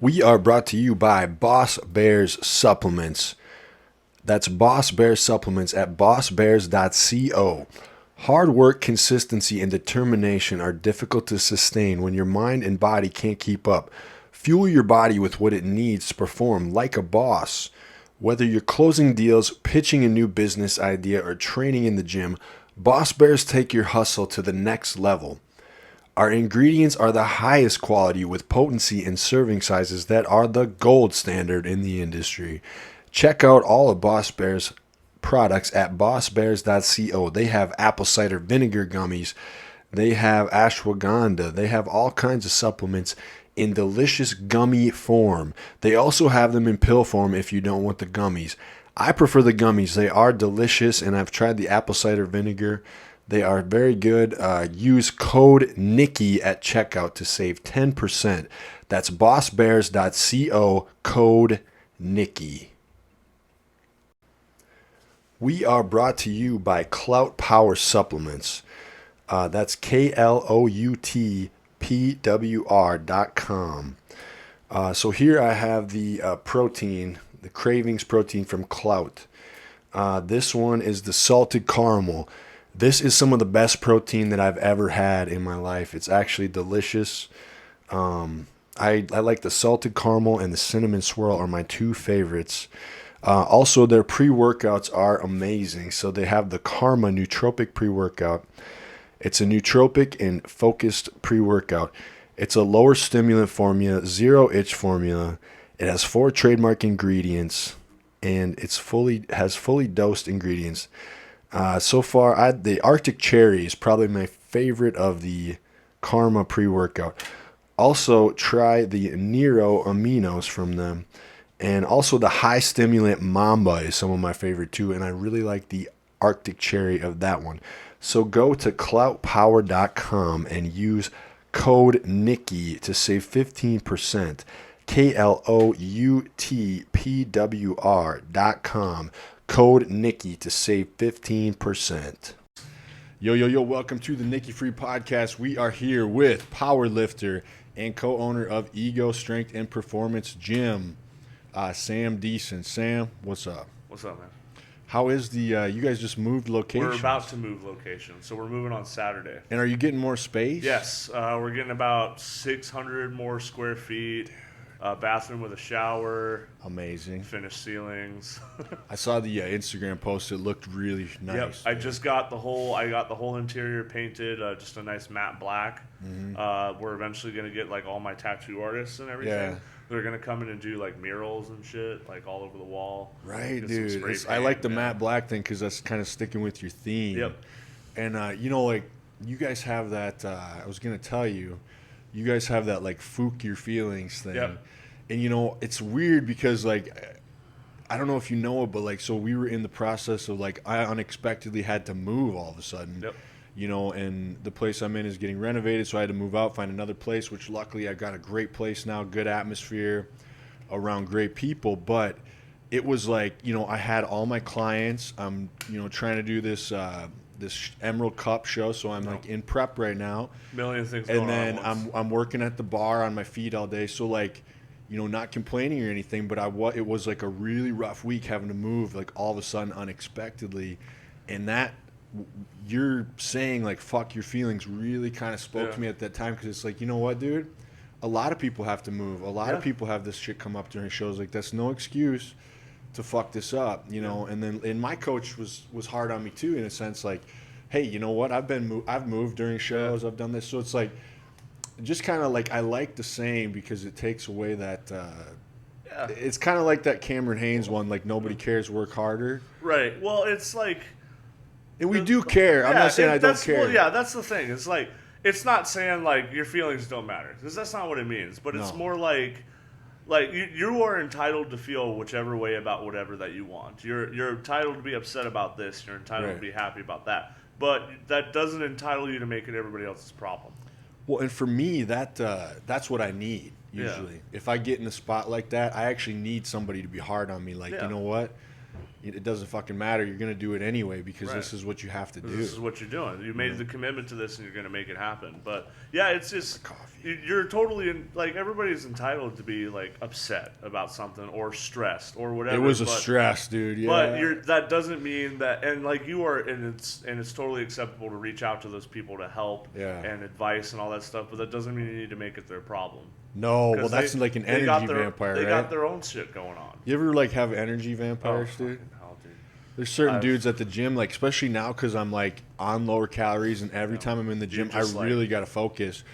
We are brought to you by Boss Bears Supplements. That's Boss Bears Supplements at bossbears.co. Hard work, consistency, and determination are difficult to sustain when your mind and body can't keep up. Fuel your body with what it needs to perform like a boss. Whether you're closing deals, pitching a new business idea, or training in the gym, Boss Bears take your hustle to the next level. Our ingredients are the highest quality with potency and serving sizes that are the gold standard in the industry. Check out all of Boss Bear's products at bossbears.co. They have apple cider vinegar gummies. They have ashwagandha. They have all kinds of supplements in delicious gummy form. They also have them in pill form if you don't want the gummies. I prefer the gummies. They are delicious, and I've tried the apple cider vinegar. They are very good. Use code Nicky at checkout to save 10%. That's bossbears.co, code Nicky. We are brought to you by Clout Power Supplements. That's KLOUTPWR.com. So here I have the protein, the Cravings protein from Clout. This one is the salted caramel. This is some of the best protein that I've ever had in my life. It's actually delicious. I like the salted caramel and the cinnamon swirl are my two favorites. Also, their pre-workouts are amazing. So they have the Karma Nootropic pre-workout. It's a nootropic and focused pre-workout. It's a lower stimulant formula, zero itch formula. It has 4 trademark ingredients, and has fully dosed ingredients. So far, the Arctic Cherry is probably my favorite of the Karma pre-workout. Also, try the Nero Aminos from them. And also the High Stimulant Mamba is some of my favorite too. And I really like the Arctic Cherry of that one. So go to cloutpower.com and use code Nicky to save 15%. KLOUTPWR.com. Code Nicky to save 15%. Yo, welcome to the Nicky Free Podcast. We are here with powerlifter and co-owner of Ego Strength and Performance Gym, Sam Deason. Sam, what's up? What's up, man? How is the, you guys just moved location? We're about to move location, so we're moving on Saturday. And are you getting more space? Yes, we're getting about 600 more square feet. Bathroom with a shower. Amazing. Finished ceilings. I saw the Instagram post. It looked really nice. Yep. I just got the whole interior painted, just a nice matte black. Mm-hmm. We're eventually gonna get like all my tattoo artists and everything. Yeah. They're gonna come in and do like murals and shit, like all over the wall. Right, dude. I like the matte black thing because that's kind of sticking with your theme. Yep. And like you guys have that. I was gonna tell you, you guys have that like fook your feelings thing. Yep. And it's weird because like I don't know if you know it, but like so we were in the process of like I unexpectedly had to move all of a sudden. Yep. And the place I'm in is getting renovated, so I had to move out, find another place, which luckily I got a great place now, good atmosphere, around great people. But it was like, I had all my clients. I'm, trying to do this Emerald Cup show, so I'm like in prep right now. Million things going on. And then I'm working at the bar on my feet all day, so like, not complaining or anything, but it was like a really rough week having to move like all of a sudden unexpectedly, and that you're saying like fuck your feelings really kind of spoke to me at that time, because it's like, you know what, dude, a lot of people have to move, a lot of people have this shit come up during shows, like that's no excuse to fuck this up, and my coach was hard on me too, in a sense, like, hey, you know what, I've moved during shows, I've done this, so it's like just kind of like I like the saying because it takes away that it's kind of like that Cameron Haynes one, like nobody cares, work harder. Right. Well, it's like, and we do care. I'm not saying I don't care. Well, yeah, that's the thing. It's like, it's not saying like your feelings don't matter, because that's not what it means. But it's more like you are entitled to feel whichever way about whatever that you want. You're entitled to be upset about this. You're entitled to be happy about that. But that doesn't entitle you to make it everybody else's problem. Well, and for me, that's what I need usually. If I get in a spot like that, I actually need somebody to be hard on me. Like, you know what? it doesn't fucking matter. You're gonna do it anyway because Right. this is what you have to do. This is what you're doing. You made the commitment to this, and you're going to make it happen. But yeah, it's just Coffee. you're totally like everybody's entitled to be like upset about something or stressed or whatever. It was a but, stress, dude. Yeah. But that doesn't mean that, and like you are, and it's totally acceptable to reach out to those people to help and advice and all that stuff. But that doesn't mean you need to make it their problem. No, well, that's like an energy vampire, They right? got their own shit going on. You ever like have energy vampires, dude? Fucking hell, dude. There's certain dudes at the gym, like especially now because I'm like on lower calories, and every time I'm in the gym, I really got to focus,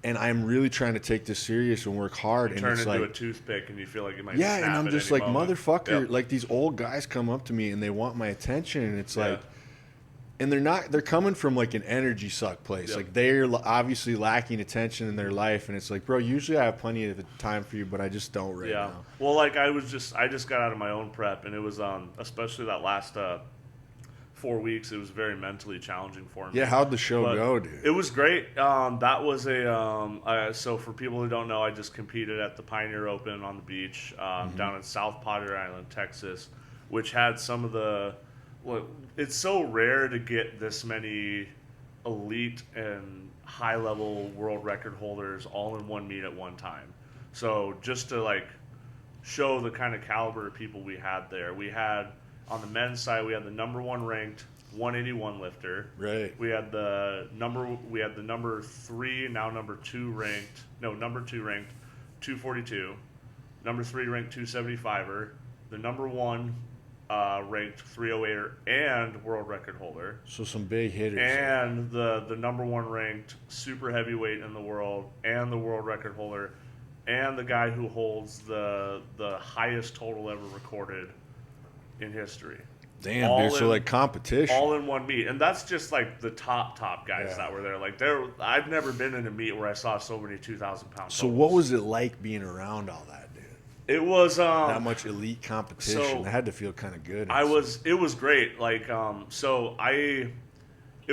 and I'm really trying to take this serious and work hard. You and turn it's into like a toothpick, and you feel like you might yeah, snap and I'm at just any like moment. motherfucker. Yep. Like these old guys come up to me and they want my attention, and it's like. And they're coming from like an energy suck place. Yep. Like they're obviously lacking attention in their life, and it's like, bro, usually I have plenty of time for you, but I just don't right now. Well, like I just got out of my own prep, and it was especially that last 4 weeks, it was very mentally challenging for me. Yeah, how'd the show go, dude? It was great. That was so for people who don't know, I just competed at the Pioneer Open on the beach down in South Padre Island, Texas, which had some of the. Well, it's so rare to get this many elite and high-level world record holders all in one meet at one time. So just to like show the kind of caliber of people we had there, we had on the men's side we had the number 1 ranked 181 lifter. Right. We had the number 3 now number 2 ranked 242, number 3 ranked 275er, the number 1 ranked 308er and world record holder. So some big hitters. And the number 1 ranked super heavyweight in the world and the world record holder and the guy who holds the highest total ever recorded in history. Damn, dude. So like competition. All in one meet. And that's just like the top guys that were there. Like I've never been in a meet where I saw so many 2,000 pound So what was it like being around all that, dude? It was that much elite competition. So that had to feel kind of good. It was great. Like it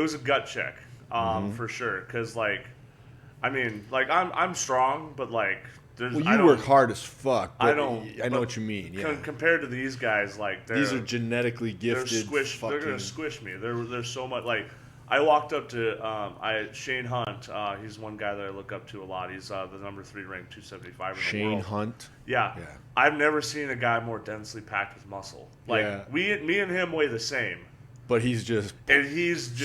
was a gut check for sure. Because like, I mean, like I'm strong, but like well, you work hard as fuck. But I know what you mean. Yeah. Compared to these guys, like these are genetically gifted. They're gonna squish me. There's so much. Like I walked up to Shane Hunt. He's one guy that I look up to a lot. He's the number 3 ranked 275 in the world. Shane Hunt. Yeah. I've never seen a guy more densely packed with muscle. Like me and him weigh the same. But he's just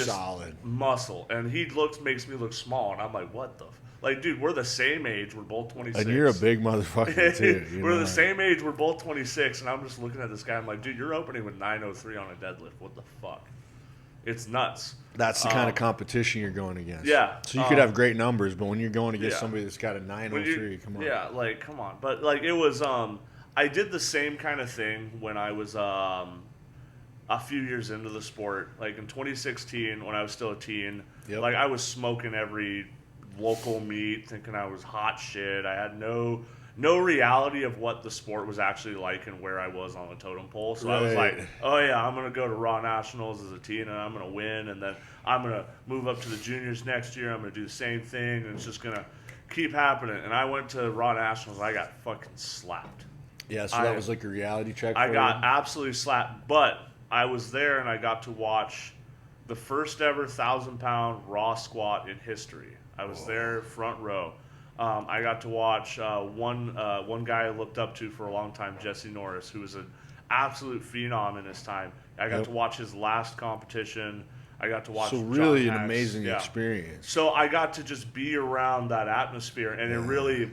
solid muscle, and he makes me look small, and I'm like, what the. Like, dude, we're the same age. We're both 26. And you're a big motherfucker, too. We're the same age. We're both 26. And I'm just looking at this guy. I'm like, dude, you're opening with 903 on a deadlift. What the fuck? It's nuts. That's the kind of competition you're going against. Yeah. So you could have great numbers, but when you're going against somebody that's got a 903, come on. Yeah, like, come on. But, like, it was I did the same kind of thing when I was a few years into the sport. Like, in 2016, when I was still a teen, like, I was smoking every local meet, thinking I was hot shit. I had no reality of what the sport was actually like and where I was on the totem pole. So I was like, oh yeah, I'm gonna go to Raw Nationals as a teen and I'm gonna win, and then I'm gonna move up to the juniors next year. I'm gonna do the same thing, and it's just gonna keep happening. And I went to Raw Nationals. I got fucking slapped. Yeah, so that was like a reality check. I got absolutely slapped, but I was there and I got to watch the first ever 1,000-pound raw squat in history. I was there front row. I got to watch one guy I looked up to for a long time, Jesse Norris, who was an absolute phenom in his time. I got to watch his last competition. I got to watch. So really John an Hacks. amazing experience. So I got to just be around that atmosphere, and it really,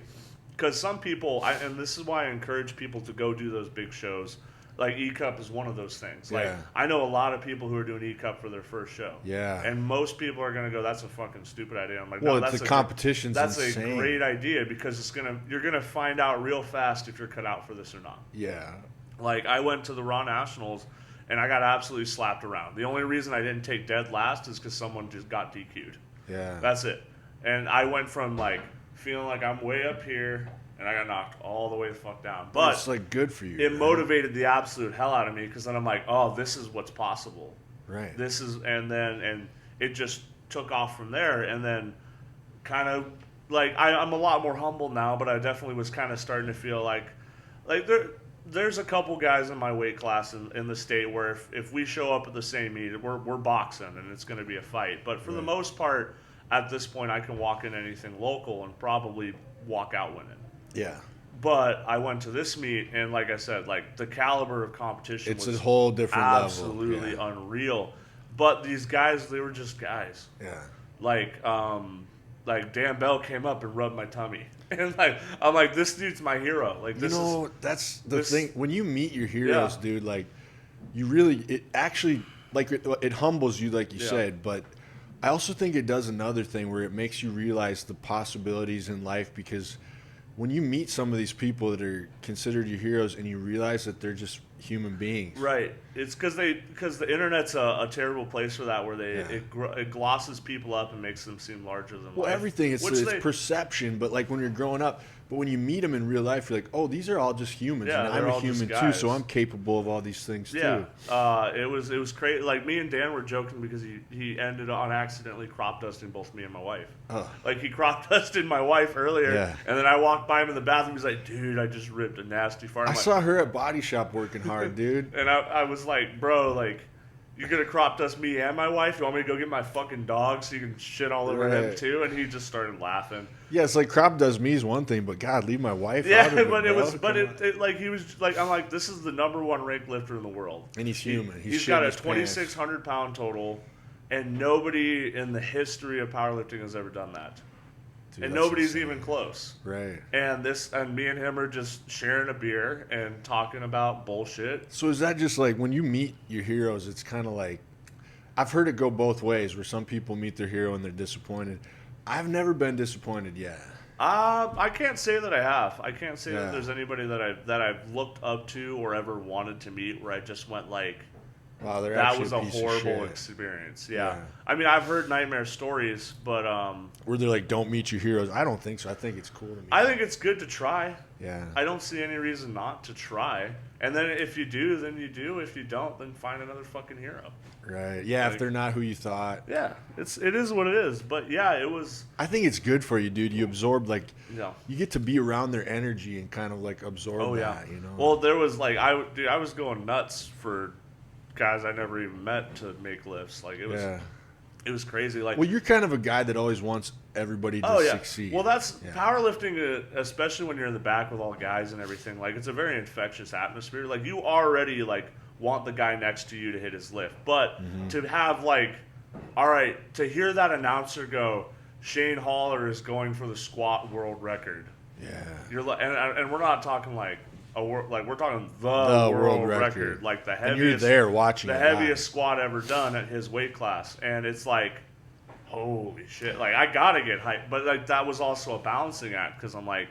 because some people, and this is why I encourage people to go do those big shows. Like E-Cup is one of those things. Like I know a lot of people who are doing E-Cup for their first show. Yeah. And most people are going to go, that's a fucking stupid idea. I'm like, well, no, that's the competition's that's insane. a great idea because you're going to find out real fast if you're cut out for this or not. Yeah. Like I went to the Raw Nationals and I got absolutely slapped around. The only reason I didn't take dead last is because someone just got DQ'd. Yeah. That's it. And I went from like feeling like I'm way up here, and I got knocked all the way the fuck down. But it's like good for you. It motivated the absolute hell out of me because then I'm like, oh, this is what's possible. Right. This is, and it just took off from there. And then kind of like I'm a lot more humble now, but I definitely was kind of starting to feel like there's a couple guys in my weight class in the state where if we show up at the same meet, we're boxing and it's going to be a fight. But for the most part, at this point, I can walk in anything local and probably walk out winning. Yeah. But I went to this meet, and like I said, like the caliber of competition was a whole different level. Absolutely unreal. But these guys, they were just guys. Yeah. Like Dan Bell came up and rubbed my tummy. And I'm like, this dude's my hero. Like, this that's the thing. When you meet your heroes, dude, like, you really, it actually, like, it humbles you, like you said, but I also think it does another thing where it makes you realize the possibilities in life, because when you meet some of these people that are considered your heroes and you realize that they're just human beings. Right. It's because the internet's a terrible place for that, where it glosses people up and makes them seem larger than life. Well, everything, it's perception, but like when you're growing up, but when you meet them in real life, you're like, oh, these are all just humans, and I'm a human too, so I'm capable of all these things too. It was crazy. Like, me and Dan were joking because he ended on accidentally crop dusting both me and my wife. Like, he crop dusted my wife earlier, and then I walked by him in the bathroom. He's like, dude, I just ripped a nasty fart. I saw her at Body Shop working hard, dude. And I was like, bro, like, you're going to crop dust me and my wife? You want me to go get my fucking dog so you can shit all over him too? And he just started laughing. Yeah, it's like crop dust me is one thing, but God, leave my wife out of it. Like, he was like, I'm like, this is the #1 ranked lifter in the world. And he's human. He's got a 2,600 pound total, and nobody in the history of powerlifting has ever done that. Dude, and nobody's even close. Right. And me and him are just sharing a beer and talking about bullshit. So is that just like when you meet your heroes, it's kind of like, I've heard it go both ways, where some people meet their hero and they're disappointed. I've never been disappointed yet. I can't say that I have. I can't say that there's anybody that I've looked up to or ever wanted to meet where I just went like, wow, that was a horrible experience. Yeah. I mean, I've heard nightmare stories, but where they're like, don't meet your heroes. I don't think so. I think it's cool to meet. I think it's good to try. Yeah. I don't see any reason not to try. And then if you do, then you do. If you don't, then find another fucking hero. Right. Yeah, if they're not who you thought. Yeah. It is what it is. But yeah, it was. I think it's good for you, dude. You absorb, like, you get to be around their energy and kind of like absorb that, you know? Well, there was like, I was going nuts for guys I never even met to make lifts. Like, it was crazy. Like, well, you're kind of a guy that always wants everybody to succeed. Well, that's powerlifting, especially when you're in the back with all the guys and everything. Like, it's a very infectious atmosphere. Like, you already like want the guy next to you to hit his lift, but to have like, all right, to hear that announcer go, Shane Haller is going for the squat world record. Yeah, you're like, and we're not talking like. We're talking the world record, like the heaviest. And you're there watching the heaviest squat ever done at his weight class, and it's like, holy shit! Like, I gotta get hyped, but like that was also a balancing act, because I'm like,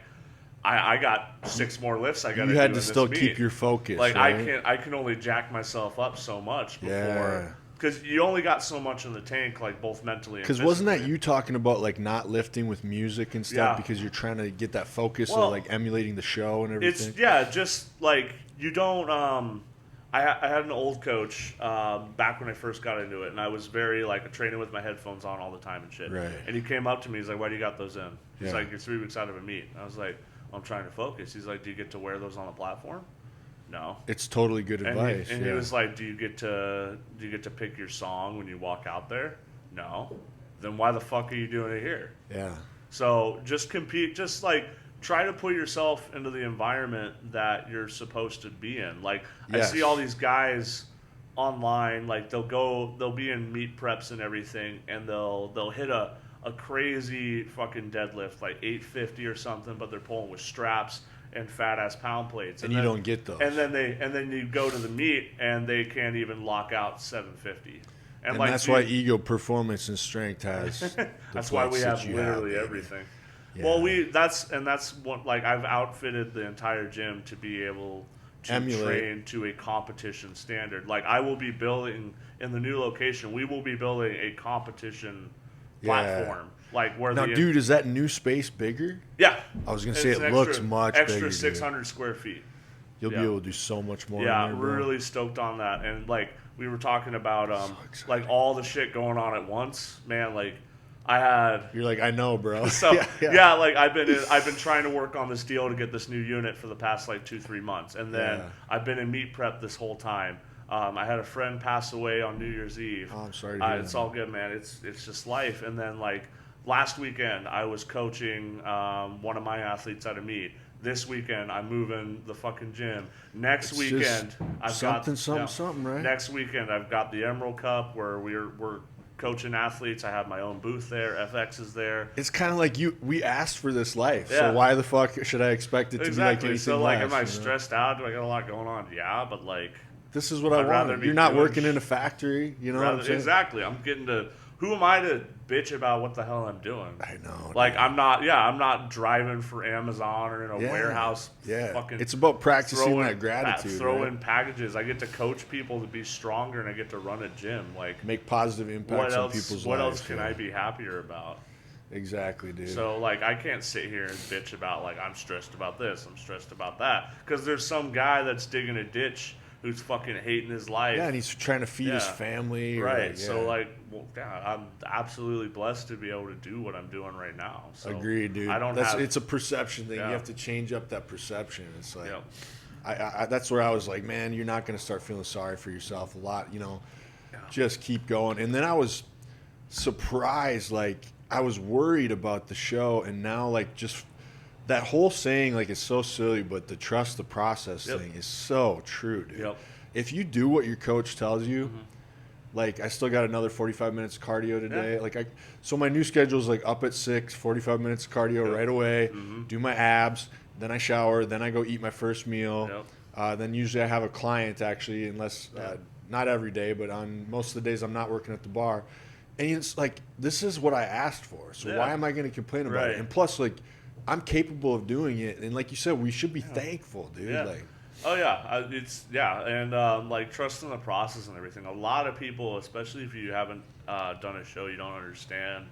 I got 6 more lifts I got to do. You had to still keep your focus. Like, right? I can only jack myself up so much before. Because you only got so much in the tank, like both mentally and physically. Because wasn't that you talking about like not lifting with music and stuff because you're trying to get that focus of like emulating the show and everything? It's just like you don't. I had an old coach back when I first got into it, and I was very like training with my headphones on all the time and shit. Right. And he came up to me, he's like, "Why do you got those in?" He's like, "You're 3 weeks out of a meet." And I was like, well, "I'm trying to focus." He's like, "Do you get to wear those on the platform?" No. It's totally good advice. And he was like, do you get to pick your song when you walk out there? No. Then why the fuck are you doing it here? Yeah. So just compete, just like try to put yourself into the environment that you're supposed to be in. Like, I see all these guys online, like they'll be in meet preps and everything, and they'll hit a crazy fucking deadlift, like 850 or something, but they're pulling with straps and fat ass pound plates, and you don't get those. And then you go to the meet and they can't even lock out 750. And like, that's why Ego Performance and Strength has. That's why we have literally everything. Yeah. Well, that's what, like, I've outfitted the entire gym to be able to train to a competition standard. Like, I will be building in the new location. We will be building a competition platform. Like, where now, dude, is that new space bigger? Yeah. I was gonna say it looks much bigger. Extra 600 square feet. You'll be able to do so much more. Yeah, really stoked on that. And like we were talking about, like all the shit going on at once, man. Like I had. You're like, I know, bro. So yeah, like I've been trying to work on this deal to get this new unit for the past like 2-3 months, and then I've been in meat prep this whole time. I had a friend pass away on New Year's Eve. Oh, I'm sorry to hear It's that. all good, man. It's just life. And then like last weekend, I was coaching one of my athletes at a meet. This weekend, I'm moving the fucking gym. Next It's weekend, I've got something, right? Next weekend, I've got the Emerald Cup where we're coaching athletes. I have my own booth there. FX is there. It's kind of like we asked for this life, Yeah. so why the fuck should I expect it to be like anything So like, less, am I stressed out? Do I got a lot going on? Yeah, but like, This is what I'd I rather want. be You're not doing working in a factory, you know what I'm saying? exactly. I'm getting to. Who am I to bitch about what the hell I'm doing? I know. Like dude. I'm not driving for Amazon or in a warehouse. Yeah, Fucking it's about practicing throwing, that gratitude. throwing right? packages. I get to coach people to be stronger, and I get to run a gym. Like Make positive impacts on people's lives. What else can yeah. I be happier about? Exactly, dude. So like I can't sit here and bitch about like I'm stressed about this, I'm stressed about that, because there's some guy that's digging a ditch who's fucking hating his life. Yeah, and he's trying to feed his family. Right. Like, So like, well, yeah, I'm absolutely blessed to be able to do what I'm doing right now. So agreed, dude. I don't It's a perception thing. Yeah. You have to change up that perception. It's like, Yep. I that's where I was like, man, you're not going to start feeling sorry for yourself a lot. Just keep going. And then I was surprised, like I was worried about the show, and now like just that whole saying, like, it's so silly, but the trust the process thing is so true, dude. Yep. If you do what your coach tells you, like I still got another 45 minutes of cardio today. Yeah. Like so my new schedule is like up at 6, 45 minutes of cardio right away, do my abs, then I shower, then I go eat my first meal. Then usually I have a client actually, unless not every day, but on most of the days I'm not working at the bar. And it's like, this is what I asked for. So why am I going to complain about it? And plus, like, I'm capable of doing it. And like you said, we should be thankful, dude. Yeah. Like, oh yeah, and like trusting the process and everything. A lot of people, especially if you haven't done a show, you don't understand.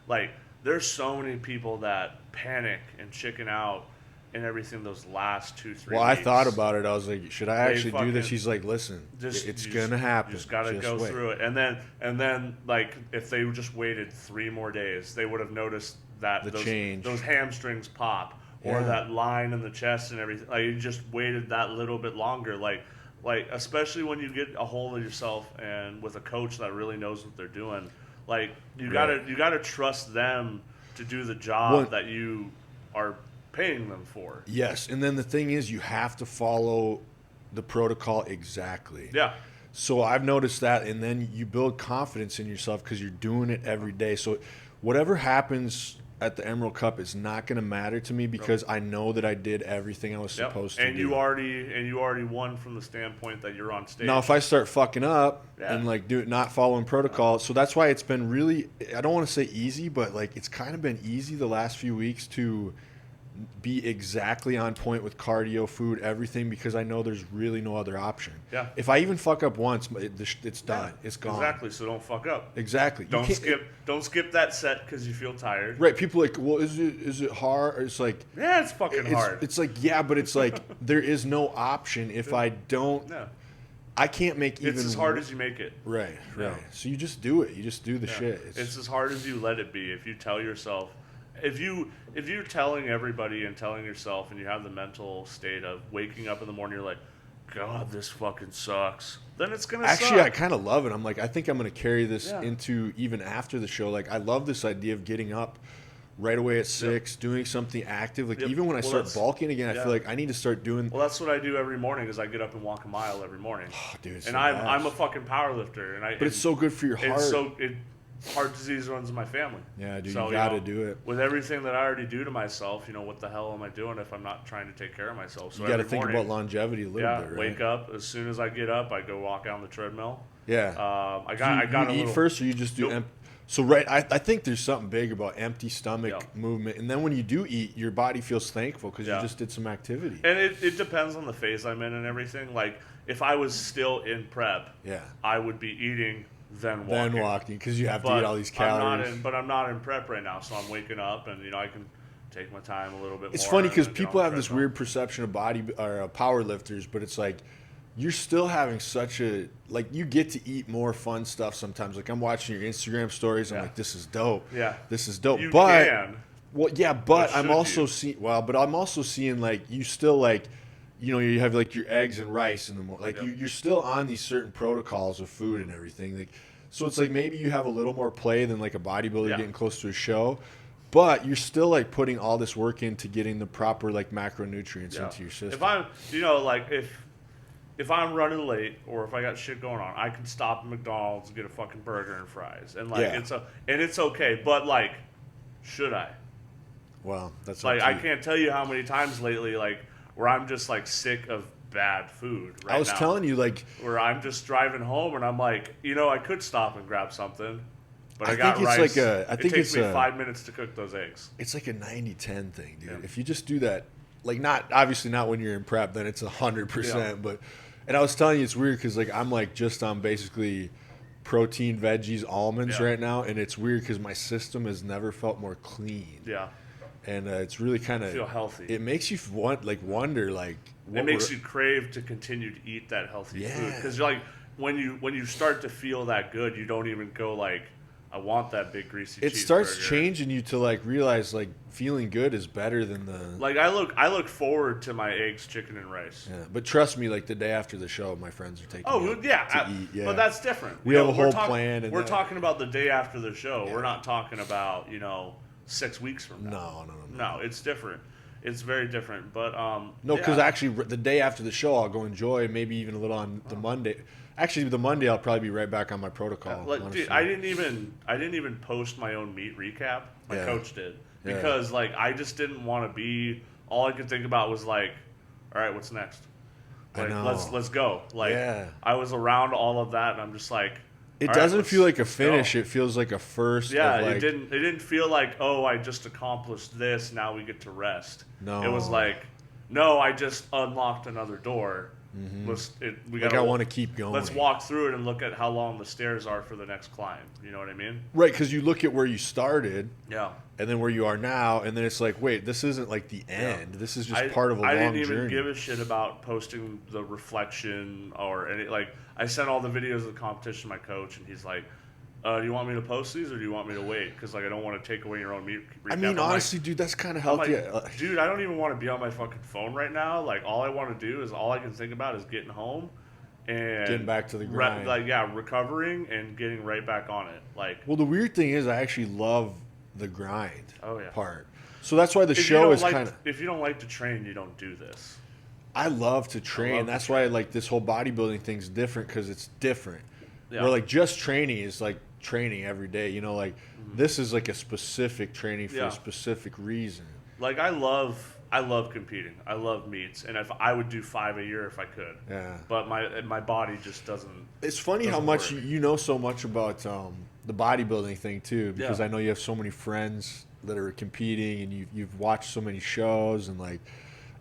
Like, there's so many people that panic and chicken out and everything those last 2-3 weeks. well, I thought about it. I was like, should I actually do this? He's like, listen, it's going to happen. You just got to go through it. And then, like, if they just waited 3 more days, they would have noticed that those hamstrings pop, or that line in the chest and everything. Like, you just waited that little bit longer. Like especially when you get a hold of yourself and with a coach that really knows what they're doing. Like, you gotta trust them to do the job that you are paying them for. Yes, and then the thing is, you have to follow the protocol exactly. Yeah. So I've noticed that, and then you build confidence in yourself because you're doing it every day. So whatever happens at the Emerald Cup is not going to matter to me because I know that I did everything I was supposed to do. You already won from the standpoint that you're on stage. Now, if I start fucking up and like not following protocol, so that's why it's been really, I don't want to say easy, but like it's kind of been easy the last few weeks to be exactly on point with cardio, food, everything, because I know there's really no other option. Yeah. If I even fuck up once, it's done. Yeah, it's gone. Exactly. So don't fuck up. Exactly. Don't skip that set because you feel tired. Right. People are like, well, is it hard? It's like, yeah, it's fucking hard. It's like, yeah, but it's like there is no option if I don't. No. I can't make even. It's as hard as you make it. Right. Right. Yeah. So you just do it. You just do the shit. It's as hard as you let it be. If you tell yourself, if you're telling everybody and telling yourself, and you have the mental state of waking up in the morning, you're like, God, this fucking sucks. Then it's gonna actually, suck. I kind of love it. I'm like, I think I'm gonna carry this into even after the show. Like, I love this idea of getting up right away at 6, doing something active. Like, even when I start bulking again, I feel like I need to start doing. Well, that's what I do every morning. Is I get up and walk a mile every morning. Oh, dude, and I'm a fucking power lifter, but it's so good for your heart. Heart disease runs in my family. Yeah, dude, so, you gotta do it. With everything that I already do to myself, what the hell am I doing if I'm not trying to take care of myself? So you gotta think about longevity a little bit, right? Wake up. As soon as I get up, I go walk out on the treadmill. Yeah. I got you eat first, or you just do so I think there's something big about empty stomach movement, and then when you do eat, your body feels thankful because you just did some activity. And it depends on the phase I'm in and everything. Like, if I was still in prep, I would be eating then walking because you have to eat all these calories. But I'm not in prep right now, so I'm waking up and I can take my time a little bit. It's funny because people have this weird perception of power lifters, but it's like you're still having such a like you get to eat more fun stuff sometimes. Like I'm watching your Instagram stories, I'm like, this is dope. Yeah. This is dope. You But can. well, yeah, but I'm should also you? seeing but I'm also seeing like you still like you have like your eggs and rice in the morning. Like you're still on these certain protocols of food and everything. Like so it's like maybe you have a little more play than like a bodybuilder Yeah. getting close to a show. But you're still like putting all this work into getting the proper like macronutrients into your system. If I'm, like if I'm running late or if I got shit going on, I can stop at McDonald's and get a fucking burger and fries, and like it's okay. But like, should I? Well, that's Like up to I you. can't tell you how many times lately, like where I'm just like sick of bad food. Right I was now. telling you, like, where I'm just driving home and I'm like, I could stop and grab something, but I got think it's rice. like I think it takes it's me a, 5 minutes to cook those eggs. it's like a 90-10 thing, dude. Yeah. If you just do that, like not obviously not when you're in prep, then it's 100%. But and I was telling you it's weird because like I'm like just on basically protein, veggies, almonds right now, and it's weird because my system has never felt more clean. Yeah. And it's really kind of feel healthy. It makes you wonder like It makes you crave to continue to eat that healthy food because you're like when you start to feel that good, you don't even go like, I want that big greasy cheeseburger. It starts changing you to like realize like feeling good is better than the like I look forward to my eggs, chicken, and rice. Yeah, but trust me, like the day after the show, my friends are taking me out to eat. Yeah, but that's different. We have a whole plan. And we're talking about the day after the show. We're not talking about 6 weeks from now. No, it's different. It's very different. But no, because actually the day after the show, I'll go enjoy maybe even a little on the Monday. Actually, the Monday I'll probably be right back on my protocol. Dude, I didn't even post my own meet recap. My coach did because like I just didn't want to be. All I could think about was like, all right, what's next? Like, let's go. Like I was around all of that, and I'm just like. It doesn't feel like a finish. It feels like a first. Yeah, of like, it didn't feel like, oh, I just accomplished this. Now we get to rest. No, it was like, no, I just unlocked another door. I want to keep going. Let's walk through it and look at how long the stairs are for the next climb. You know what I mean? Right, because you look at where you started. Yeah. And then where you are now, and then it's like, wait, this isn't like the end. This is just part of a long journey. I didn't even give a shit about posting the reflection or any. Like, I sent all the videos of the competition to my coach, and he's like, do you want me to post these or do you want me to wait? Because like I don't want to take away your own recap. I mean, honestly, dude, that's kind of healthy. Dude, I don't even want to be on my fucking phone right now. Like, all I want to do is all I can think about is getting home and getting back to the grind. Recovering and getting right back on it. Like, well, the weird thing is, I actually love the grind part. So that's why the if show is kind of. If you don't like to train, you don't do this. I love to train. That's why like this whole bodybuilding thing's different because it's different. Yeah. Where like just training is like training every day. This is like a specific training for a specific reason. Like I love competing. I love meets, and if I would do 5 a year if I could. Yeah. But my body just doesn't. It's funny how much you know so much about the bodybuilding thing too, because I know you have so many friends that are competing, and you've watched so many shows, and like.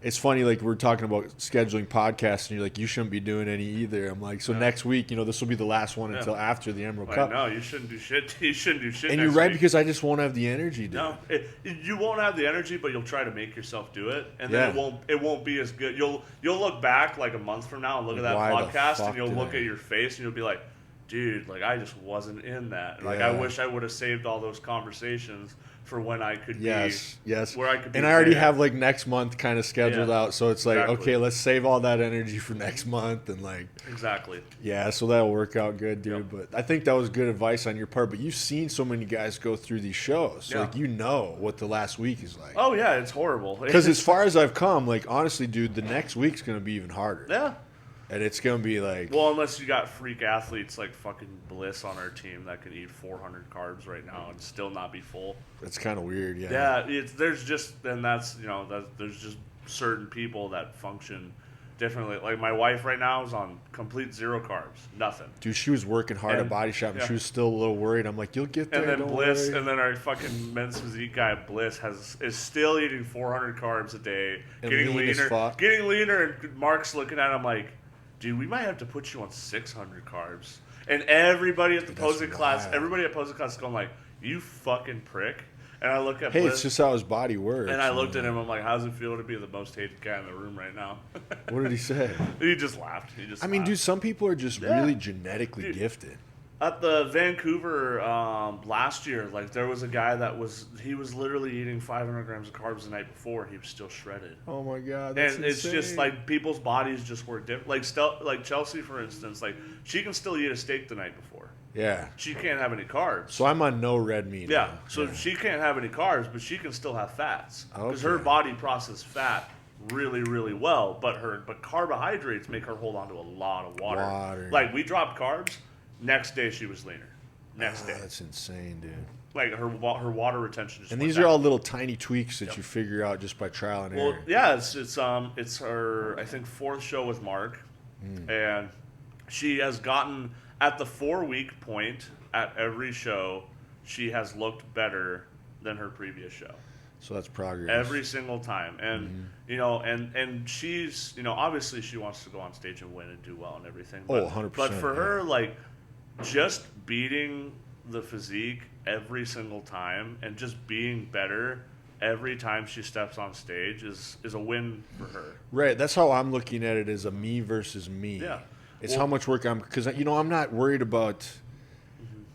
It's funny, like we're talking about scheduling podcasts, and you're like, you shouldn't be doing any either. I'm like, so next week, this will be the last one until after the Emerald Cup. No, you shouldn't do shit. You shouldn't do shit. And you're right because I just won't have the energy. Dude. No, you won't have the energy, but you'll try to make yourself do it, and then it won't be as good. You'll look back like a month from now and look at that podcast, and you'll look at your face, and you'll be like, dude, like I just wasn't in that. Like I wish I would have saved all those conversations for when I could be where I could be. And I already have like next month kind of scheduled out, so it's like okay, let's save all that energy for next month and like so that'll work out good, dude. But I think that was good advice on your part. But you've seen so many guys go through these shows, so like what the last week is like. Oh yeah, it's horrible. Because as far as I've come, like honestly, dude, the next week's gonna be even harder. Yeah. And it's going to be like... Well, unless you got freak athletes like fucking Bliss on our team that can eat 400 carbs right now and still not be full. It's kind of weird, Yeah, there's just certain people that function differently. Like my wife right now is on complete zero carbs, nothing. Dude, she was working hard at Body Shop, and she was still a little worried. I'm like, you'll get there. And then Bliss, and then our fucking men's physique guy Bliss is still eating 400 carbs a day, and getting leaner. And Mark's looking at him like, dude, we might have to put you on 600 carbs. And everybody at the posing class, is going like, you fucking prick. And I look at Hey, Bliss, it's just how his body works. and I looked at him. I'm like, "How's it feel to be the most hated guy in the room right now?" What did he say? He just laughed. I mean, dude, some people are just really genetically gifted. At the Vancouver last year, like there was a guy he was literally eating 500 grams of carbs the night before. He was still shredded. Oh my god, that's and insane. It's just like people's bodies just work different. Like Chelsea, for instance, like she can still eat a steak the night before. Yeah. She can't have any carbs. So I'm on no red meat. Yeah. Now. So she can't have any carbs, but she can still have fats because her Okay. body processes fat really, really well. But carbohydrates make her hold on to a lot of water. Like we dropped carbs, next day she was leaner. Next day. That's insane, dude. Like her water retention. Just And went these down. are all little tiny tweaks that you figure out just by trial and error. Well, yeah, it's her I think 4th show with Mark, and she has gotten at the 4-week point at every show. She has looked better than her previous show. So that's progress. Every single time, and you know, and she's obviously she wants to go on stage and win and do well and everything. But, 100%. But for her, like just beating the physique every single time and just being better every time she steps on stage is a win for her. Right. That's how I'm looking at it, as a me versus me. Yeah. It's how much work because I'm not worried about.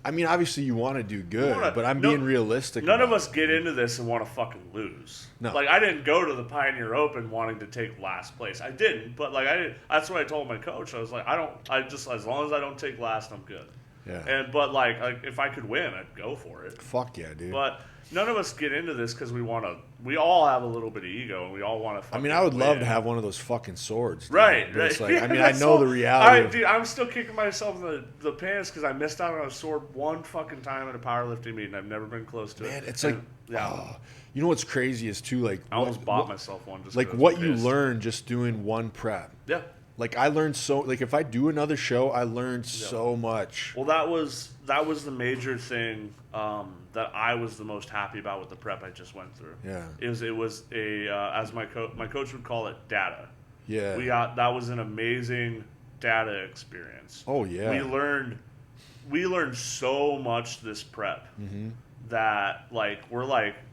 I mean, obviously you want to do good, but I'm being realistic. None of us get into this and want to fucking lose. No. Like I didn't go to the Pioneer Open wanting to take last place. I didn't, but like I did. That's what I told my coach. I was like, I just as long as I don't take last, I'm good. Yeah. But like if I could win, I'd go for it. Fuck yeah, dude. But none of us get into this because we want to. We all have a little bit of ego, and we all want to. I mean, I would love to have one of those fucking swords, dude. Right, But it's right. like, I mean, I know the reality. Dude, I'm still kicking myself in the pants because I missed out on a sword one fucking time at a powerlifting meeting. I've never been close to it. Man, it's like, you know what's crazy is too, like, I almost bought myself one. Just like 'cause I what was you pissed. learn just doing one prep. Yeah. Like I learned like if I do another show, I learned so much. Well, that was the major thing that I was the most happy about with the prep I just went through. Yeah. It was a as my coach would call it, data. Yeah. That was an amazing data experience. Oh yeah. We learned so much this prep that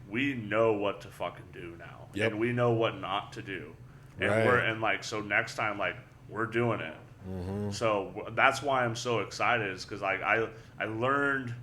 we know what to fucking do now, and we know what not to do, and so next time we're doing it. So that's why I'm so excited, is because I learned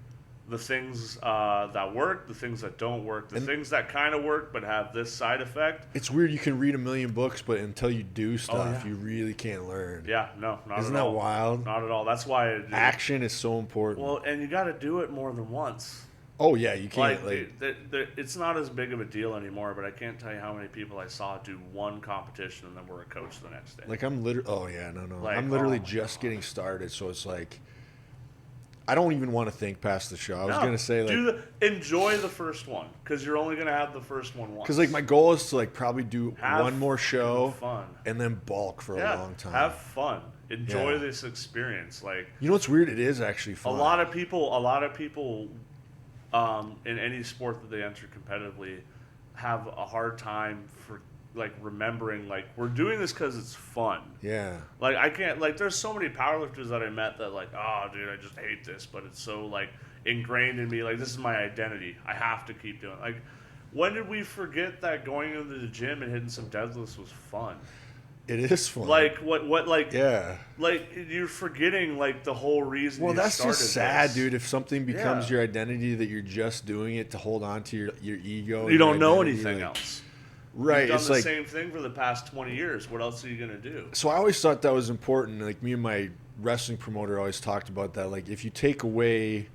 the things that work, the things that don't work, the things that kind of work but have this side effect. It's weird. You can read a million books, but until you do stuff, you really can't learn. Yeah, no, not Isn't at all. that wild? Not at all. That's why Action is so important. Well, and you got to do it more than once. Oh yeah, you can't. It's not as big of a deal anymore, but I can't tell you how many people I saw do one competition and then were a coach the next day. Like I'm literally. Oh yeah, no. Like, I'm literally just getting started, so it's like I don't even want to think past the show. I was gonna say enjoy the first one, because you're only gonna have the first one once. Because like my goal is to like probably do one more show, fun, and then bulk for a long time. Have fun. Enjoy this experience. Like, you know what's weird? It is actually fun. A lot of people. In any sport that they enter competitively, have a hard time for remembering we're doing this because it's fun. Yeah. I can't there's so many powerlifters that I met that oh dude, I just hate this, but it's so ingrained in me. This is my identity. I have to keep doing it. When did we forget that going into the gym and hitting some deadlifts was fun? It is fun. Yeah. You're forgetting the whole reason. Well, that's just sad, dude. If something becomes your identity, that you're just doing it to hold on to your ego. You don't know anything else. Right. You've done the same thing for the past 20 years. What else are you gonna do? So I always thought that was important. Me and my wrestling promoter always talked about that. If you take away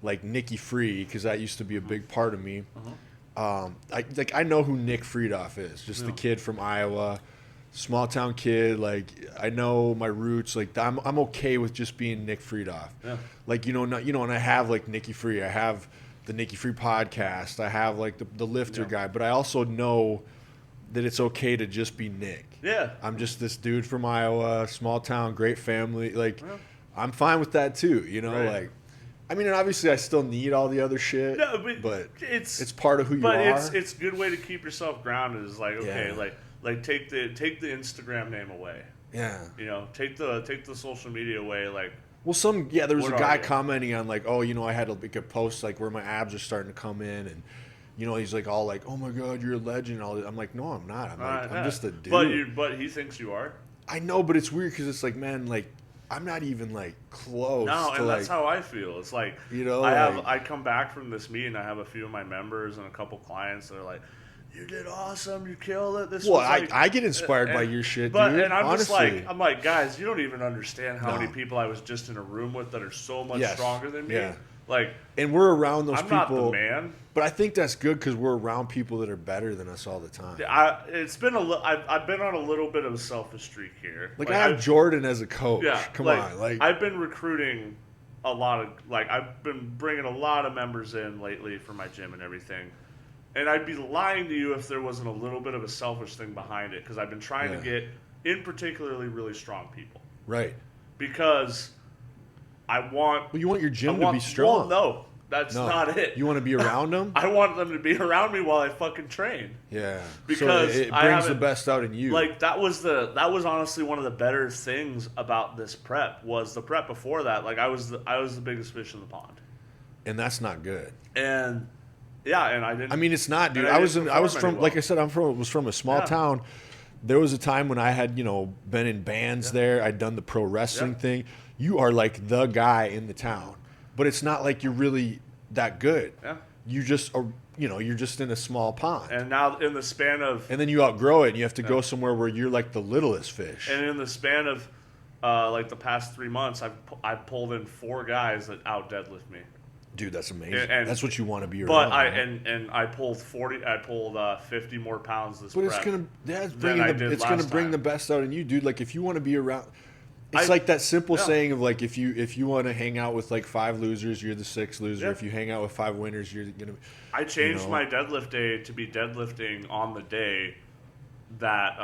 Nicky Free, because that used to be a big part of me. I know who Nick Friedoff is. Just the kid from Iowa. Small town kid, I know my roots. I'm okay with just being Nick Friedoff. Yeah. And I have Nicky Free. I have the Nicky Free podcast. I have the lifter guy, but I also know that it's okay to just be Nick. Yeah. I'm just this dude from Iowa, small town, great family. I'm fine with that too. Right. I mean, and obviously I still need all the other shit. No, but it's part of who you are. But it's a good way to keep yourself grounded. Is take the Instagram name away. Yeah. Take the social media away. There was a guy commenting on I had to make a post where my abs are starting to come in, and you know, he's like all like, oh my God, you're a legend. All this. I'm like, no, I'm not. I'm just a dude. But he thinks you are. I know, but it's weird because it's like, man, like I'm not even like close. No, to, and like, that's how I feel. It's like, you know, I come back from this meeting. I have a few of my members and a couple clients that are like, "You did awesome. You killed it." This well, was like, I get inspired by your shit, but, dude. And I'm honestly. just like, guys, you don't even understand how many people I was just in a room with that are so much stronger than me. Yeah. Like, and we're around those people. I'm not the man. But I think that's good because we're around people that are better than us all the time. It's been I've been on a little bit of a selfish streak here. Like I have Jordan as a coach. Yeah, come on. Like I've been recruiting a lot of I've been bringing a lot of members in lately for my gym and everything. And I'd be lying to you if there wasn't a little bit of a selfish thing behind it because I've been trying to get in particularly really strong people. Right. Because I want. Well, you want your gym to be strong. Well, no. That's not it. You want to be around them? I want them to be around me while I fucking train. Yeah. Because so it brings the best out in you. Like that was honestly one of the better things about this prep was the prep before that. Like I was the biggest fish in the pond. And that's not good. And yeah, and I didn't. I mean, it's not, dude. I was from like I said, was from a small town. There was a time when I had, been in bands there. I'd done the pro wrestling thing. You are like the guy in the town. But it's not like you're really that good. Yeah. You just are, you're just in a small pond. And now in the span of... And then you outgrow it and you have to go somewhere where you're like the littlest fish. And in the span of like the past 3 months, I've pulled in 4 guys that out deadlift me. Dude, that's amazing. That's what you want to be around. But I pulled 50 more pounds this prep. But it's gonna bring the best out in you, dude. Like if you want to be around... It's like that simple saying of like if you want to hang out with like 5 losers, you're the 6th loser. If you hang out with 5 winners, you're gonna. I changed my deadlift day to be deadlifting on the day that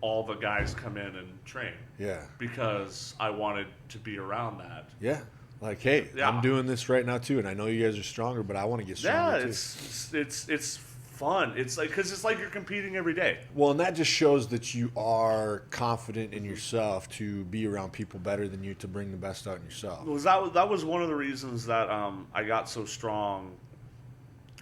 all the guys come in and train. Yeah. Because I wanted to be around that. Yeah. Like, hey, I'm doing this right now too, and I know you guys are stronger, but I want to get stronger too. Yeah, it's fun. It's like because it's like you're competing every day. Well, and that just shows that you are confident in yourself to be around people better than you to bring the best out in yourself. That was one of the reasons that I got so strong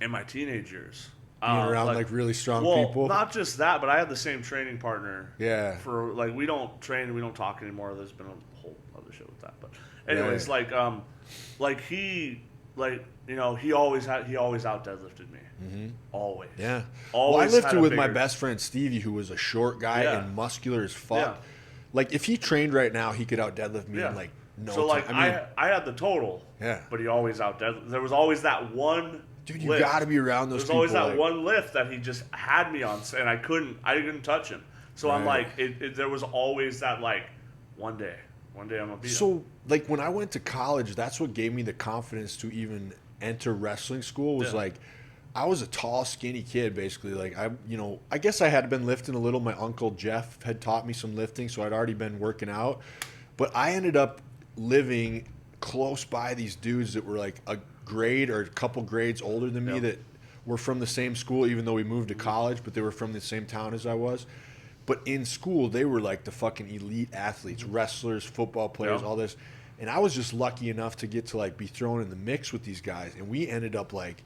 in my teenage years. Being around like really strong people. Not just that, but I had the same training partner. Yeah. For like we don't train, we don't talk anymore. There's been a whole other shit with that, but anyways, he always out deadlifted me. Mm-hmm. Always. Yeah. Always. Well, I lifted with my best friend Stevie, who was a short guy and muscular as fuck. Yeah. Like if he trained right now, he could out deadlift me in like no time. So like I had the total. Yeah. But he always out deadlift. There was always that one. Dude, you got to be around those people. There's always that one lift that he just had me on, and I couldn't touch him. So I'm like, there was always that like, one day I'm gonna beat him. So like when I went to college, that's what gave me the confidence to even enter wrestling school. Was like, I was a tall, skinny kid, basically. Like I guess I had been lifting a little. My uncle Jeff had taught me some lifting, so I'd already been working out. But I ended up living close by these dudes that were like a grade or a couple grades older than me that were from the same school, even though we moved to college, but they were from the same town as I was. But in school, they were like the fucking elite athletes, wrestlers, football players, all this. And I was just lucky enough to get to like be thrown in the mix with these guys. And we ended up like,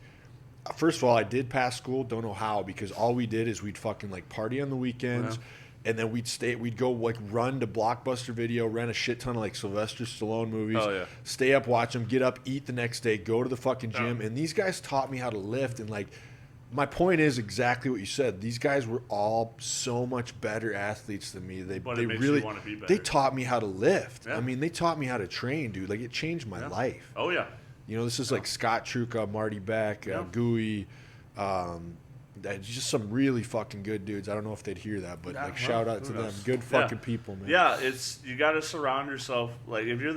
first of all, I did pass school, don't know how, because all we did is we'd fucking like party on the weekends. And then we'd go like run to Blockbuster Video, rent a shit ton of like Sylvester Stallone movies, stay up, watch them, get up, eat the next day, go to the fucking gym. And these guys taught me how to lift. And like, my point is exactly what you said. These guys were all so much better athletes than me. They really want to be better. They taught me how to lift. Yeah. I mean, they taught me how to train, dude. Like it changed my life. Oh yeah. This is like Scott Truca, Marty Beck, Gooey. Just some really fucking good dudes. I don't know if they'd hear that, but like shout out to them. Good fucking people, man. Yeah, you got to surround yourself. Like if you're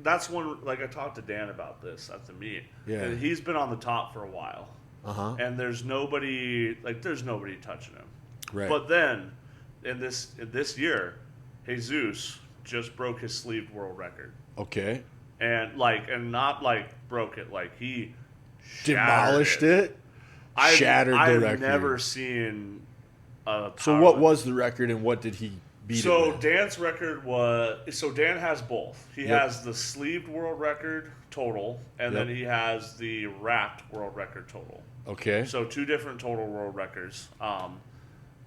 that's one. Like I talked to Dan about this at the meet. Yeah, and he's been on the top for a while. And there's nobody touching him. Right. But then in this year, Jesus just broke his sleeved world record. Okay. And not broke it, like he demolished it. Shattered the record. I've never seen a So what was the record and what did he beat it So with? Dan's record was Dan has both. He Yep. has the sleeved world record total, and Yep. then he has the wrapped world record total. Okay. So two different total world records.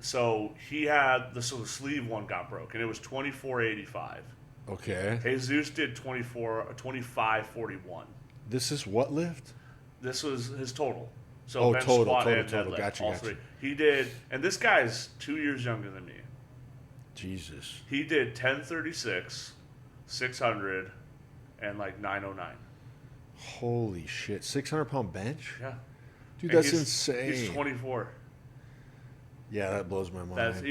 So he had the sleeve one got broke, and it was 24.85. Okay. Jesus did 25.41. This is what lift? This was his total. So Oh, bench, total, squat, total, and total. deadlift, Gotcha, all gotcha. three. He did, and this guy's 2 years younger than me. Jesus. He did 1036, 600, and like 909. Holy shit. 600-pound bench? Yeah. Dude, And that's insane. He's 24. Yeah, that blows my mind.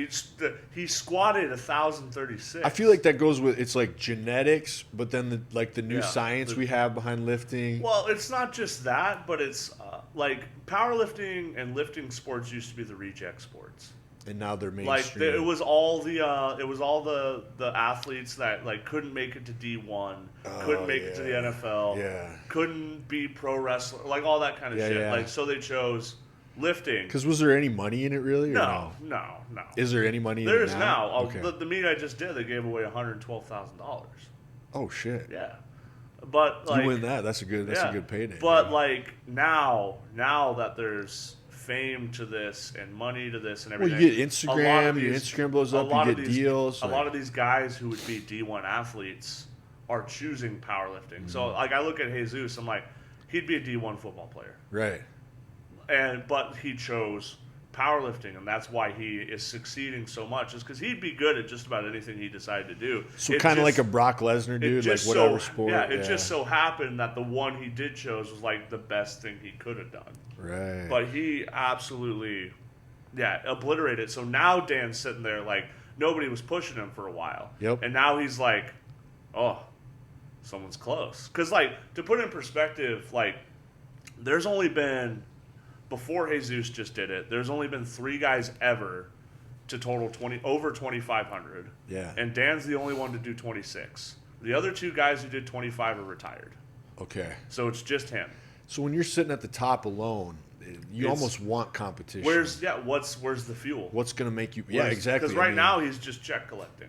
He squatted 1,036. I feel like that goes with, it's like genetics, but then the new Yeah, science we have behind lifting. Well, it's not just that, but it's like powerlifting and lifting sports used to be the reject sports. And now they're Like mainstream. it was all the athletes that like couldn't make it to D1, couldn't make it to the NFL, couldn't be pro wrestler, like all that kind of shit. Yeah. Like so they chose lifting. Because was there any money in it really? Or No. Is there any money in There it is now? now. Okay. The meet I just did, they gave away $112,000. Oh shit. Yeah, but like You win that. That's a good payday. But man. like now that there's fame to this and money to this and Well, everything. you get Instagram, your Instagram blows up, you get deals. A lot of these guys who would be D1 athletes are choosing powerlifting. So Mm-hmm. like I look at Jesus, I'm like, he'd be a D1 football player. Right. But he chose powerlifting, and that's why he is succeeding so much. Is because he'd be good at just about anything he decided to do. So kind of like a Brock Lesnar dude, like whatever sport. Yeah, it just so happened that the one he did chose was like the best thing he could have done. Right. But he absolutely, obliterated. So now Dan's sitting there like nobody was pushing him for a while. Yep. And now he's like, oh, someone's close. Because like to put it in perspective, like there's only been. Before Jesus just did it, there's only been 3 guys ever to total over 2,500. Yeah. And Dan's the only one to do 26. The other 2 guys who did 25 are retired. Okay. So it's just him. So when you're sitting at the top alone, you almost want competition. Where's the fuel? What's going to make you? Yeah, exactly. Because right now he's just check collecting.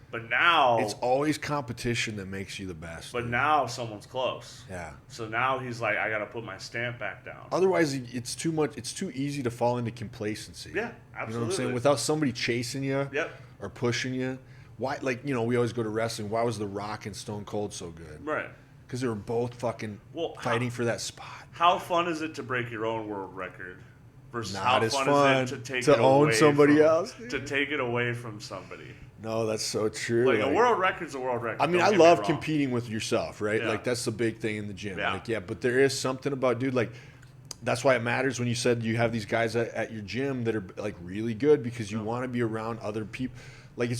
But now it's always competition that makes you the best. But dude. now someone's close. Yeah. So now he's like, I got to put my stamp back down. Otherwise, it's too much. It's too easy to fall into complacency. Yeah, absolutely. You know what I'm saying? Without somebody chasing you Yep. or pushing you. Why? Like, we always go to wrestling. Why was The Rock and Stone Cold so good? Right. Because they were both fucking fighting for that spot. How fun is it to break your own world record versus Not how as fun fun is it to take to it own away somebody from, else, to take it away from somebody? No, that's so true. Like a world record's a world record. I mean, don't I get me love wrong. competing with yourself, right? Yeah. Like that's the big thing in the gym. Yeah. But there is something about, dude, like that's why it matters when you said you have these guys at your gym that are like really good because you want to be around other people. Like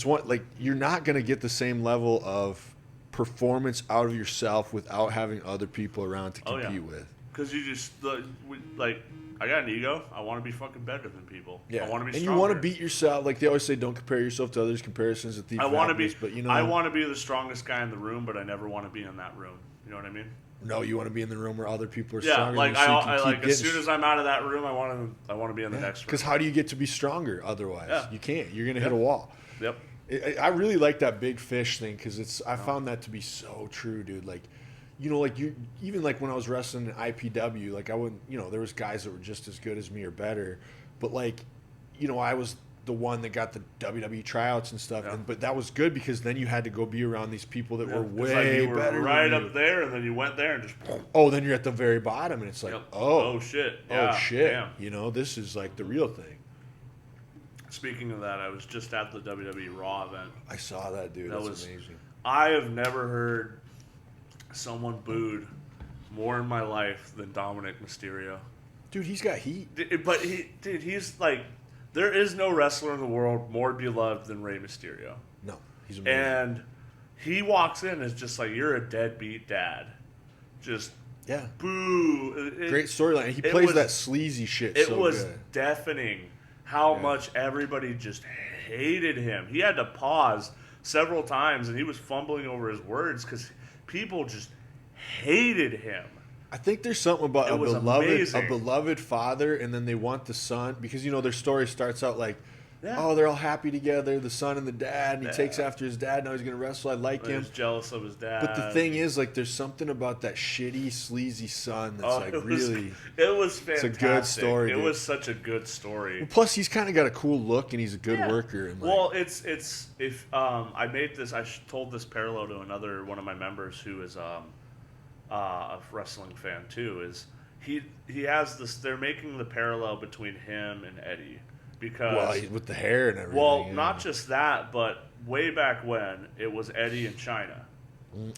you're not going to get the same level of performance out of yourself without having other people around to compete with. Because you just like, I got an ego. I want to be fucking better than people. Yeah, I want to be and stronger. you want to beat yourself. Like they always say, don't compare yourself to others. Comparisons a thief of I want to be. happiness, but I want to be the strongest guy in the room, but I never want to be in that room. You know what I mean? No, you want to be in the room where other people are Yeah, stronger. like than you, so you can I keep like as getting soon as I'm out of that room, I want to be in the next room. Because how do you get to be stronger otherwise? Yeah. You can't. You're gonna hit a wall. Yep. I really like that big fish thing because I found that to be so true, dude. Like, like you even like when I was wrestling in IPW, like I wouldn't, there was guys that were just as good as me or better, but like, I was the one that got the WWE tryouts and stuff, but that was good because then you had to go be around these people that were way you were better, right than you. up there, and then you went there and just. Oh, then you're at the very bottom, and it's like, oh shit, yeah, oh shit, damn. This is like the real thing. Speaking of that, I was just at the WWE Raw event. I saw that, dude. That was amazing. I have never heard someone booed more in my life than Dominic Mysterio. Dude, he's got heat. But he's like, there is no wrestler in the world more beloved than Rey Mysterio. No, he's amazing. And he walks in as just like, you're a deadbeat dad. Just boo. Great storyline. He plays that sleazy shit so good. It was deafening how much everybody just hated him. He had to pause several times, and he was fumbling over his words because people just hated him. I think there's something about a beloved father, and then they want the son because their story starts out like Yeah. Oh, they're all happy together, the son and the dad, and he Yeah. takes after his dad. Now he's gonna wrestle. I like him. He's jealous of his dad. But the thing is, like, there's something about that shitty, sleazy son that's like it really. was fantastic. It's a good story. It dude. was such a good story. Well, plus, he's kind of got a cool look, and he's a good Yeah. worker. And like, Well, it's if I made this, told this parallel to another one of my members who is a wrestling fan too. Is he has this? They're making the parallel between him and Eddie because with the hair and everything. well, yeah. not just that, but way back when it was Eddie in China,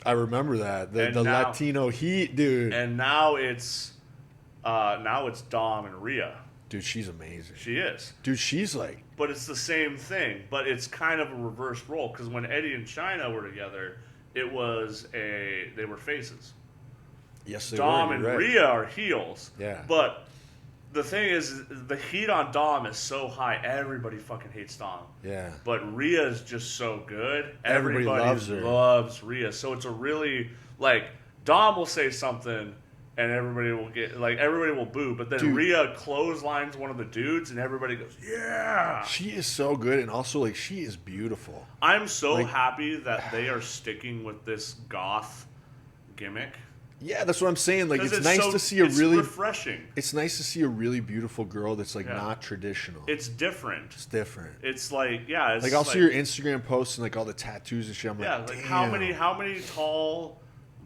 I remember that the And now- Latino heat, dude. and now it's Dom and Rhea. Dude, she's amazing. She is. Dude, she's like. But it's the same thing. But it's kind of a reversed role because when Eddie and China were together, they were faces. Yes, they Dom were. and You're right. Rhea are heels. Yeah. But the thing is, the heat on Dom is so high. Everybody fucking hates Dom. Yeah. But Rhea is just so good. Everybody loves her. loves Rhea. So it's a really like Dom will say something. And everybody will boo, but then Dude. Rhea clotheslines one of the dudes, and everybody goes, "Yeah!" She is so good, and also like she is beautiful. I'm so Like- happy that they are sticking with this goth gimmick. Yeah, that's what I'm saying. Like 'Cause it's nice to see a it's really. refreshing. It's nice to see a really beautiful girl that's like Yeah. not traditional. It's different. It's different. It's like it's Like I'll see your Instagram posts and like all the tattoos and shit. I'm yeah. like, Like damn. how many tall,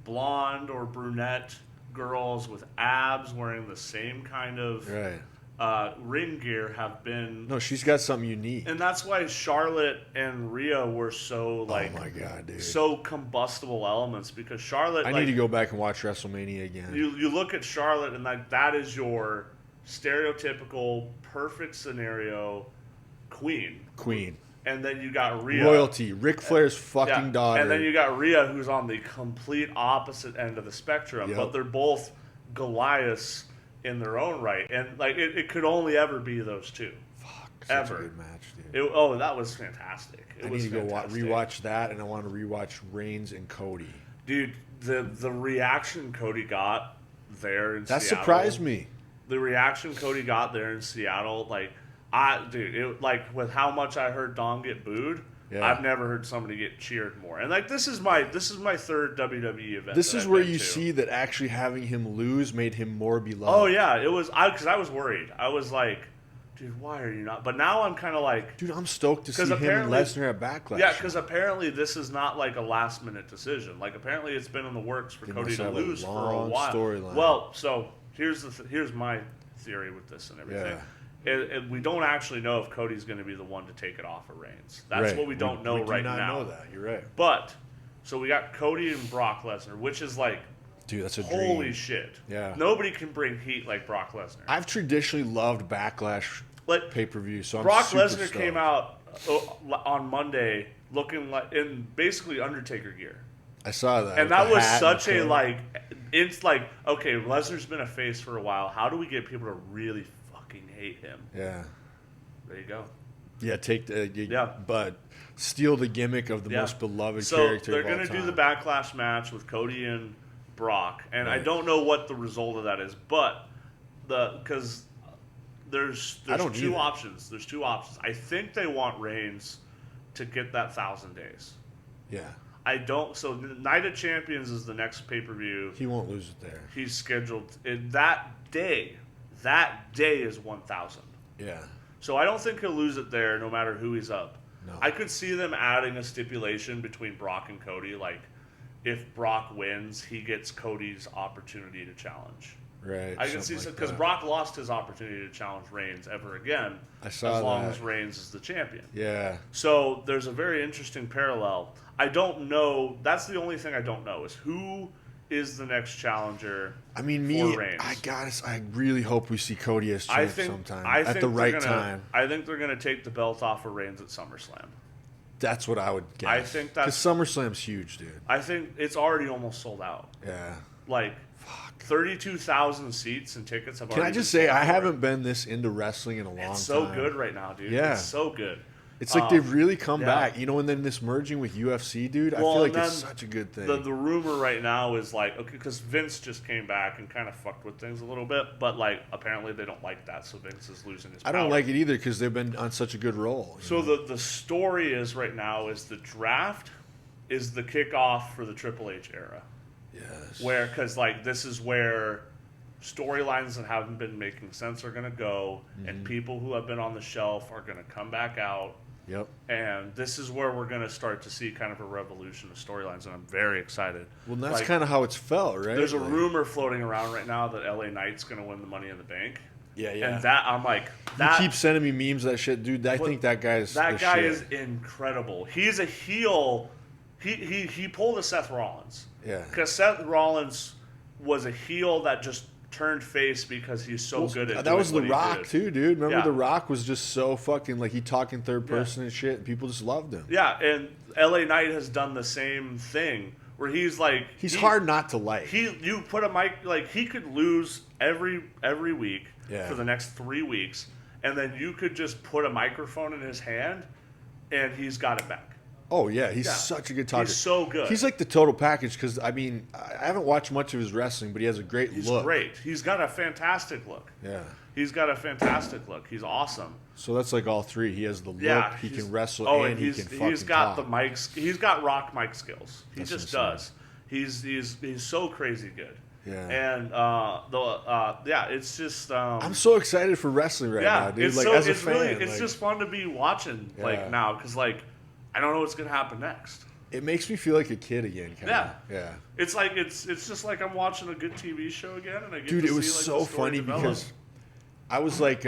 blonde or brunette girls with abs wearing the same kind of Right. ring gear have been. No, she's got something unique. And that's why Charlotte and Rhea were so like oh my god, dude. so combustible elements because Charlotte. I need to go back and watch WrestleMania again. You look at Charlotte and like that is your stereotypical perfect scenario queen. And then you got Rhea. Royalty. Ric Flair's fucking daughter. And then you got Rhea, who's on the complete opposite end of the spectrum. Yep. But they're both Goliaths in their own right. And like it could only ever be those two. Fuck, such ever. a good match, dude. That was fantastic. I need to go rewatch that, and I want to rewatch Reigns and Cody. Dude, the reaction Cody got there in That Seattle. surprised me. The reaction Cody got there in Seattle, like, with how much I heard Dom get booed, Yeah. I've never heard somebody get cheered more. And like, this is my third WWE event. This that is I've where been you to. see that actually having him lose made him more beloved. Oh yeah, it was because I was worried. I was like, dude, why are you not? But now I'm kind of like, Dude, I'm stoked to see 'Cause him and apparently- Lesnar at Backlash. yeah, because apparently this is not like a last minute decision. Like apparently it's been in the works for They Cody must to have a lose for a long while. storyline. Well, so here's my theory with this and everything. Yeah. We don't actually know if Cody's going to be the one to take it off of Reigns. That's Right. what we don't know we right do not now. know that. You're right. But so we got Cody and Brock Lesnar, which is like, Dude, that's a holy dream. shit. Yeah. Nobody can bring heat like Brock Lesnar. I've traditionally loved Backlash Like pay-per-view, so I'm Brock super Lesnar stoked. came out on Monday looking like in basically Undertaker gear. I saw that. And with that the was hat such and the a coat. like it's like, okay, Lesnar's been a face for a while. How do we get people to really fucking hate him? Yeah. There you go. Yeah, Yeah. but steal the gimmick of the Yeah. most beloved So character they're of all gonna do time. the Backlash match with Cody and Brock, and I Right. don't know what the result of that is, but because there's I don't two either. options. There's two options. I think they want Reigns to get that 1,000 days. Yeah. I don't. So Night of Champions is the next pay per view. He won't lose it there. He's scheduled that day. That day is 1,000. Yeah. So I don't think he'll lose it there, no matter who he's up. No. I could see them adding a stipulation between Brock and Cody, like if Brock wins, he gets Cody's opportunity to challenge. Right. I can see something like because that. Brock lost his opportunity to challenge Reigns ever again, I saw as long that. as Reigns is the champion. Yeah. So there's a very interesting parallel. I don't know. That's the only thing I don't know is who is the next challenger. I mean, for Reigns. I really hope we see Cody as champ sometime at the they're right gonna, time. I think they're going to take the belt off of Reigns at SummerSlam. That's what I would guess. I think that's- because SummerSlam's huge, dude. I think it's already almost sold out. Yeah. Like 32,000 seats and tickets have Can already I just been say sold I for it. haven't been this into wrestling in a long time. It's so good right now, dude. Yeah. It's so good. It's like they've really come yeah. back, you know, and then this merging with UFC, dude, I feel like it's such a good thing. The rumor right now is like, okay, because Vince just came back and kind of fucked with things a little bit, but like apparently they don't like that, so Vince is losing his power. I don't like it either because they've been on such a good roll. So the story is right now is the draft is the kickoff for the Triple H era. Yes. Because like this is where storylines that haven't been making sense are going to go, and people who have been on the shelf are going to come back out. Yep. And this is where we're going to start to see kind of a revolution of storylines, and I'm very excited. Well, that's kind of how it's felt, right? There's a rumor floating around right now that LA Knight's going to win the Money in the Bank. Yeah, yeah. And that, I'm like... You keep sending me memes of that shit, dude. I think that guy's That guy is incredible. He's a heel. He pulled a Seth Rollins. Yeah. Because Seth Rollins was a heel that just turned face because he's so good at that was The what Rock too, dude. Remember The Rock was just so fucking like he talking third person and shit, and people just loved him. Yeah, and LA Knight has done the same thing where he's like he's hard not to like. You put a mic like he could lose every week for the next 3 weeks, and then you could just put a microphone in his hand, and he's got it back. Oh, yeah. He's such a good talker. He's so good. He's like the total package because, I mean, I haven't watched much of his wrestling, but he has a great look. He's great. He's got a fantastic look. Yeah. He's got a fantastic look. He's awesome. So that's like all three. He has the look, he can wrestle, and he can fucking he's got talk. the mics. He's got rock mic skills. He just does. He's so crazy good. Yeah. And it's just. I'm so excited for wrestling right now, dude. Like as a fan, it's just fun to be watching now because like I don't know what's gonna happen next. It makes me feel like a kid again, kind of. Yeah. It's like it's just like I'm watching a good TV show again, and I get dude, to it was see, like, so the story funny develop. because I was like,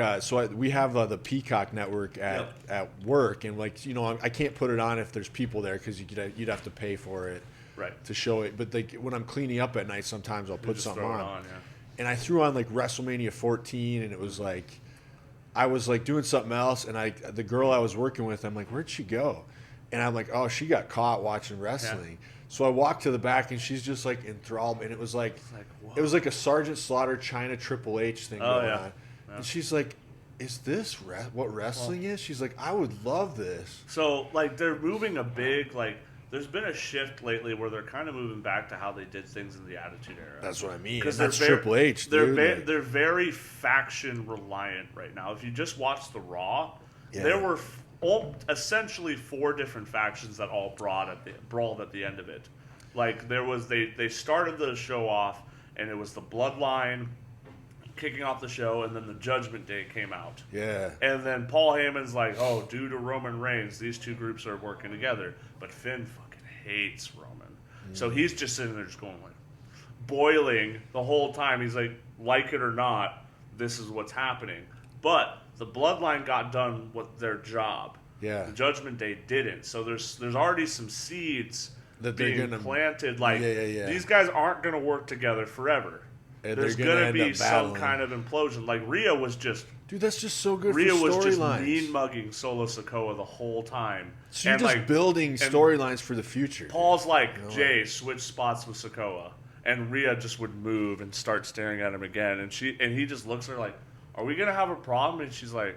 we have the Peacock network at work, and like I can't put it on if there's people there because you'd have to pay for it. Right. To show it, but like when I'm cleaning up at night, sometimes I'll put something on. Yeah. And I threw on like WrestleMania 14, and it was like I was like doing something else, and the girl I was working with, I'm like, where'd she go? And I'm like, oh, she got caught watching wrestling. Yeah. So I walked to the back, and she's just like enthralled, and it was like a Sergeant Slaughter China Triple H thing going on. Yeah. And she's like, is this what wrestling is? She's like, I would love this. So like they're moving a big like. There's been a shift lately where they're kind of moving back to how they did things in the Attitude Era. That's what I mean. Because that's Triple H, dude. They're very faction reliant right now. If you just watch the Raw, there were essentially 4 different factions that all brawled at the end of it. Like there was they started the show off, and it was the Bloodline kicking off the show, and then the Judgment Day came out. Yeah. And then Paul Heyman's like, oh, due to Roman Reigns, these 2 groups are working together. But Finn fucking hates Roman. So he's just sitting there just going like, boiling the whole time. He's like it or not, this is what's happening. But the Bloodline got done with their job. Yeah. The Judgment Day didn't. So there's already some seeds that being planted. Like, these guys aren't going to work together forever. And there's going to be some kind of implosion. Like Rhea was just... Dude, that's just so good Rhea for storylines. was just mean-mugging Solo Sikoa the whole time. So you're just building storylines for the future. Paul's like, Jay, switch spots with Sikoa. And Rhea just would move and start staring at him again. And he just looks at her like, are we going to have a problem? And she's like,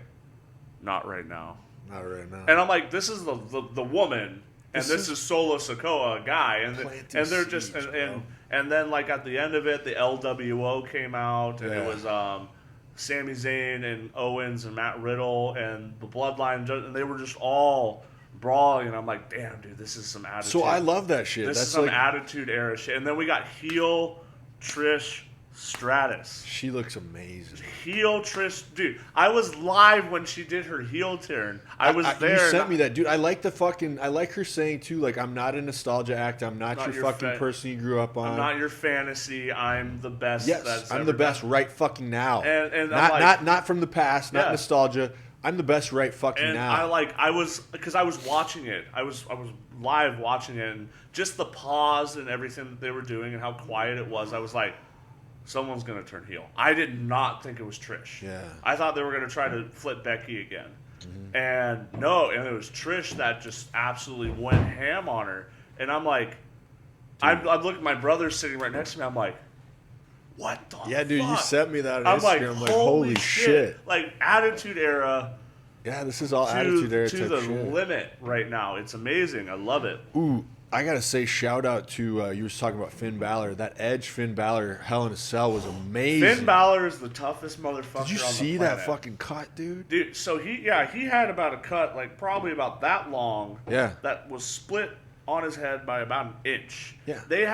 not right now. Not right now. And I'm like, this is the woman... And this is Solo Sikoa, a guy, and they're just and then like at the end of it, the LWO came out, and it was Sami Zayn and Owens and Matt Riddle and the Bloodline, and they were just all brawling, and I'm like, damn, dude, this is some attitude. So I love that shit. This is some attitude era shit, and then we got heel Trish Stratus. She looks amazing. Heel Trish, dude. I was live when she did her heel turn. I was there. You sent me that, dude. I like I like her saying too, like, I'm not a nostalgia act. I'm not your fucking person you grew up on. I'm not your fantasy. I'm the best. Yes, I'm the best right fucking now. And not from the past, not nostalgia. I'm the best right fucking now. I was watching it. I was live watching it, and just the pause and everything that they were doing and how quiet it was. I was like, someone's going to turn heel. I did not think it was Trish. Yeah. I thought they were going to try to flip Becky again. Mm-hmm. And no, and it was Trish that just absolutely went ham on her. And I'm like, I look at my brother sitting right next to me. I'm like, what the fuck? Yeah, dude, you sent me that on I'm Instagram. like, holy shit. Like, Attitude Era, Yeah, this is all attitude era to type the shit. limit right now. It's amazing. I love it. Ooh, I gotta say, shout out to you were talking about Finn Balor. That Edge Finn Balor Hell in a Cell was amazing. Finn Balor is the toughest motherfucker. Did you on see the planet. that fucking cut, dude? Dude, so he had about a cut like probably about that long. Yeah. That was split on his head by about an inch. Yeah. They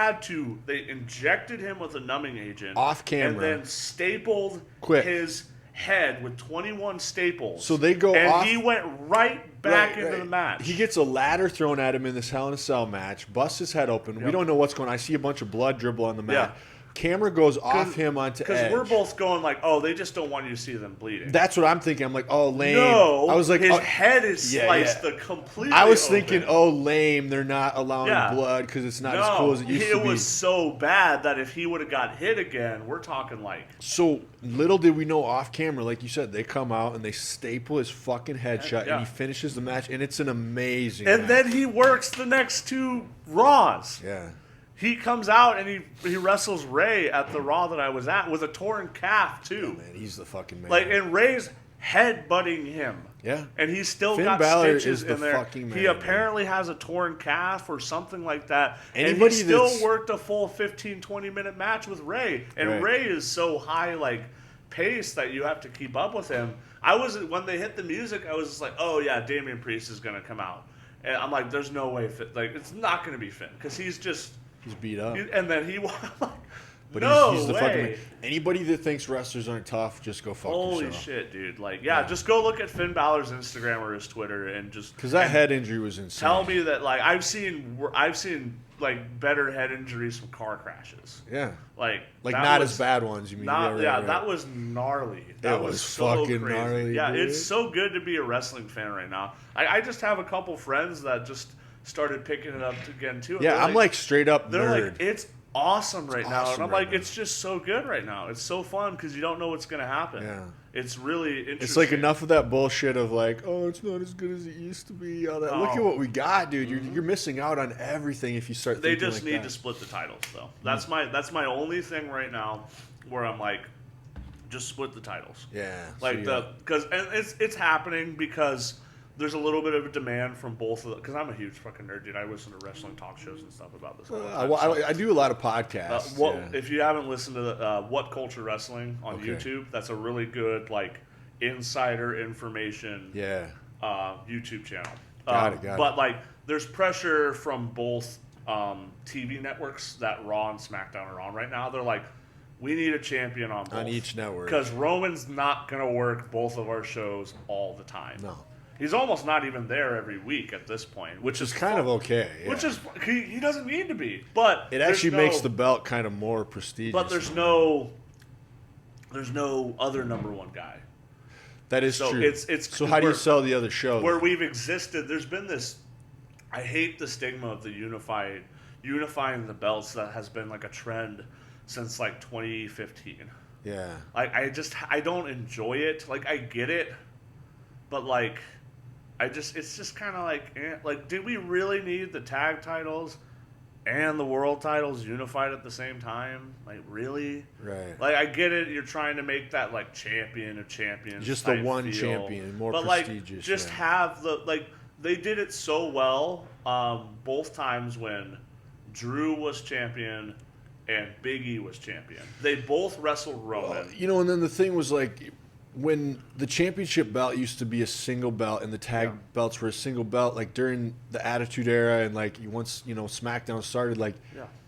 injected him with a numbing agent Off camera. and then stapled Quick. his head with 21 staples. So they go and off. he went right back into the match. He gets a ladder thrown at him in this Hell in a Cell match, busts his head open. Yep. We don't know what's going on. I see a bunch of blood dribble on the mat. Yeah. Camera goes off him onto Edge. Because we're both going like, oh, they just don't want you to see them bleeding. That's what I'm thinking. I'm like, oh, lame. No, I was like, his oh, head is yeah, sliced yeah. the completely I was open. thinking, oh, lame. They're not allowing Yeah. blood because it's not no, as cool as it used to be. It was so bad that if he would have got hit again, we're talking like. So little did we know off camera, like you said, they come out and they staple his fucking head shut, Yeah. and he finishes the match, and it's an amazing And match. then he works the next two Raws. Yeah. He comes out and he wrestles Ray at the Raw that I was at with a torn calf too. Man, he's the fucking man. Like, and Ray's headbutting him. Yeah. And he's still Finn got Balor stitches is the in there. fucking man, He apparently has a torn calf or something like that. Anybody and he still that's- worked a full 15, 20-minute match with Ray. And Right. Ray is so high, like, pace that you have to keep up with him. When they hit the music, I was just like, oh, yeah, Damian Priest is going to come out. And I'm like, there's no way Finn. Like, it's not going to be Finn because he's just... He's beat up. And then he like, But no he's the way. fucking man. Anybody that thinks wrestlers aren't tough, just go fuck Holy yourself. shit, dude! Like, yeah, just go look at Finn Balor's Instagram or his Twitter and just Because that head injury was insane. tell me that like I've seen like better head injuries from car crashes. Yeah. Like Like that not was as bad ones, you mean? Not, right. that was gnarly. That was so fucking crazy. gnarly, Yeah, dude. it's so good to be a wrestling fan right now. I just have a couple friends that just started picking it up again too. Yeah, I'm like straight up they're nerd. like, it's awesome right now. And awesome I'm right like, now. it's just so good right now. It's so fun because you don't know what's going to happen. Yeah. It's really interesting. It's like enough of that bullshit of like, oh, it's not as good as it used to be. All that. Look at what we got, dude. You're missing out on everything if you start. They thinking just like need that. to split the titles, though. That's my only thing right now where I'm like, just split the titles. Yeah. Like because it's happening because there's a little bit of a demand from both of them. Because I'm a huge fucking nerd, dude. I listen to wrestling talk shows and stuff about this. All the time. I do a lot of podcasts. If you haven't listened to the What Culture Wrestling on Okay. YouTube, that's a really good like insider information Yeah. YouTube channel. Got it. But like, there's pressure from both TV networks that Raw and SmackDown are on right now. They're like, we need a champion on both. On each network. Because Roman's not going to work both of our shows all the time. No. He's almost not even there every week at this point, which is kind of okay. Yeah. Which is he doesn't need to be, but it actually makes the belt kind of more prestigious. But there's no other number one guy. That is So true. it's so how do you sell the other show? Where we've existed, there's been this. I hate the stigma of the unifying the belts that has been like a trend since like 2015. Yeah. Like I don't enjoy it. Like I get it, but like it's just kind of like did we really need the tag titles and the world titles unified at the same time? Like really? Right. Like I get it. You're trying to make that like champion of champions. Just the type one feel. champion, more but prestigious. Like, just yeah. have the like they did it so well both times when Drew was champion and Big E was champion. They both wrestled Roman. Well, and then the thing was like when the championship belt used to be a single belt and the tag belts were a single belt, like during the Attitude Era and like once SmackDown started, like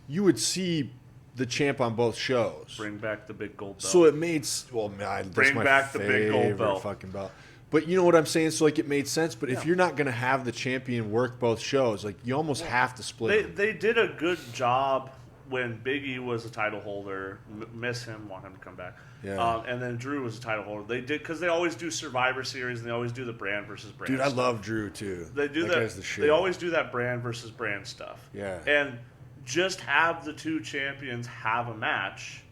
you would see the champ on both shows. Bring back the big gold belt. So it made that's Bring my back the big gold belt. fucking belt. But you know what I'm saying? So like it made sense. But if you're not going to have the champion work both shows, like you almost have to split. They did a good job when Big E was a title holder. Miss him, want him to come back. Yeah. And then Drew was a title holder. They did because they always do Survivor Series and they always do the brand versus brand. Dude, I stuff. love Drew too. They do that. Guy's the shit. They always do that brand versus brand stuff. Yeah. And just have the two champions have a match.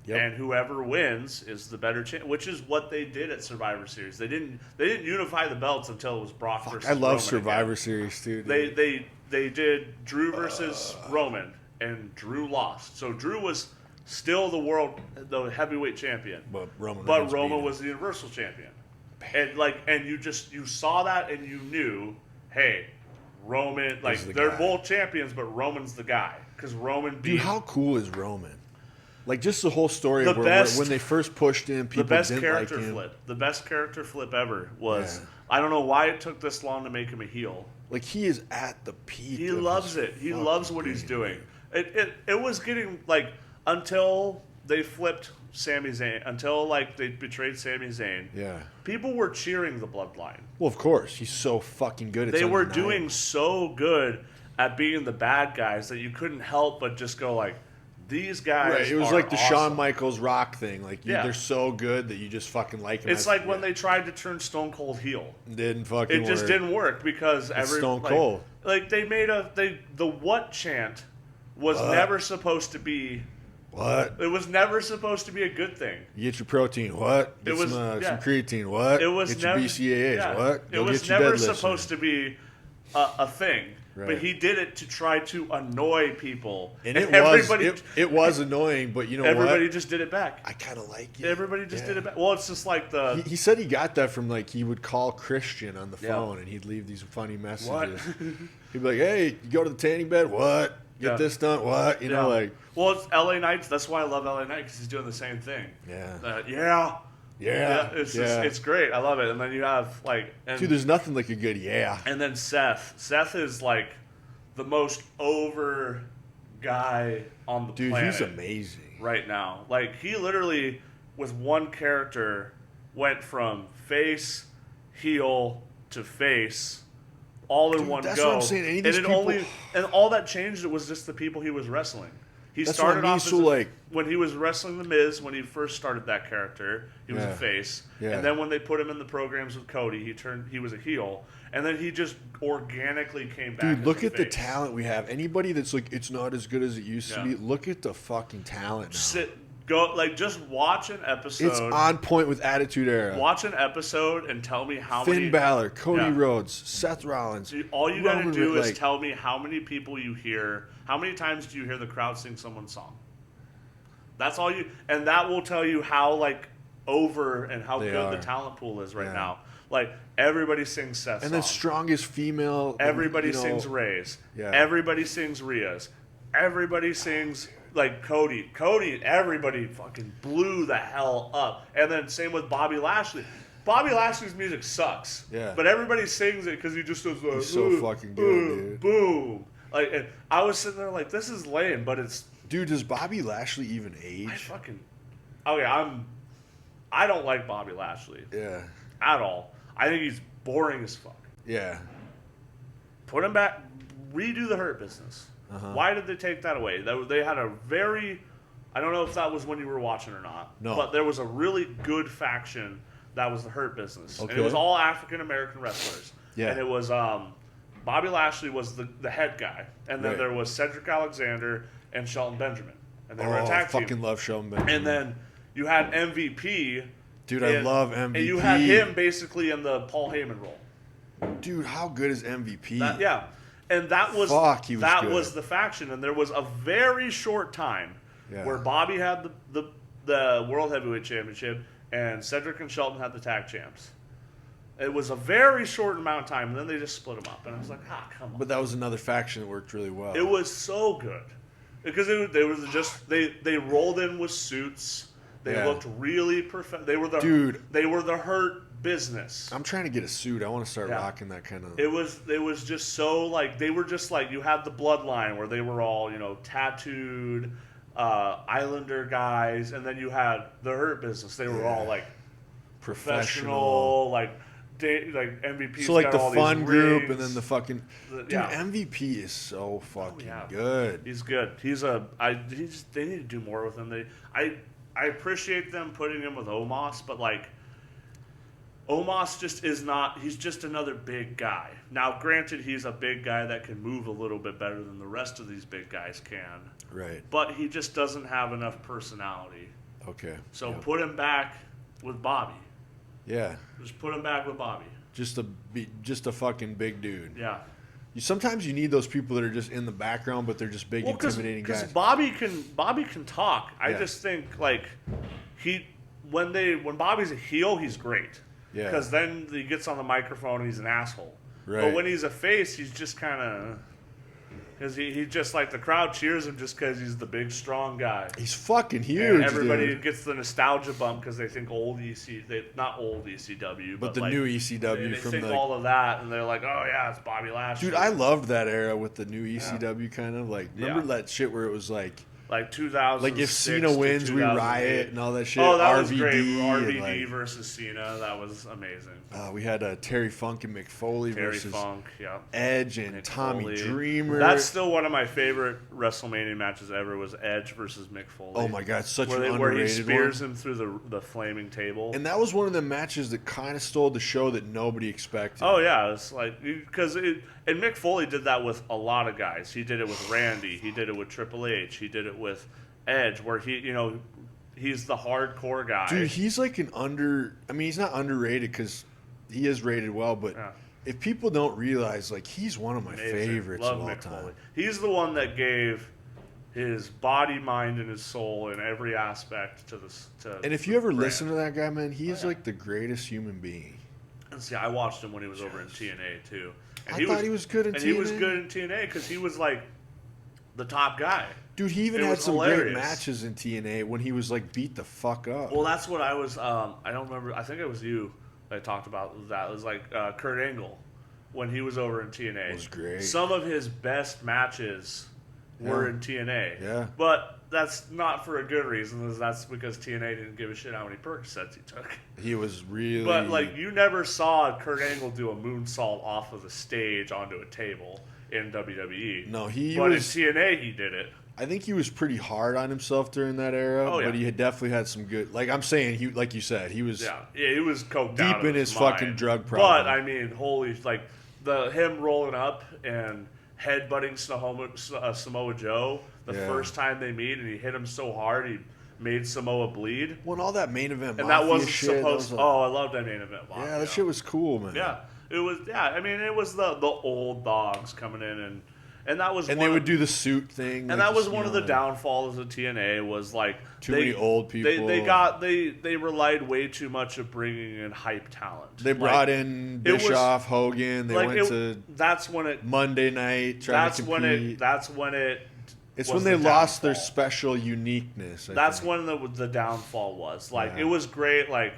Yep. And whoever wins is the better champ, which is what they did at Survivor Series. They didn't unify the belts until it was Brock versus I love Roman Survivor again. Series too. Dude. They did Drew versus Roman, and Drew lost. So Drew was still the heavyweight champion, But Roman was the Universal champion. and you saw that and you knew, hey, Roman, like they're both champions, but Roman's the guy because Roman beat. Dude, how cool is Roman? Like just the whole story of when they first pushed him, people didn't like him. The best character flip ever was. Yeah. I don't know why it took this long to make him a heel. Like he is at the peak. He loves it. He loves what he's doing. It was getting like until they flipped Sami Zayn, until like they betrayed Sami Zayn. Yeah. People were cheering the Bloodline. Well, of course, he's so fucking good. They were doing so good at being the bad guys that you couldn't help but just go like, these guys. Right. It was like the awesome. Shawn Michaels Rock thing. Like they're so good that you just fucking like them. It's like when they tried to turn Stone Cold heel. Didn't fucking work. It just didn't work because Stone Cold. Like they made the what chant was never supposed to be. What? It was never supposed to be a good thing. You get your protein. What? Get some creatine. What? It was get your BCAAs. Yeah. What? It was never supposed to be a thing. Right. But he did it to try to annoy people. And it was annoying, but you know everybody just did it back. I kind of like it. Everybody just did it back. Well, it's just like He said he got that from like he would call Christian on the phone and he'd leave these funny messages. What? He'd be like, hey, you go to the tanning bed? What? Get this done? What? You know, like. Well, it's LA Knights. That's why I love LA Knight because he's doing the same thing. Yeah. It's great. I love it. And then you have dude, there's nothing like a good And then Seth. Seth is like the most over guy on the planet. Dude, he's amazing right now. Like he literally, with one character, went from face, heel to face, all in one go. That's what I'm saying. And all that changed. It was just the people he was wrestling. He started off when he was wrestling The Miz, when he first started that character, he was a face. Yeah. And then when they put him in the programs with Cody, he was a heel. And then he just organically came back. Dude, look at the talent we have. Anybody that's like, it's not as good as it used to be, look at the fucking talent now. Just watch an episode. It's on point with Attitude Era. Watch an episode and tell me how many. Finn Balor, Cody Rhodes, Seth Rollins. All you got to do is tell me how many people you hear. How many times do you hear the crowd sing someone's song? That's all you, and that will tell you how over and how good the talent pool is right now. Like everybody sings Seth's and song. the strongest female. Everybody sings Ray's. Yeah. Everybody sings Rhea's. Everybody sings. Like Cody, everybody fucking blew the hell up. And then same with Bobby Lashley. Bobby Lashley's music sucks. Yeah. But everybody sings it because he just does he's so fucking good, dude. Boom. And I was sitting there like, this is lame, but it's... Dude, does Bobby Lashley even age? I don't like Bobby Lashley. Yeah. At all. I think he's boring as fuck. Yeah. Put him back. Redo the Hurt Business. Uh-huh. Why did they take that away? They had a very... I don't know if that was when you were watching or not. No. But there was a really good faction that was the Hurt Business. Okay. And it was all African-American wrestlers. Yeah. And it was... Bobby Lashley was the head guy. And then there was Cedric Alexander and Shelton Benjamin. And they were a tag team. I fucking love Shelton Benjamin. And then you had MVP. Dude, I love MVP. And you had him basically in the Paul Heyman role. Dude, how good is MVP? And that was was the faction, and there was a very short time where Bobby had the World Heavyweight Championship, and Cedric and Shelton had the tag champs. It was a very short amount of time, and then they just split them up, and I was like, come on. But that was another faction that worked really well. It was so good because they rolled in with suits. They looked really perfect. They were the Hurt Business. I'm trying to get a suit. I want to start rocking that kind of. It was just so they were just you had the Bloodline where they were all tattooed Islander guys, and then you had the Hurt Business. They were all professional, MVP. So the fun group, and then the fucking MVP is so fucking good. He's good. They need to do more with him. I appreciate them putting him with Omos, but Omos just is not. He's just another big guy. Now, granted, he's a big guy that can move a little bit better than the rest of these big guys can. Right. But he just doesn't have enough personality. Okay. So put him back with Bobby. Yeah. Just put him back with Bobby. Just a fucking big dude. Yeah. Sometimes you need those people that are just in the background, but they're just big, intimidating guys. Because Bobby can talk. I just think when Bobby's a heel, he's great. Yeah. Because then he gets on the microphone and he's an asshole. Right. But when he's a face, he's just kind of... Because he just, like, the crowd cheers him just because he's the big, strong guy. He's fucking huge, and everybody dude. gets the nostalgia bump because they think not old ECW, But the like, new ECW they from think the... all of that, and they're like, oh, yeah, it's Bobby Lashley. Dude, I loved that era with the new ECW kind of. Like, remember Yeah. that shit where it was like... Like 2000. Like, if Cena wins, we riot and all that shit. Oh, that was RVD great. and, RVD like, versus Cena. That was amazing. we had Terry Funk and Mick Foley Terry versus Funk, yeah. Edge and Mick Tommy Foley. Dreamer. That's still one of my favorite WrestleMania matches ever. Was Edge versus Mick Foley. Oh my god, such an where underrated he spears one. him through the flaming table. And that was one of the matches that kind of stole the show that nobody expected. Oh yeah, it's like because and Mick Foley did that with a lot of guys. He did it with Randy. He did it with Triple H. He did it with Edge, where he's the hardcore guy. Dude, he's like he's not underrated because he is rated well, but if people don't realize, like, he's one of my favorites Love of all Mick time. Foley. He's the one that gave his body, mind, and his soul in every aspect to this. And if you ever listen to that guy, man, he is like the greatest human being. And see, I watched him when he was over in TNA too. And I thought he was good in TNA. And he was good in TNA because he was like the top guy. Dude, he even It had was some hilarious. great matches in TNA when he was like beat the fuck up. Well, that's what I was. I don't remember. I think it was you that talked about that. It was like Kurt Angle when he was over in TNA. It was great. Some of his best matches were in TNA. Yeah. But that's not for a good reason. That's because TNA didn't give a shit how many Percocets he took. He was really... But, like, you never saw Kurt Angle do a moonsault off of the stage onto a table in WWE. No, But was... in TNA, he did it. I think he was pretty hard on himself during that era, but he had definitely had some good... Like, I'm saying, he, like you said, he was... Yeah, he was coked deep out in of his mind. fucking drug problem. But, I mean, holy... Like, him rolling up and headbutting Samoa Joe the first time they meet, and he hit him so hard he made Samoa bleed. When all that main event and that wasn't shit, supposed to... I love that main event Yeah, that shit was cool, man. Yeah, it was... Yeah, I mean, it was the old dogs coming in and that was... And they would do the suit thing. And that was one of the downfalls of TNA was, like... Too many old people. They relied way too much of bringing in hype talent. They brought in Bischoff, Hogan. They went to... That's when it... Monday night, trying to compete. That's when it... It's when they lost their special uniqueness. That's when the downfall was. Like, it was great. Like,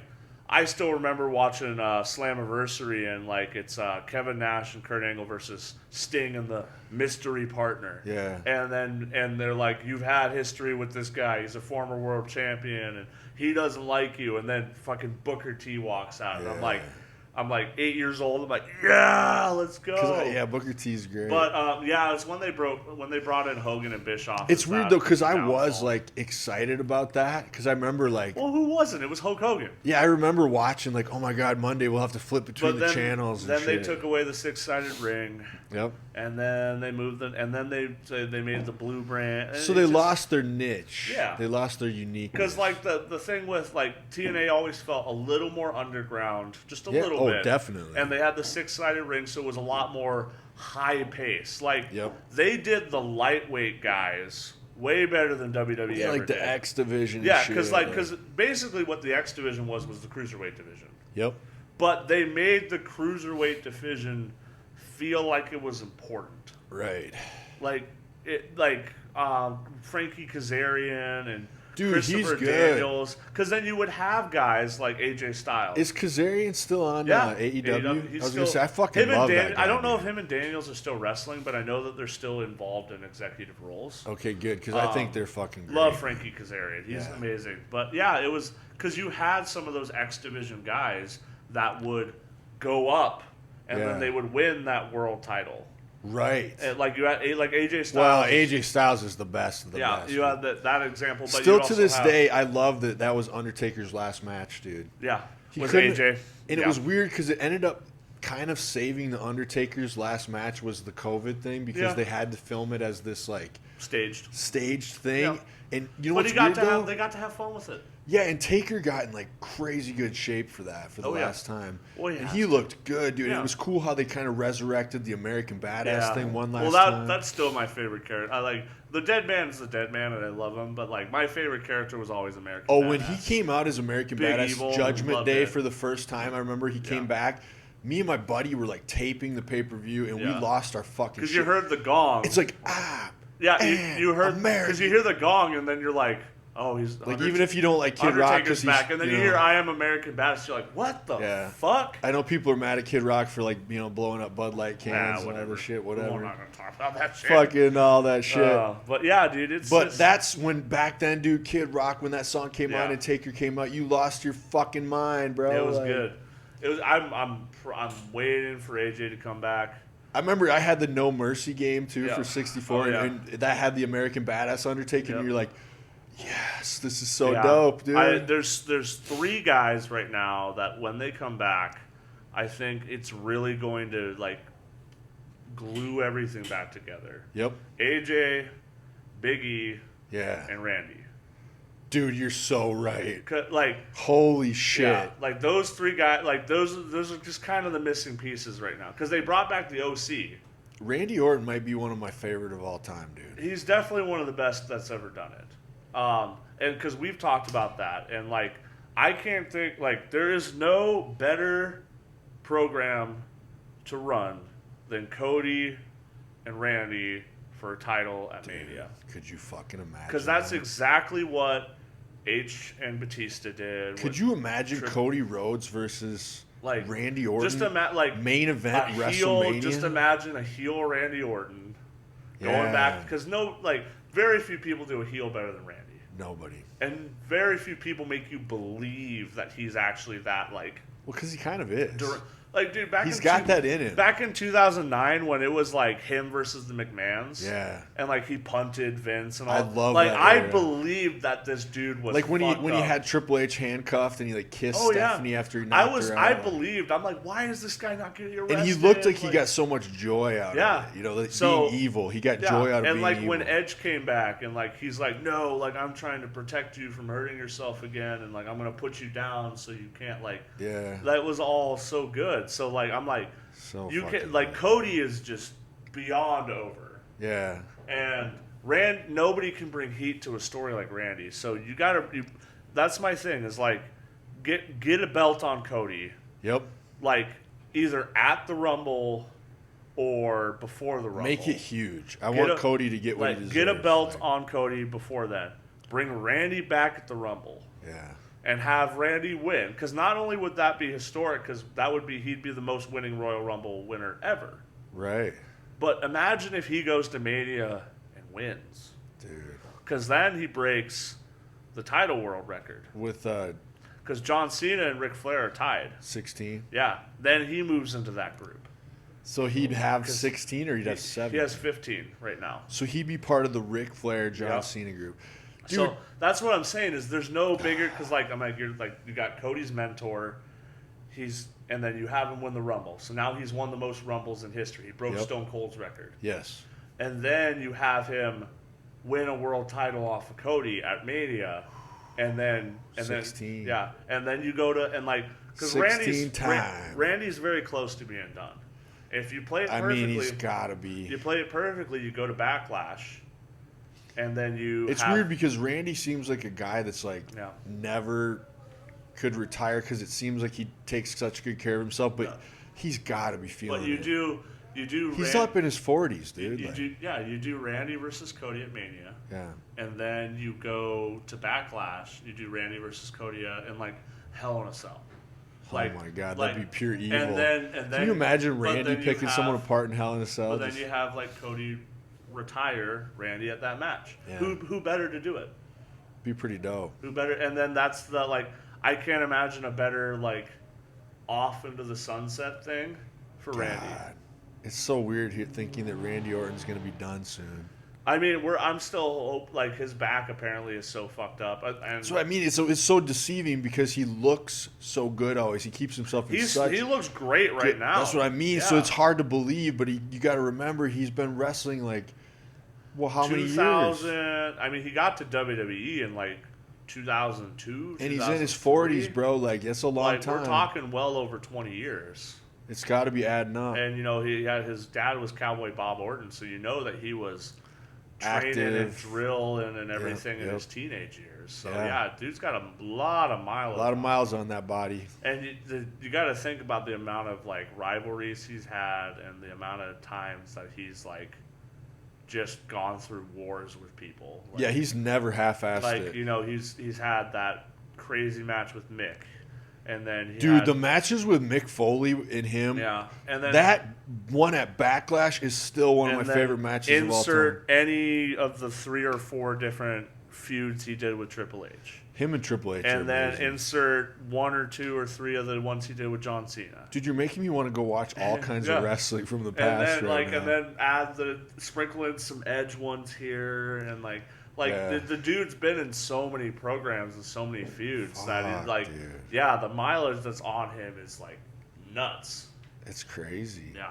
I still remember watching Slammiversary, and, like, it's Kevin Nash and Kurt Angle versus Sting and the mystery partner. Yeah. And they're like, you've had history with this guy. He's a former world champion, and he doesn't like you. And then fucking Booker T walks out, and I'm like 8 years old. I'm like, yeah, let's go. Booker T's great. But it's when they brought in Hogan and Bischoff. It's weird though because I was like excited about that because I remember like. Well, who wasn't? It was Hulk Hogan. Yeah, I remember watching like, oh my god, Monday we'll have to flip between the channels. Then they took away the 6-sided ring. Yep. And then they moved and then they made the blue brand. So they lost their niche. Yeah. They lost their uniqueness. Because like the thing with like TNA always felt a little more underground, just a little bit. Oh, definitely. And they had the 6-sided ring, so it was a lot more high pace. Like they did the lightweight guys way better than WWE ever like the did. X division. Yeah, because basically what the X division was the cruiserweight division. Yep. But they made the cruiserweight division feel like it was important. Right. Like Frankie Kazarian and Christopher he's Daniels. Because then you would have guys like AJ Styles. Is Kazarian still on AEW? I was going to say, I fucking love that guy. I don't know if him and Daniels are still wrestling, but I know that they're still involved in executive roles. Okay, good, because I think they're fucking great. Love Frankie Kazarian. He's amazing. But yeah, it was because you had some of those X Division guys that would go up and then they would win that world title. Right. And like you had AJ Styles. Well, AJ Styles is the best of the best. Yeah, you had that example. But still to this day, I love that was Undertaker's last match, dude. Yeah, with AJ. And it was weird because it ended up kind of saving the Undertaker's last match was the COVID thing because they had to film it as this like staged thing. Yeah. And you know what's weird though? They got to have fun with it. Yeah, and Taker got in like crazy good shape for that for the last time. Well, and he looked good, dude. Yeah. And it was cool how they kind of resurrected the American Badass thing one last well, time. that's still my favorite character. I like the Dead Man is the Dead Man, and I love him. But like my favorite character was always American. Oh, Badass. when he came out as American Big Badass Evil, Judgment Day it. for the first time, I remember he came back. Me and my buddy were like taping the pay-per-view, and we lost our fucking shit. Because you heard the gong. It's like, yeah, you heard, because you hear the gong, and then you're like, oh, he's like, even if you don't like Kid Rock, Undertaker's back, and then you hear I Am American Badass, you're like, what the fuck? I know people are mad at Kid Rock for like, blowing up Bud Light cans and all the shit, whatever. We're not gonna talk about that shit. Fucking all that shit. But yeah, dude, that's when back then, dude, Kid Rock, when that song came on and Taker came out, you lost your fucking mind, bro. It was good. It was. I'm waiting for AJ to come back. I remember I had the No Mercy game too for 64, and that had the American Badass Undertaker, and you're like, yes, this is so dope, dude. There's 3 guys right now that when they come back, I think it's really going to like glue everything back together. Yep. AJ, Big E, and Randy. Dude, you're so right. Like, holy shit. Yeah, like those 3 guys, like those are just kind of the missing pieces right now because they brought back the OC. Randy Orton might be one of my favorite of all time, dude. He's definitely one of the best that's ever done it. And because we've talked about that, and like I can't think, like, there is no better program to run than Cody and Randy for a title at Mania. Could you fucking imagine? Because that's exactly what H and Batista did. Could you imagine Cody Rhodes versus like Randy Orton? Just like main event WrestleMania. Just imagine a heel Randy Orton going back, because very few people do a heel better than Randy. Nobody. And very few people make you believe that he's actually that like. Well, because he kind of is. Like, dude, he's got that in him. Back in 2009, when it was like him versus the McMahons, and like he punted Vince and all. I love like that I era. believed that this dude was like when he up. had Triple H handcuffed and he like kissed Stephanie after he knocked her out. I believed. I'm like, why is this guy not getting arrested? And he looked like he got so much joy out of it. Like being evil. He got joy out of being evil. And like when Edge came back and like he's like, no, like I'm trying to protect you from hurting yourself again, and like I'm gonna put you down so you can't like. Yeah. That was all so good. So like I'm like. So you can like good. Cody is just beyond over. Yeah. And nobody can bring heat to a story like Randy. So you gotta. That's my thing. Is like get a belt on Cody. Yep. Like either at the Rumble or before the Rumble. Make it huge. I want Cody to get what he deserves. Get a belt on Cody before then. Bring Randy back at the Rumble. Yeah. And have Randy win, because not only would that be historic, because he'd be the most winning Royal Rumble winner ever. Right. But imagine if he goes to Mania and wins, dude. Because then he breaks the title world record with because John Cena and Ric Flair are tied 16. Yeah. Then he moves into that group. So he'd have 16 or he'd have 7. He has 15 right now. So he'd be part of the Ric Flair John Cena group. Dude. So that's what I'm saying is there's no bigger, because like I'm like you got Cody's mentor, and then you have him win the Rumble. So now he's won the most Rumbles in history. He broke Stone Cold's record. Yes. And then you have him win a world title off of Cody at Mania, and then 16. And then you go to because Randy's very close to being done. If you play it perfectly, I mean, he's gotta be. You play it perfectly, you go to Backlash. And then it's weird because Randy seems like a guy that's like never could retire because it seems like he takes such good care of himself, but he's got to be feeling it. But you do. He's up in his 40s, dude. You do Randy versus Cody at Mania. Yeah. And then you go to Backlash. You do Randy versus Cody and like Hell in a Cell. Oh my God, that'd be pure evil. And then can you imagine Randy picking someone apart in Hell in a Cell? But then you have like Cody retire Randy at that match. Yeah. Who better to do it? Be pretty dope. Who better? And then that's the I can't imagine a better off into the sunset thing for Randy. It's so weird here thinking that Randy Orton's going to be done soon. I mean, I'm still his back apparently is so fucked up. So I mean, it's so deceiving because he looks so good always. He keeps himself in he looks great right now. That's what I mean. Yeah. So it's hard to believe, but you got to remember he's been wrestling how many years? I mean, he got to WWE in 2002, and he's in his 2003. 40s, bro. Like, that's a long time. We're talking well over 20 years. It's got to be adding up. And his dad was Cowboy Bob Orton, so you know that he was training Active. and drilling and everything in his teenage years. So dude's got a lot of miles. A lot of miles on that body. And you got to think about the amount of like rivalries he's had and the amount of times that he's like just gone through wars with people. Like, yeah, he's never half-assed it. He's had that crazy match with Mick. And then the matches with Mick Foley and him, and then that one at Backlash is still one of my favorite matches of all time. Insert any of the 3 or 4 different feuds he did with Triple H. Him and Triple H. And then insert 1 or 2 or 3 of the ones he did with John Cena. Dude, you're making me want to go watch all kinds of wrestling from the past. And then add sprinkle in some Edge ones here, and the dude's been in so many programs and so many feuds that the mileage that's on him is like nuts. It's crazy. Yeah.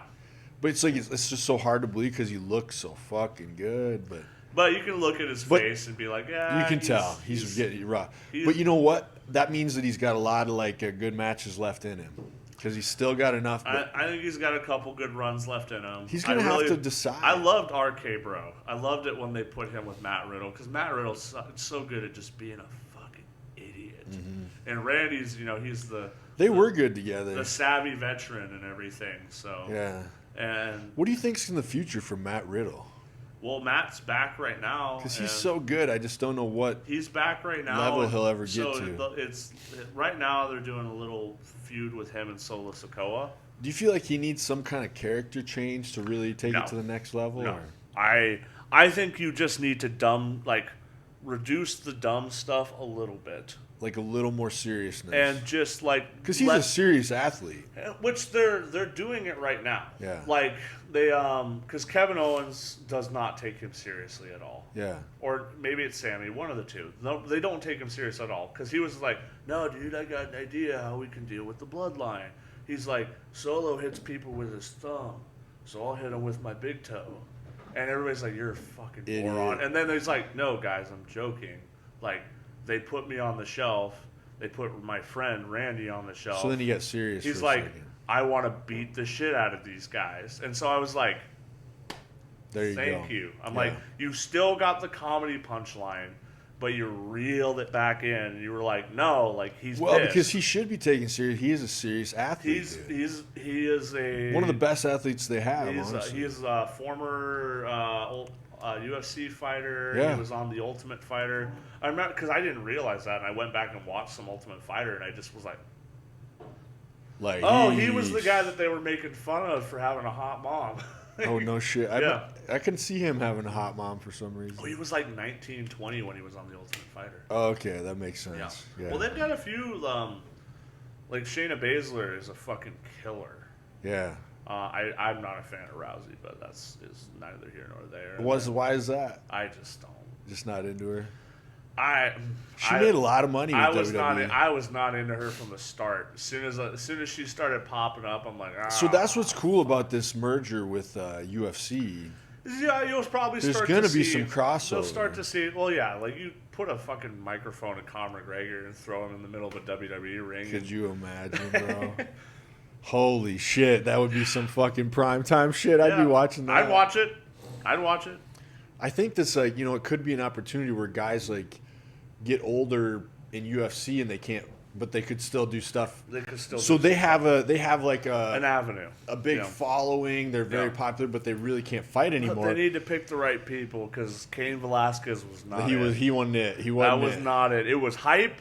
But it's like it's just so hard to believe because he looks so fucking good. But you can look at his face and be like, yeah. You can tell he's getting raw. But you know what? That means that he's got a lot of good matches left in him. Because he's still got enough. I think he's got a couple good runs left in him. He's going to have to decide. I loved RK Bro. I loved it when they put him with Matt Riddle. Because Matt Riddle's so good at just being a fucking idiot. Mm-hmm. And Randy's, he's They were good together. The savvy veteran and everything. So yeah. And what do you think's in the future for Matt Riddle? Well, Matt's back right now. Because he's so good. I just don't know what he's back right now level he'll ever get to. It's right now they're doing a little feud with him and Solo Sikoa. Do you feel like he needs some kind of character change to really take it to the next level? No. I think you just need to reduce the dumb stuff a little bit. Like a little more seriousness. And just because he's a serious athlete. Which they're doing it right now. Yeah. Like they because Kevin Owens does not take him seriously at all. Yeah. Or maybe it's Sammy, one of the two. No, they don't take him serious at all. Because he was like, no, dude, I got an idea how we can deal with the bloodline. He's like, Solo hits people with his thumb, so I'll hit him with my big toe. And everybody's like, you're a fucking moron. And then he's like, no, guys, I'm joking. Like, they put me on the shelf. They put my friend Randy on the shelf. So then he got serious. He's like, I want to beat the shit out of these guys. And so I was like, thank you. I'm like, you still got the comedy punchline, but you reeled it back in. And you were like, no, like he's pissed. Because he should be taken serious. He is a serious athlete. He is one of the best athletes they have. He is a former UFC fighter. Yeah. He was on The Ultimate Fighter. I remember because I didn't realize that, and I went back and watched some Ultimate Fighter, and I just was like, he was the guy that they were making fun of for having a hot mom. Oh, no shit. I can see him having a hot mom for some reason. Oh, he was like 19, 20 when he was on The Ultimate Fighter. Oh, okay, that makes sense. Yeah. Well, they've got a few, like Shayna Baszler is a fucking killer. Yeah. I'm not a fan of Rousey, but is neither here nor there. Why is that? I just don't. Just not into her? She made a lot of money with WWE. I was not into her from the start. As soon as she started popping up, I'm like, So that's what's cool about this merger with UFC. Yeah, you'll probably There's start going to to be see, some crossover. You'll start to see, well, yeah, like you put a fucking microphone at Conor McGregor and throw him in the middle of a WWE ring. Could you imagine, bro? Holy shit, that would be some fucking primetime shit. I'd be watching that. I'd watch it. I think this, it could be an opportunity where guys, get older in UFC and they can't, but they could still do stuff. They could still. So they have an avenue, a big following. They're very popular, but they really can't fight anymore. But they need to pick the right people because Cain Velasquez was not. He wasn't it. That was not it. It was hype.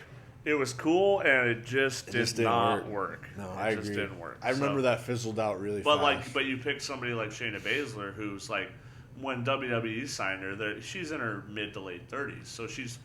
It was cool, and it just did not work. No, I agree. It just didn't work. I remember that fizzled out really fast. But you pick somebody like Shayna Baszler, who's like, when WWE signed her, she's in her mid to late 30s, so she's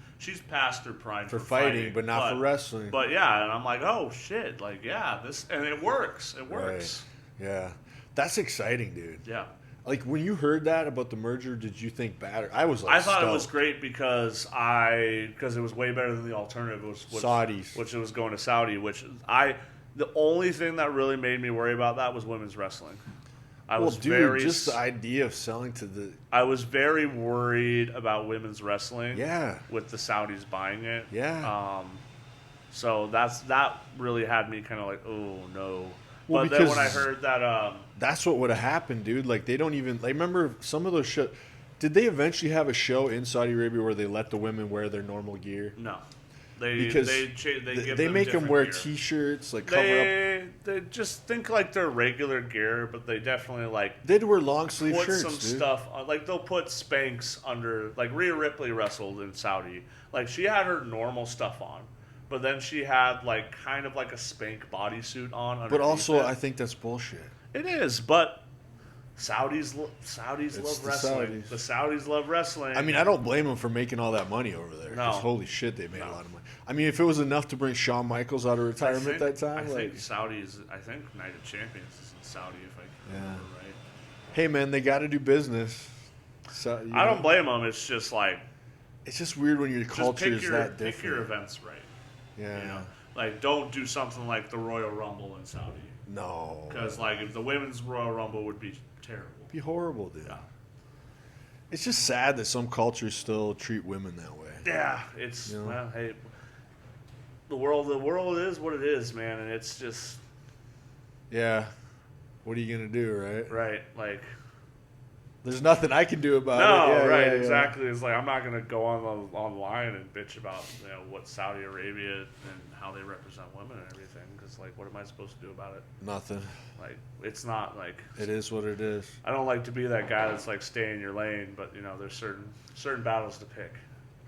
past her prime for fighting, but not for wrestling. But yeah, and I'm like, oh shit, like and it works. It works. Right. Yeah, that's exciting, dude. Yeah. Like when you heard that about the merger, did you think bad? I was. I thought it was great because it was way better than the alternative, Saudis, which it was going to Saudi. The only thing that really made me worry about that was women's wrestling. I Well, was dude, just the idea of selling to the I was very worried about women's wrestling. Yeah. With the Saudis buying it. Yeah. So that really had me kind of like, oh no. Well, But then when I because heard that, that's what would have happened, dude. Like they don't even. Like, remember some of those show. Did they eventually have a show in Saudi Arabia where they let the women wear their normal gear? no, Because they give they them make them different wear gear. T-shirts, like cover up. They just think like they're regular gear, but they definitely like They'd wear long sleeve put shirts, some dude. stuff on, like they'll put Spanx under. Like Rhea Ripley wrestled in Saudi, like she had her normal stuff on, but then she had like kind of like a Spank bodysuit on. But also, it. I think that's bullshit. It is, but Saudis love the wrestling. Saudis. The Saudis love wrestling. I mean, I don't blame them for making all that money over there. No. Because holy shit, they made a lot of money. I mean, if it was enough to bring Shawn Michaels out of retirement at that time, I like, think Saudis. I think Night of Champions is in Saudi, if I can remember right. hey man, they got to do business. So, I don't blame them. It's just like It's just weird when your culture is that different. Pick your events right. Yeah. You know, like don't do something like the Royal Rumble in Saudi. No. Because like if the women's Royal Rumble would be terrible. It'd be horrible, dude. Yeah. It's just sad that some cultures still treat women that way. Yeah, it's well, hey, the world is what it is, man, and it's just Yeah. What are you gonna do, right? right, like There's nothing I can do about no, it. Yeah, right, yeah, yeah. exactly. It's like I'm not gonna go online and bitch about what Saudi Arabia and how they represent women and everything, because like what am I supposed to do about it? Nothing. Like it's not like It is what it is. I don't like to be that guy that's like stay in your lane, but there's certain battles to pick.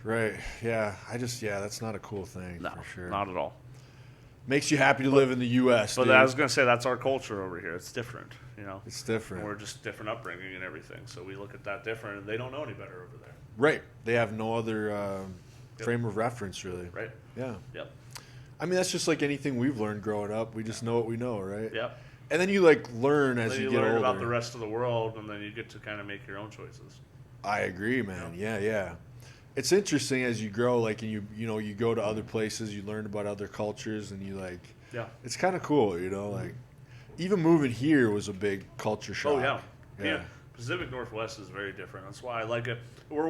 Right. Yeah. That's not a cool thing No, for sure. not at all. Makes you happy to live in the U.S. But dude. I was gonna say that's our culture over here. It's different, It's different. And we're just different upbringing and everything, so we look at that different, and they don't know any better over there. Right. They have no other frame of reference, really. Right. Yeah. Yep. I mean, that's just like anything we've learned growing up. We just know what we know, right? Yep. And then you learn as Then you you get learn older. about the rest of the world, and then you get to kind of make your own choices. I agree, man. Yeah. It's interesting as you grow, and you go to other places, you learn about other cultures, and you Yeah. It's kind of cool, even moving here was a big culture shock. Oh yeah. Pacific Northwest is very different. That's why I like it. We're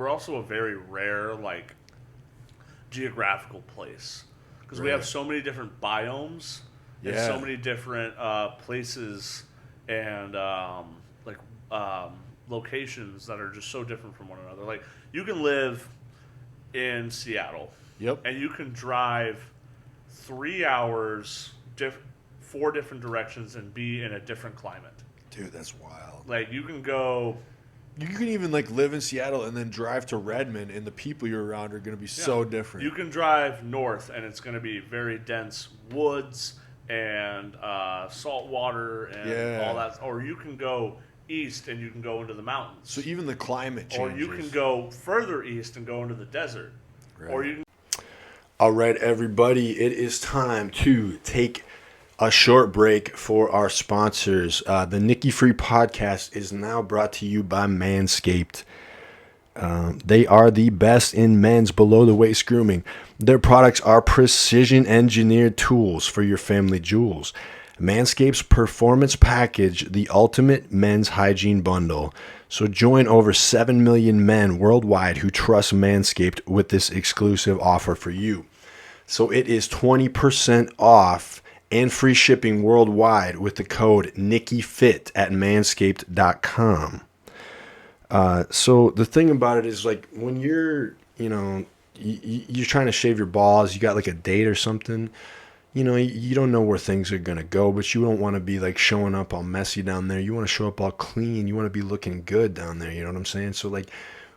also a very rare geographical place because we Right. have so many different biomes and Yeah. so many different places and locations that are just so different from one another. Like you can live in Seattle, Yep. and you can drive 3 hours, 4 different directions, and be in a different climate. Dude, that's wild. Like you can go. You can even live in Seattle and then drive to Redmond, and the people you're around are going to be so different. You can drive north, and it's going to be very dense woods and salt water and all that. Or you can go east, and you can go into the mountains. So even the climate changes. Or you can go further east and go into the desert. Right. Or you can. All right, everybody, it is time to take a short break for our sponsors. The Nicky Free Podcast is now brought to you by Manscaped. They are the best in men's below-the-waist grooming. Their products are precision-engineered tools for your family jewels. Manscaped's Performance Package, the ultimate men's hygiene bundle. So join over 7 million men worldwide who trust Manscaped with this exclusive offer for you. So it is 20% off and free shipping worldwide with the code NickyFit at manscaped.com. So the thing about it is when you're, you're trying to shave your balls, you got a date or something, you don't know where things are going to go, but you don't want to be showing up all messy down there. You want to show up all clean. You want to be looking good down there. You know what I'm saying? So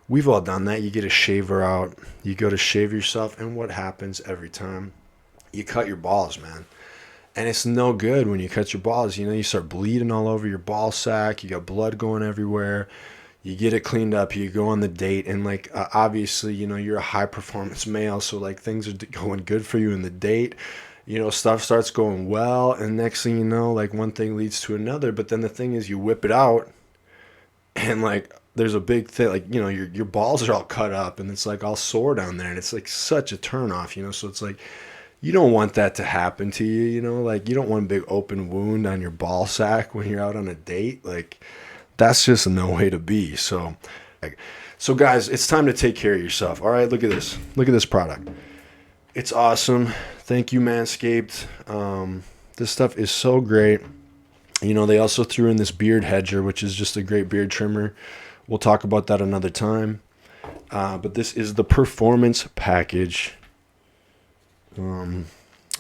we've all done that. You get a shaver out, you go to shave yourself, and what happens every time? You cut your balls, man. And it's no good when you cut your balls. You start bleeding all over your ball sack. You got blood going everywhere. You get it cleaned up. You go on the date. And, obviously, you're a high-performance male. So, things are going good for you in the date. Stuff starts going well. And next thing you know, one thing leads to another. But then the thing is you whip it out. And, there's a big thing. Your balls are all cut up. And it's, all sore down there. And it's, such a turnoff, So it's you don't want that to happen to you, you know? Like, you don't want a big open wound on your ball sack when you're out on a date. Like, that's just no way to be. So guys, it's time to take care of yourself. All right, look at this. Look at this product. It's awesome. Thank you, Manscaped. This stuff is so great. You know, they also threw in this beard hedger, which is just a great beard trimmer. We'll talk about that another time. But this is the performance package.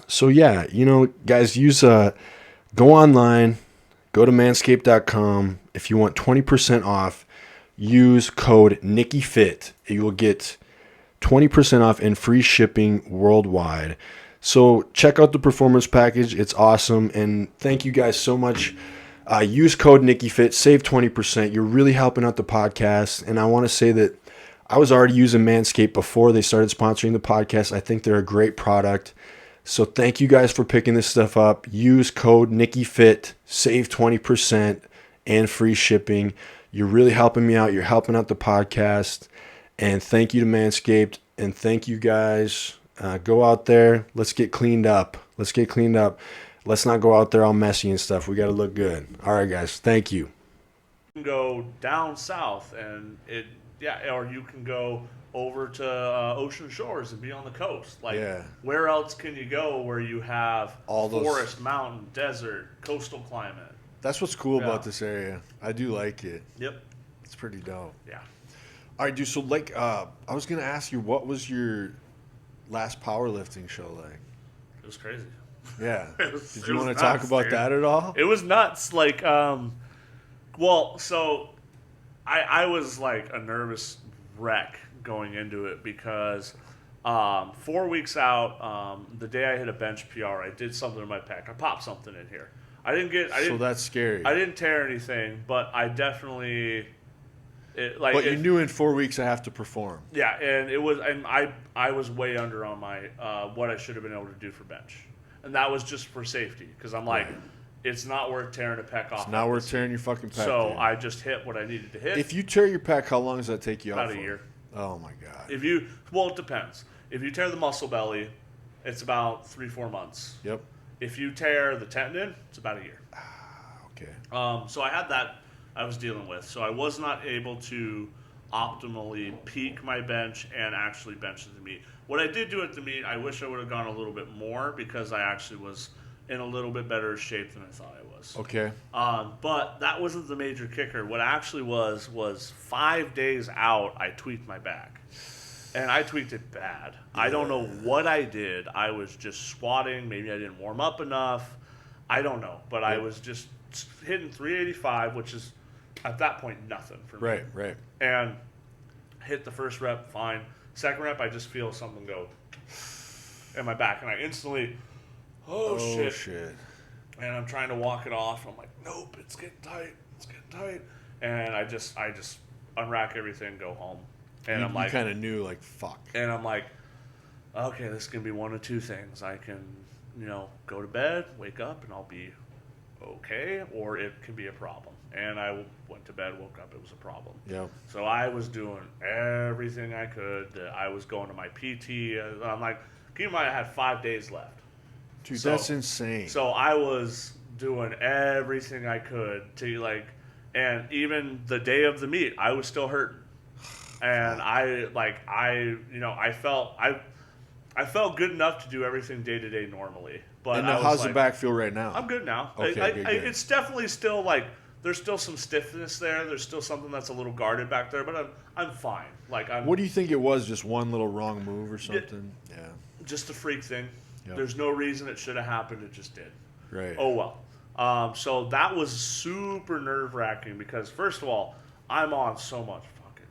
So yeah, you know, guys, go online, go to manscaped.com. If you want 20% off, use code NickyFit. You will get 20% off and free shipping worldwide. So check out the performance package. It's awesome. And thank you guys so much. Use code NickyFit, save 20%. You're really helping out the podcast. And I want to say that I was already using Manscaped before they started sponsoring the podcast. I think they're a great product. So thank you guys for picking this stuff up. Use code NickyFit, save 20% and free shipping. You're really helping me out. You're helping out the podcast. And thank you to Manscaped. And thank you guys. Go out there. Let's get cleaned up. Let's not go out there all messy and stuff. We got to look good. All right, guys. Thank you. You can go down south or you can go over to Ocean Shores and be on the coast. Like, where else can you go where you have all forest, mountain, desert, coastal climate? That's what's cool about this area. I do like it. Yep. It's pretty dope. Yeah. All right, dude. So, like, I was going to ask you, what was your last powerlifting show like? It was crazy. Yeah. Did you want to talk about that at all? It was nuts. Like, so I was like a nervous wreck going into it because 4 weeks out, the day I hit a bench PR, I did something in my pec. I popped something in here. So that's scary. I didn't tear anything, but I definitely. You knew in 4 weeks I have to perform. Yeah, and I was way under on my what I should have been able to do for bench, and that was just for safety because I'm like, it's not worth tearing a pec off. It's not worth tearing your fucking pec. So I just hit what I needed to hit. If you tear your pec, how long does that take you? About a year. Oh my god. It depends. If you tear the muscle belly, it's about 3-4 months. Yep. If you tear the tendon, it's about a year. Okay. So I had that I was dealing with. So I was not able to optimally peak my bench and actually bench at the meet. What I did do at the meet, I wish I would have gone a little bit more because I actually was in a little bit better shape than I thought I was. Okay. But that wasn't the major kicker. What actually was 5 days out, I tweaked my back. And I tweaked it bad. I don't know what I did. I was just squatting. Maybe I didn't warm up enough. I don't know. But I was just hitting 385, which is, at that point, nothing for me. Right. And hit the first rep, fine. Second rep, I just feel something go in my back. And I instantly, oh shit. And I'm trying to walk it off. I'm like, nope, it's getting tight. And I just unrack everything, go home. And I'm like, you kind of knew, like, fuck. And I'm like, okay, this is going to be one of two things. I can, go to bed, wake up, and I'll be okay, or it can be a problem. And I went to bed, woke up, it was a problem. Yeah. So I was doing everything I could. I was going to my PT. I'm like, keep in mind, I had 5 days left. Dude, that's insane. So I was doing everything I could to, and even the day of the meet, I was still hurting. And I felt good enough to do everything day to day normally. But and now how's the back feel right now? I'm good now. Okay, good. It's definitely still there's still some stiffness there. There's still something that's a little guarded back there, but I'm fine. What do you think it was? Just one little wrong move or something? Yeah. Just a freak thing. Yep. There's no reason it should have happened. It just did. Right. Oh well. So that was super nerve wracking because first of all, I'm on so much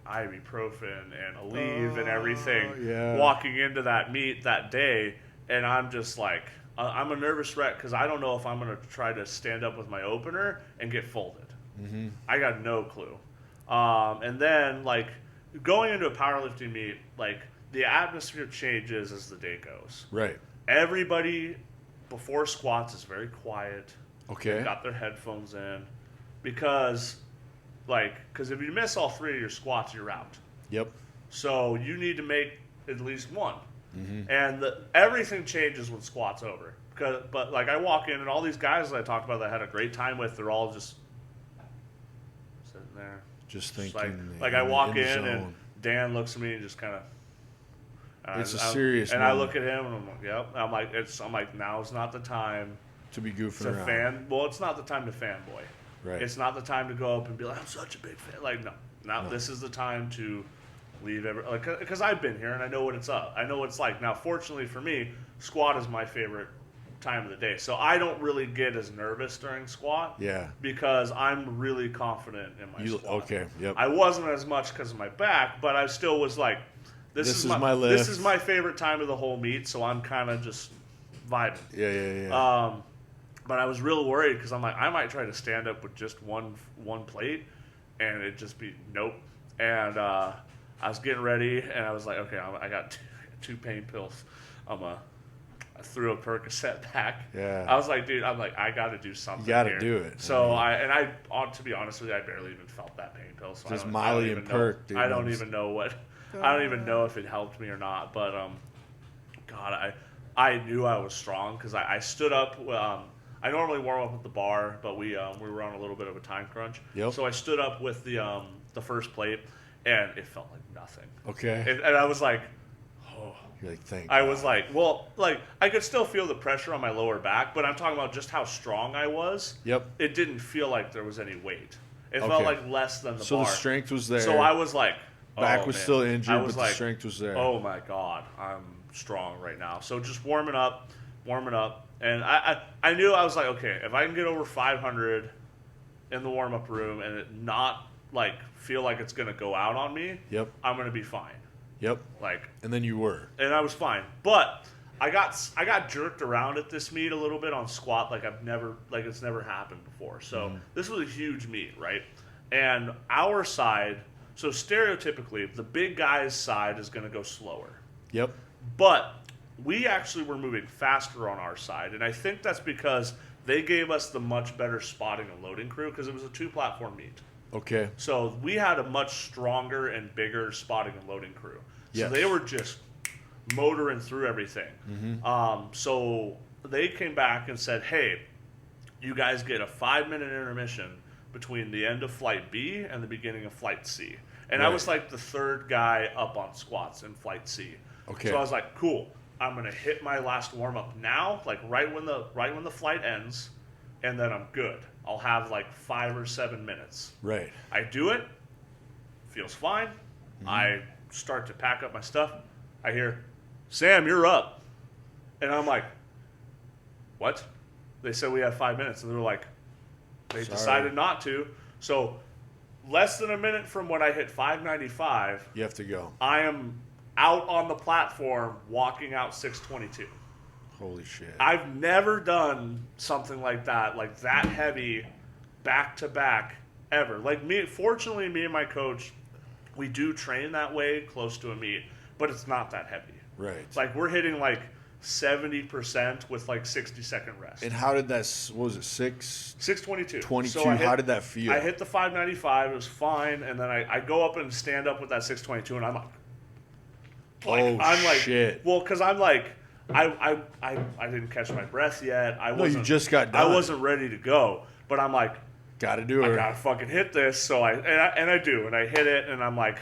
ibuprofen and Aleve and everything walking into that meet that day, and I'm just like I'm a nervous wreck because I don't know if I'm going to try to stand up with my opener and get folded. Mm-hmm. I got no clue. And then going into a powerlifting meet, the atmosphere changes as the day goes. Right. Everybody before squats is very quiet. Okay. They've got their headphones in because if you miss all three of your squats, you're out. Yep. So you need to make at least one. And everything changes when squat's over. But like I walk in and all these guys that I talked about that I had a great time with, they're all just sitting there. Just Just thinking. like I walk the in zone. and Dan looks at me and just kind of. It's a serious and moment. I look at him and I'm like, yep. I'm like, now's not the time to be goofing to around. Well, it's not the time to fanboy. Right. It's not the time to go up and be like, I'm such a big fan. Like, no. This is the time to leave because I've been here and I know what it's up. I know what it's like. Now, fortunately for me, squat is my favorite time of the day, so I don't really get as nervous during squat. Yeah. Because I'm really confident in my squat. Okay. Yep. I wasn't as much because of my back, but I still was like, this is my lift. This is my favorite time of the whole meet, so I'm kind of just vibing. Yeah. But I was real worried because I'm like, I might try to stand up with just one plate, and it'd just be nope. And I was getting ready, and I was like, okay, I got two pain pills. I threw a Percocet back. Yeah. I was like, dude, I got to do something. You got to here. do it. So to be honest with you, I barely even felt that pain pill. So just Miley and Perk, dude. I don't even know if it helped me or not. But God, I knew I was strong because I stood up. I normally warm up with the bar, but we were on a little bit of a time crunch. Yep. So I stood up with the first plate, and it felt like nothing. Okay. And I was like, oh. You're like, thank I God. was like, well, like I could still feel the pressure on my lower back, but I'm talking about just how strong I was. Yep. It didn't feel like there was any weight. It felt like less than the bar. So the strength was there. So I was like, back was still injured, but like, the strength was there. Oh my God, I'm strong right now. So just warming up, and I knew I was like, okay, if I can get over 500 in the warm up room and it not like feel like it's gonna go out on me, Yep. I'm gonna be fine. Yep. Like, and then you were. And I was fine, but I got jerked around at this meet a little bit on squat like it's never happened before. So this was a huge meet, right? And our side, so stereotypically, the big guy's side is going to go slower. Yep. But we actually were moving faster on our side, and I think that's because they gave us the much better spotting and loading crew because it was a 2-platform meet. Okay. So we had a much stronger and bigger spotting and loading crew. So Yes. they were just motoring through everything. So they came back and said, hey, you guys get a 5-minute intermission between the end of flight B and the beginning of flight C. And I was like the third guy up on squats in flight C. Okay. So I was like, cool, I'm going to hit my last warm-up now, like right when the flight ends, and then I'm good. I'll have like 5 or 7 minutes. Right. I do it, feels fine. I start to pack up my stuff. I hear, Sam, you're up. And I'm like, what? They said we have 5 minutes. And they were like, they decided not to. So less than a minute from when I hit 595, You have to go. I am out on the platform walking out 622. Holy shit. I've never done something like that heavy, back to back, ever. Fortunately, me and my coach, we do train that way close to a meet, but it's not that heavy. Right. It's like we're hitting like 70% with like 60-second rest. And how did that? What was it? 622. 22. So How did that feel? I hit the 595. It was fine, and then I go up and stand up with that 622, and I'm like, shit. Well, because I'm like, I didn't catch my breath yet. You just got done. I wasn't ready to go, but I'm like, gotta do it. I gotta fucking hit this. So I do, and I hit it, and I'm like,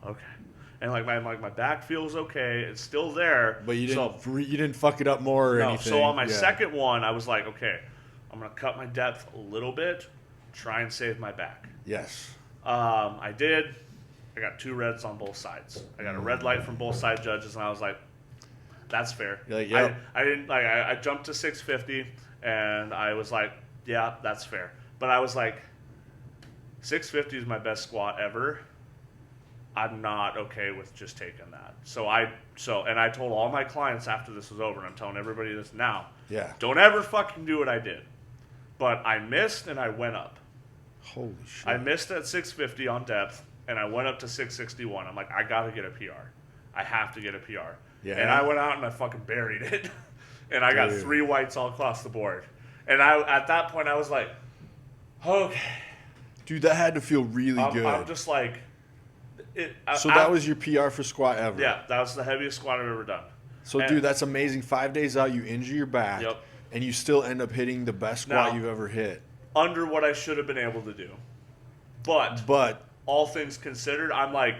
okay, and like my back feels okay. It's still there, But you didn't fuck it up more or anything. So on my second one, I was like, okay, I'm gonna cut my depth a little bit, try and save my back. Yes. I did. I got 2 reds on both sides. I got a red light from both side judges, and I was like, that's fair. You're like, yep. I didn't like. I jumped to 650, and I was like, yeah, that's fair. But I was like, 650 is my best squat ever. I'm not okay with just taking that. And I told all my clients after this was over, and I'm telling everybody this now. Yeah. Don't ever fucking do what I did. But I missed, and I went up. Holy shit. I missed at 650 on depth, and I went up to 661. I'm like, I got to get a PR. I have to get a PR. Yeah. And I went out and I fucking buried it. And I got 3 whites all across the board. And at that point, I was like, okay. Dude, that had to feel really good. I'm just like, So that was your PR for squat ever? Yeah, that was the heaviest squat I've ever done. So, dude, that's amazing. 5 days out, you injure your back, Yep. and you still end up hitting the best squat Now, you've ever hit. Under what I should have been able to do. But all things considered, I'm like,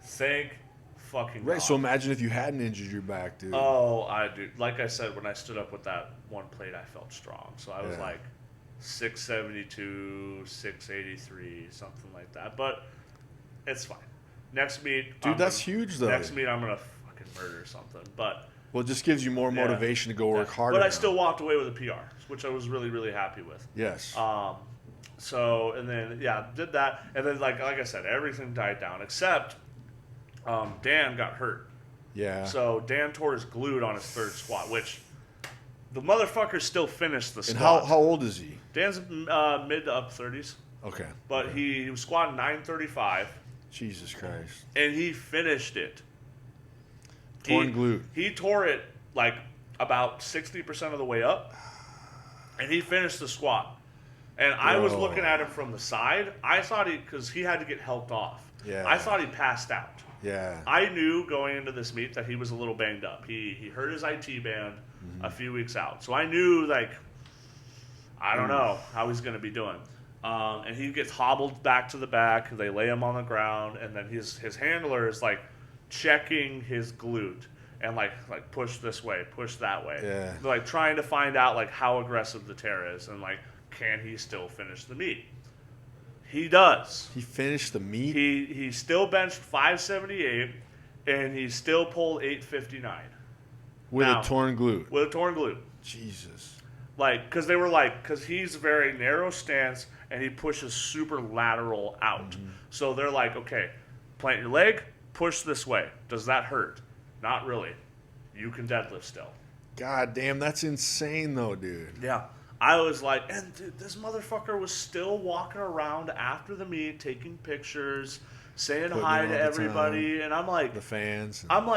thank fucking right. God. So imagine if you hadn't injured your back, dude. Oh, like I said, when I stood up with that one plate, I felt strong. So I was like 672, 683, something like that. But it's fine. Next meet, dude, that's huge though. Next meet, I'm gonna fucking murder something. But well, it just gives you more motivation to go work harder. But I still walked away with a PR, which I was really, really happy with. Yes. So, and then, did that. And then, like I said, everything died down except Dan got hurt. Yeah. So, Dan tore his glute on his third squat, which the motherfucker still finished the and squat. how old is he? Dan's mid to up 30s. Okay. But he was squatting 935. Jesus Christ. And he finished it. Torn glute. He tore it like about 60% of the way up. And he finished the squat. And I was looking at him from the side. I thought because he had to get helped off. Yeah. I thought he passed out. Yeah. I knew going into this meet that he was a little banged up. He hurt his IT band a few weeks out. So I knew, I don't know how he's going to be doing. And he gets hobbled back to the back. They lay him on the ground. And then his handler is, checking his glute. And, push this way, push that way. Yeah. Trying to find out, how aggressive the tear is. And, can he still finish the meet? He does. He finished the meet? He still benched 578, and he still pulled 859. With a torn glute? With a torn glute. Jesus. Because they were because he's very narrow stance, and he pushes super lateral out. Mm-hmm. So they're okay, plant your leg, push this way. Does that hurt? Not really. You can deadlift still. God damn, that's insane though, dude. Yeah. I was and dude, this motherfucker was still walking around after the meet, taking pictures, saying hi to everybody, and I'm the fans. I'm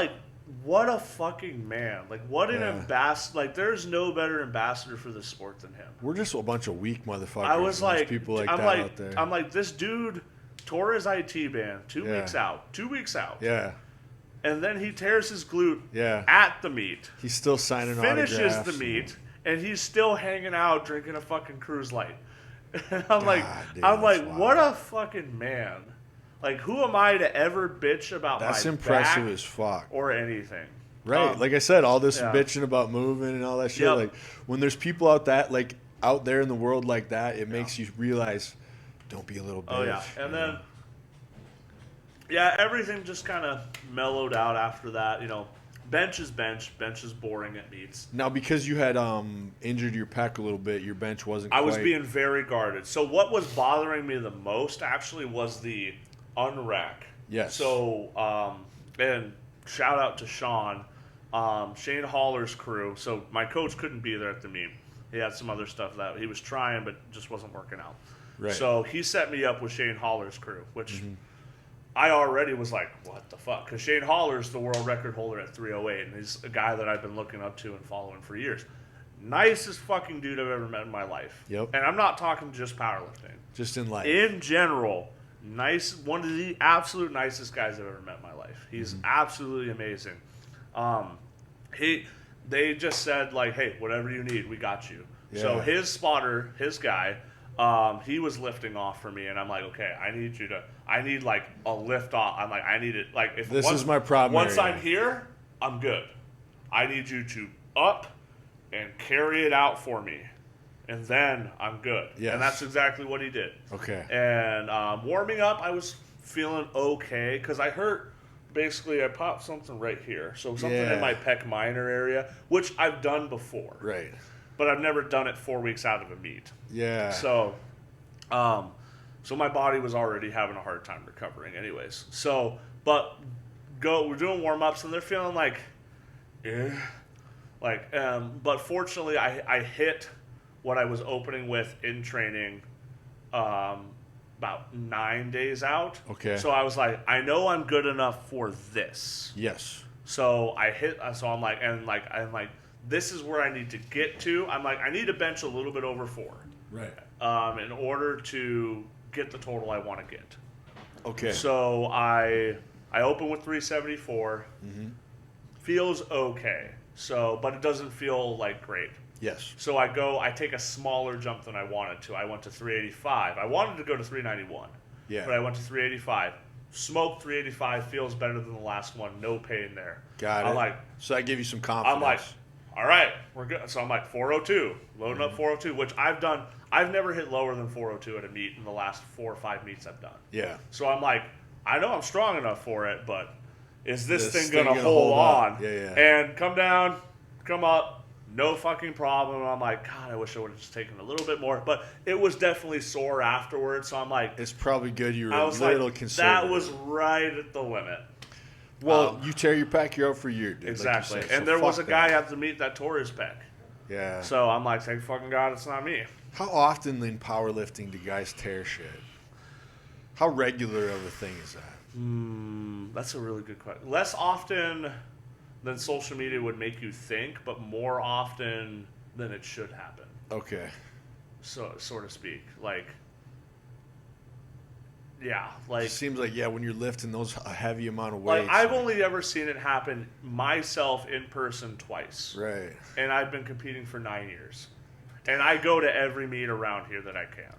what a fucking man! What an ambassador! There's no better ambassador for the sport than him. We're just a bunch of weak motherfuckers. I was people out there. I'm this dude tore his IT band 2 weeks out. 2 weeks out. Yeah. And then he tears his glute. Yeah. At the meet. He's still signing finishes autographs. The meet. And he's still hanging out drinking a fucking Cruise Light. And I'm dude, what a fucking man. Who am I to ever bitch about That's my impressive back as fuck. or anything? Right. Like I said, all this bitching about moving and all that shit. Yep. When there's people out there in the world like that, it makes you realize, don't be a little bitch. Oh, yeah. And then, everything just kind of mellowed out after that. Bench is bench. Bench is boring at meets. Now, because you had injured your pec a little bit, your bench wasn't I was being very guarded. So what was bothering me the most, actually, was the unrack. Yes. So, and shout out to Sean, Shane Haller's crew. So my coach couldn't be there at the meet. He had some other stuff that he was trying, but just wasn't working out. Right. So he set me up with Shane Haller's crew, which... I already was what the fuck? Because Shane Haller's the world record holder at 308, and he's a guy that I've been looking up to and following for years. Nicest fucking dude I've ever met in my life. Yep. And I'm not talking just powerlifting. Just in life. In general, one of the absolute nicest guys I've ever met in my life. He's absolutely amazing. They just said, hey, whatever you need, we got you. Yeah. So his spotter, his guy... he was lifting off for me, and I'm okay, I need a lift off. I'm I need it. If this is my problem. Once I'm here, I'm good. I need you to up and carry it out for me, and then I'm good. Yes. And that's exactly what he did. Okay. And warming up, I was feeling okay, because I hurt. Basically, I popped something right here. So something in my pec minor area, which I've done before. Right. But I've never done it 4 weeks out of a meet. Yeah. So, so my body was already having a hard time recovering anyways. So, but we're doing warm-ups, and they're feeling but fortunately, I hit what I was opening with in training about 9 days out. Okay. So I was I know I'm good enough for this. Yes. So I'm this is where I need to get to. I need to bench a little bit over 4. Right. In order to get the total I want to get. Okay. So I open with 374. Mm-hmm. Feels okay. So, but it doesn't feel like great. Yes. So I take a smaller jump than I wanted to. I went to 385. I wanted to go to 391. Yeah. But I went to 385. Smoke 385 feels better than the last one. No pain there. Got it. I'm like, so that gave you some confidence. I'm like, all right, we're good. So I'm like 402, loading up 402, which I've done. I've never hit lower than 402 at a meet in the last 4 or 5 meets I've done. Yeah. So I'm like, I know I'm strong enough for it, but is this thing thing gonna gonna hold hold up? on? Yeah. And come down, come up, no fucking problem. And I'm like, God, I wish I would have just taken a little bit more. But it was definitely sore afterwards. So I'm like, It's probably good you were I a was little like, conservative. that was right at the limit. Well, you tear your pec, you're out for a year, dude. Exactly. Like you said. And So there was a fuck guy that. at the meet that tore his pec. Yeah. So I'm like, thank fucking God it's not me. How often in powerlifting do guys tear shit? How regular of a thing is that? That's a really good question. Less often than social media would make you think, but more often than it should happen. Okay. So to speak. Like, yeah, like It seems like, when you're lifting those a heavy amount of weights. like I've only ever seen it happen myself in person twice. Right. And I've been competing for 9 years. And I go to every meet around here that I can.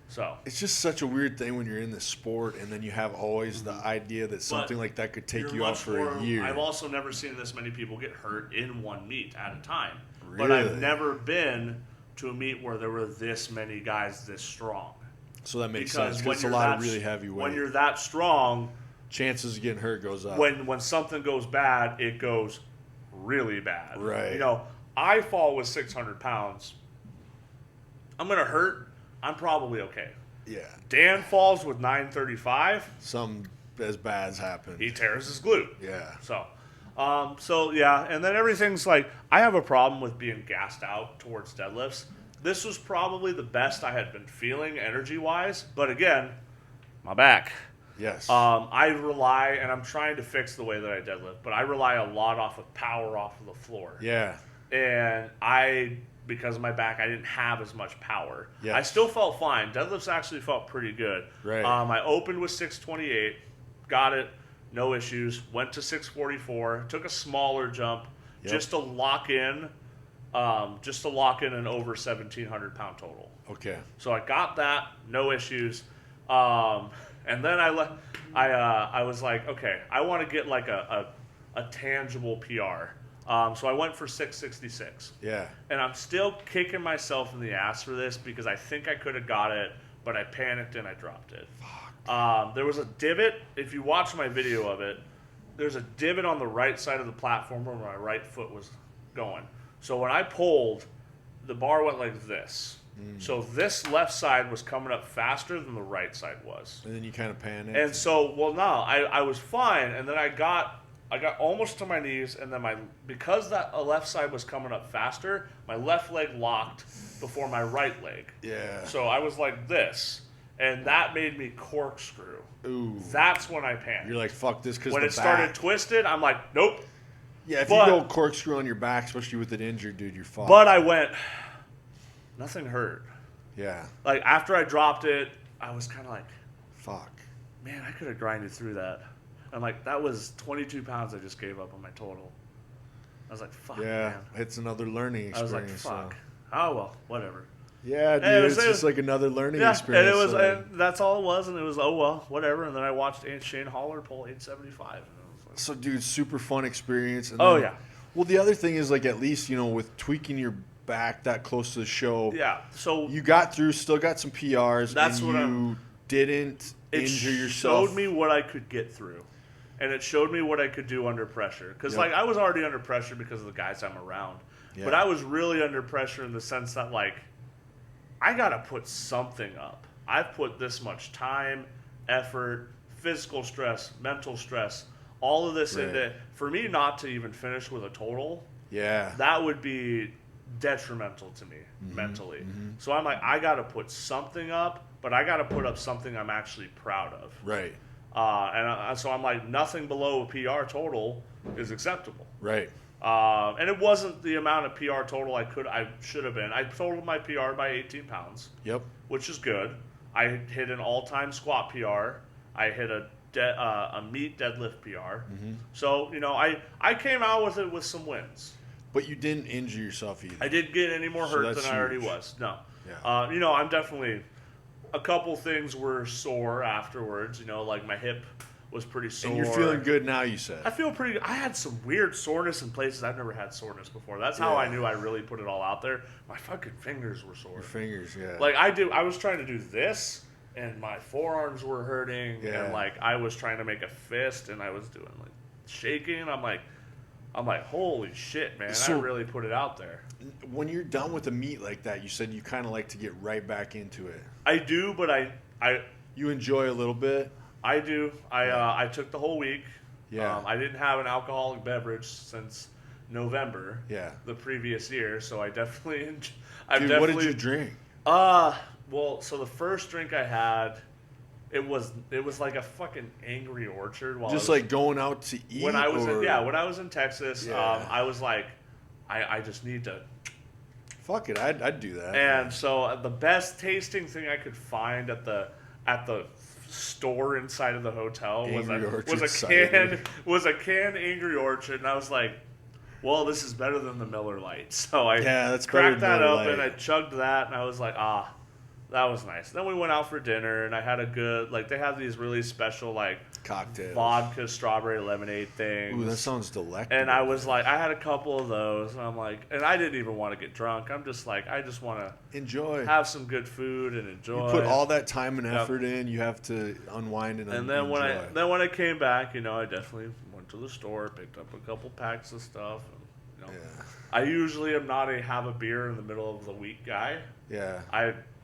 So It's just such a weird thing when you're in the sport and then you have always the idea that something like that could take you're you out much for a more- year. I've also never seen this many people get hurt in one meet at a time. Really? But I've never been to a meet where there were this many guys this strong. So that makes Because sense when because it's a you're lot that of really heavy weight. when you're that strong, chances of getting hurt goes up. when something goes bad, it goes really bad. Right. You know, I fall with 600 pounds. I'm gonna hurt. I'm probably okay. Yeah. Dan falls with 935. Something as bad's happened. He tears his glute. Yeah. So yeah, and then everything's like, I have a problem with being gassed out towards deadlifts. This was probably the best I had been feeling energy-wise, but again, my back. Yes. I rely, and I'm trying to fix the way that I deadlift, but I rely a lot off of power off of the floor. yeah. And because of my back, I didn't have as much power. Yes. I still felt fine. Deadlifts actually felt pretty good. Right. I opened with 628, got it, no issues. Went to 644, took a smaller jump just to lock in an over 1,700 pound total. Okay. So I got that, no issues. And then I was like, okay, I want to get like a tangible PR. So I went for 666. Yeah. And I'm still kicking myself in the ass for this because I think I could have got it, but I panicked and I dropped it. There was a divot. If you watch my video of it, there's a divot on the right side of the platform where my right foot was going. So when I pulled, the bar went like this. So this left side was coming up faster than the right side was. And then you kind of panicked. And so, I was fine, and then I got almost to my knees, and then because that left side was coming up faster, my left leg locked before my right leg. Yeah. So I was like this, and that made me corkscrew. Ooh. That's when I panicked. You're like, fuck this because when the it started back. twisted, I'm like, nope. Yeah, if But- you go corkscrew on your back, especially with it injured, dude, you're fucked. But I went, nothing hurt. yeah. Like, after I dropped it, I was kind of like, Fuck. man, I could have grinded through that. I'm like, that was 22 pounds I just gave up on my total. I was like, fuck, Yeah. man. It's another learning I was experience. like, fuck. So. Oh, well, whatever. Yeah, dude. And It's just like another learning experience. and it was, so. and that's all it was, and it was, oh, well, whatever. And then I watched Shane Holler pull 875. And I was like, So, dude, super fun experience. And oh, then- yeah. Well, the other thing is, like, at least, with tweaking your back that close to the show, Yeah, so you got through, still got some PRs, That's and what you didn't it injure yourself. showed me what I could get through. And it showed me what I could do under pressure. Because, Yep. I was already under pressure because of the guys I'm around. Yeah. But I was really under pressure in the sense that, I got to put something up. I've put this much time, effort, physical stress, mental stress, all of this Right. into, for me not to even finish with a total, Yeah. that would be detrimental to me mentally. So I'm like, I got to put something up, but I got to put up something I'm actually proud of. Right. So I'm like, nothing below a PR total is acceptable. Right. And it wasn't the amount of PR total I should have been. I totaled my PR by 18 pounds, Yep. which is good. I hit an all-time squat PR. I hit a meat deadlift PR. So I came out with it with some wins. But you didn't injure yourself either. I didn't get any more hurt than I already was. No. Yeah. I'm definitely a couple things were sore afterwards. Like my hip was pretty sore. And you're feeling good now, you said. I feel pretty. I had some weird soreness in places I've never had soreness before. That's how I knew I really put it all out there. My fucking fingers were sore. Your fingers, yeah. Like I was trying to do this, and my forearms were hurting, and like I was trying to make a fist, and I was doing like shaking. I'm like, holy shit, man! I really put it out there. When you're done with a meet like that, you said you kind of like to get right back into it. I do, but you enjoy a little bit. I do. I took the whole week. Yeah. I didn't have an alcoholic beverage since November. Yeah. The previous year, so I definitely. What did you drink? Well, so the first drink I had, it was like a fucking Angry Orchard. Just like going out to eat. When I was in Texas, I was like, I just need to. Fuck it, I'd do that. And so the best tasting thing I could find at the store inside of the hotel was a can Angry Orchard, and I was like, well, this is better than the Miller Lite. So I cracked that up and I chugged that, and I was like, that was nice. Then we went out for dinner, and I had a good, like, they have these really special, like, cocktails, vodka strawberry lemonade things. Ooh, that sounds delectable. And I was like, I had a couple of those, and I'm like, and I didn't even want to get drunk. I'm just like, I just want to enjoy, have some good food and enjoy. You put all that time and effort in, you have to unwind and then enjoy. when I came back, I definitely went to the store, picked up a couple packs of stuff. And, I usually am not a have a beer in the middle of the week guy. Yeah.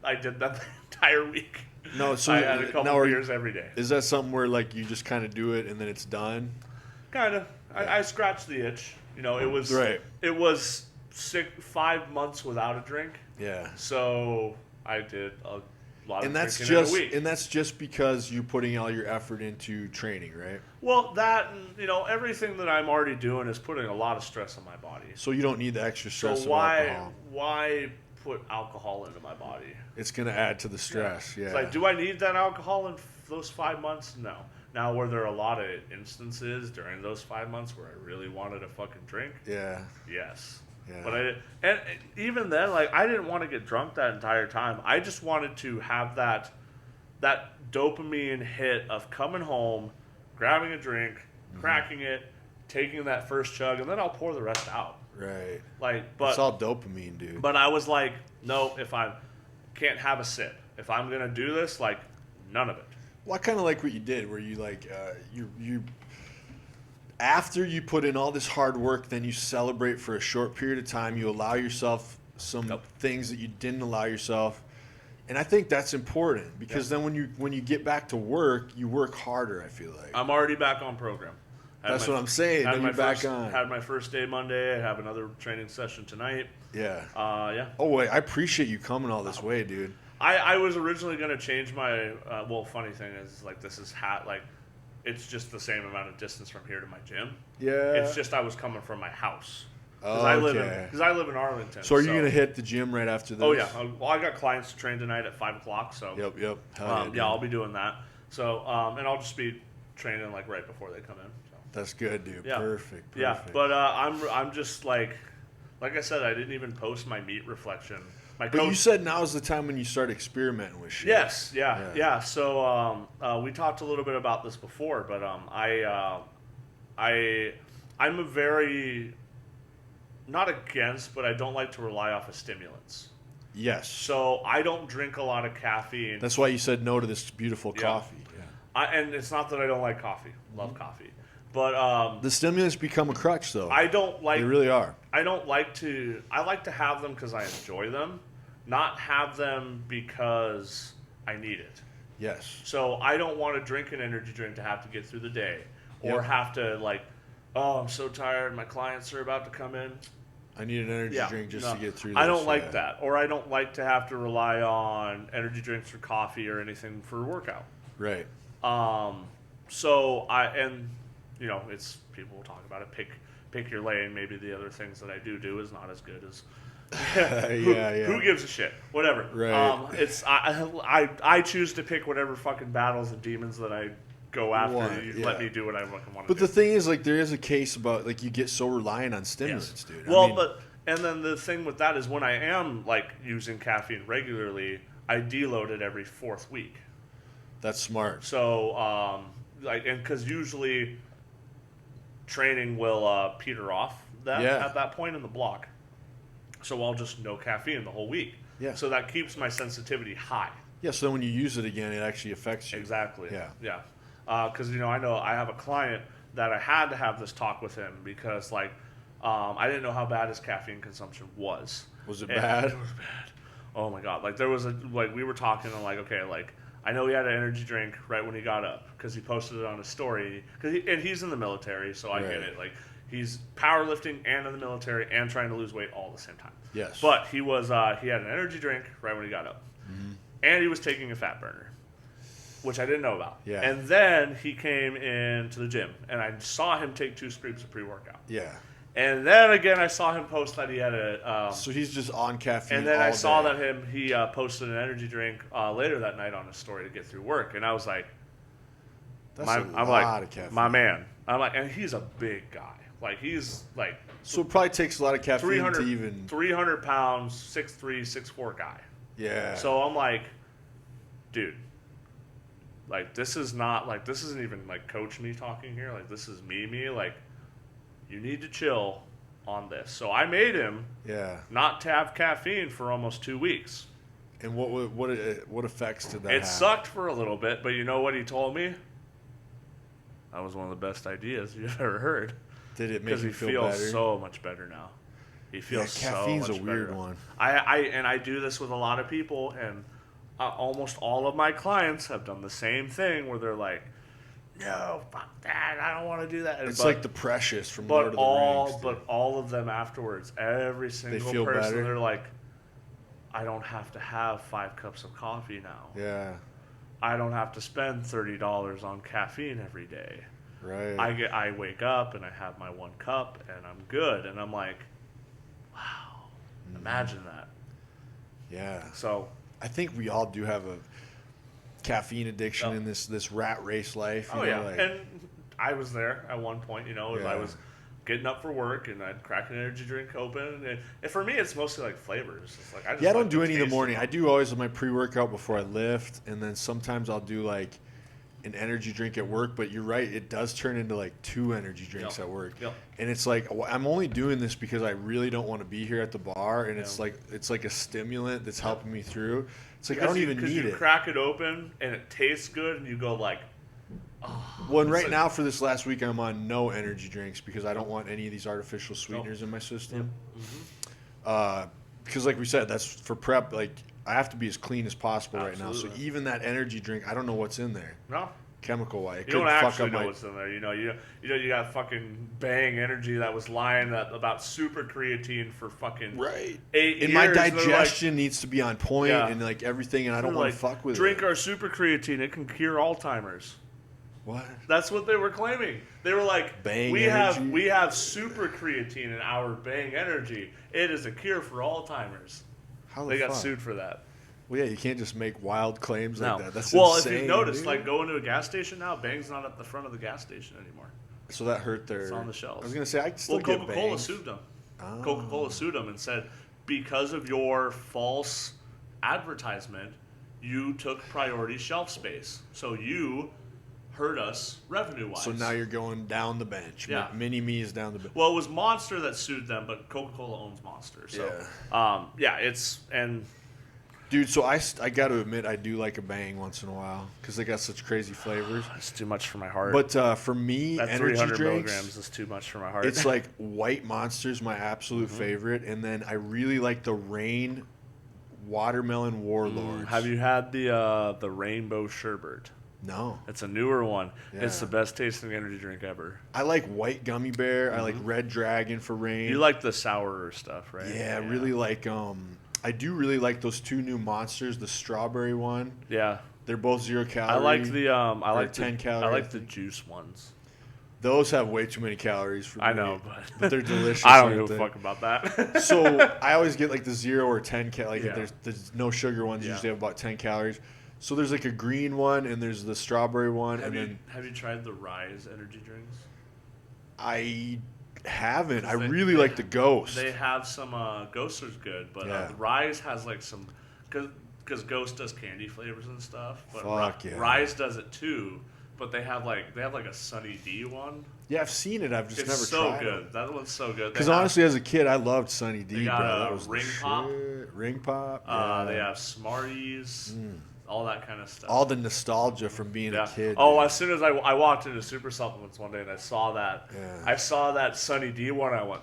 I did that the entire week. No, so I had a couple beers every day. Is that something where like you just kind of do it and then it's done? Kind of. Yeah. I scratched the itch. It was right. It was 5 months without a drink. Yeah. So I did a lot of drinking in a week. And that's just because you're putting all your effort into training, right? Well, that and everything that I'm already doing is putting a lot of stress on my body. So you don't need the extra stress. So why put alcohol into my body? It's going to add to the stress. Yeah. It's like, do I need that alcohol in those 5 months? No. Now, were there a lot of instances during those 5 months where I really wanted to fucking drink? Yeah. Yes. Yeah. But and even then, like, I didn't want to get drunk that entire time. I just wanted to have that dopamine hit of coming home, grabbing a drink, cracking it, taking that first chug, and then I'll pour the rest out. Right. But it's all dopamine, dude. But I was like, no, if I can't have a sip. If I'm gonna do this, like, none of it. Well, I kind of like what you did, where you like you after you put in all this hard work, then you celebrate for a short period of time. You allow yourself some things that you didn't allow yourself, and I think that's important because then when you get back to work, you work harder. I feel like I'm already back on program. That's what I'm saying. Then you're back on. Had my first day Monday. I have another training session tonight. Yeah. Yeah. Oh, wait. I appreciate you coming all this way, dude. I was originally going to change my... funny thing is, like, this is like, it's just the same amount of distance from here to my gym. Yeah. It's just I was coming from my house. Because I live in Arlington. So are you going to hit the gym right after this? Oh, yeah. Well, I got clients to train tonight at 5 o'clock, so... Yep. Yeah, I'll be doing that. So, and I'll just be training, like, right before they come in. That's good, dude. Yeah. Perfect. Yeah, but I'm just like I said, I didn't even post my meet reflection. But you said now is the time when you start experimenting with shit. Yes, yeah. So we talked a little bit about this before, but I'm a very not against, but I don't like to rely off of stimulants. Yes. So I don't drink a lot of caffeine. That's why you said no to this beautiful coffee. Yeah. And it's not that I don't like coffee. Love coffee. But the stimulants become a crutch, though. I don't like. They really are. I don't like to. I like to have them because I enjoy them, not have them because I need it. Yes. So I don't want to drink an energy drink to have to get through the day, or have to like, oh, I'm so tired. My clients are about to come in. I need an energy drink just to get through this. I don't like that, or I don't like to have to rely on energy drinks or coffee or anything for a workout. Right. So it's people will talk about it. Pick your lane. Maybe the other things that I do is not as good as Who gives a shit? Whatever. Right. It's I choose to pick whatever fucking battles and demons that I go after. You let me do what I fucking want to do. But the thing is, like, there is a case about, like, you get so reliant on stimulants, dude. Well, and then the thing with that is when I am, like, using caffeine regularly, I deload it every 4th week. That's smart. So, because usually training will peter off at that point in the block. So I'll just no caffeine the whole week. Yeah. So that keeps my sensitivity high. Yeah, so then when you use it again, it actually affects you. Exactly. Yeah. Because, I know I have a client that I had to have this talk with him because, I didn't know how bad his caffeine consumption was. Was it bad? It was bad. Oh, my God. Like, there was we were talking and, okay, I know he had an energy drink right when he got up because he posted it on his story. And he's in the military, so I get it. Like, he's powerlifting and in the military and trying to lose weight all at the same time. Yes. But he had an energy drink right when he got up. Mm-hmm. And he was taking a fat burner, which I didn't know about. Yeah. And then he came into the gym, and I saw him take 2 scoops of pre-workout. Yeah. And then again, I saw him post that he had a. So he's just on caffeine. And then all I saw day. that he posted an energy drink later that night on his story to get through work, and I was like, "That's a lot of caffeine." My man, I'm like, and he's a big guy. Like he's like. So it probably takes a lot of caffeine to even. 300 pounds, 6'3", 6'4" guy. Yeah. So I'm like, dude. Like this isn't even like coach me talking here. Like this is me. Like. You need to chill on this. So I made him not to have caffeine for almost 2 weeks. And what effects did that have? It sucked for a little bit, but you know what he told me? That was one of the best ideas you've ever heard. Did it make you feel better? Because he feels so much better now. He feels so much better. Caffeine's a weird one. I do this with a lot of people, and almost all of my clients have done the same thing where they're like, no, fuck that. I don't want to do that. It's like the Precious from Lord of the Rings. But all of them afterwards, every single person, better. They're like, I don't have to have 5 cups of coffee now. Yeah. I don't have to spend $30 on caffeine every day. Right. I wake up and I have my 1 cup and I'm good. And I'm like, wow, imagine that. Yeah. So I think we all do have a caffeine addiction in this rat race life. Oh, yeah. And I was there at one point, if I was getting up for work and I'd crack an energy drink open. And for me, it's mostly like flavors. It's like I don't do any in the morning. I do always my pre-workout before I lift. And then sometimes I'll do like an energy drink at work. But you're right. It does turn into like 2 energy drinks at work. Yep. And it's like, I'm only doing this because I really don't want to be here at the bar. And it's like a stimulant that's helping me through. It's like, I don't even need it. You crack it open, and it tastes good, and you go like, oh. Well, and now for this last week, I'm on no energy drinks because I don't want any of these artificial sweeteners in my system. Yep. Mm-hmm. Because like we said, that's for prep. Like, I have to be as clean as possible Absolutely. right now. So even that energy drink, I don't know what's in there. No. Chemical-wise. You don't actually know what's in there. You got fucking Bang Energy that was lying about super creatine for fucking 8 years. And my digestion needs to be on point and like everything, and I don't want to fuck with drink our super creatine. It can cure Alzheimer's. What? That's what they were claiming. They were like, Bang we Energy? have super creatine in our Bang Energy. It is a cure for Alzheimer's. How they got sued for that. Well, yeah, you can't just make wild claims like that. That's insane, if you've noticed, dude. like going to a gas station now, Bang's not at the front of the gas station anymore. So that hurt their. It's on the shelves. I was gonna say I can still get Coca-Cola Bang. sued them. Oh. Coca-Cola sued them and said, because of your false advertisement, you took priority shelf space. So you hurt us revenue-wise. So now you're going down the bench. Yeah. Mini-Me is down the bench. Well, it was Monster that sued them, but Coca-Cola owns Monster. So, Dude, so I got to admit, I do like a Bang once in a while because they got such crazy flavors. It's too much for my heart. But for me, that energy 300 drinks, milligrams is too much for my heart. It's like White Monster's my absolute favorite, and then I really like the Reign Watermelon Warlords. Have you had the Rainbow Sherbet? No. It's a newer one. Yeah. It's the best tasting energy drink ever. I like White Gummy Bear. I like Red Dragon for Reign. You like the sourer stuff, right? Yeah, I really like I do really like those 2 new Monsters, the strawberry one. Yeah. They're both 0 calorie. I like the 10 calorie. I like the juice ones. Those have way too many calories for me. I know, but they're delicious. I don't give aren't a they? fuck about that. So I always get like the 0 or 10 like Yeah. if there's no sugar ones Yeah. usually have about 10 calories. So there's like a green one and there's the strawberry one Have you tried the Rise energy drinks? I haven't. I They- really they- like the Ghost. They have some Ghost is good, but Yeah. Rise has like some because Ghost does candy flavors and stuff. But Fuck yeah. Rise does it too. But they have like a Sunny D one. Yeah, I've seen it. I've just It's never so tried good. it. That one's so good. Because honestly, as a kid, I loved Sunny D, They got, bro. That was Ring the Pop. shit. Ring Pop. they have Smarties, all that kind of stuff. All the nostalgia from being a kid. Oh, dude. as soon as I walked into Super Supplements one day and I saw that, Yeah. I saw that Sunny D one. I went,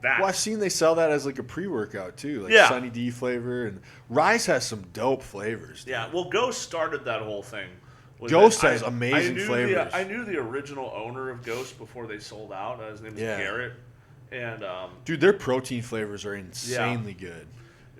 that. Well, I've seen they sell that as like a pre-workout too, like Yeah. Sunny D flavor, and Rise has some dope flavors. Dude. Yeah, well, Ghost started that whole thing. Ghost has amazing flavors. I knew the original owner of Ghost before they sold out. His name is Yeah. Garrett, and Dude, their protein flavors are insanely good.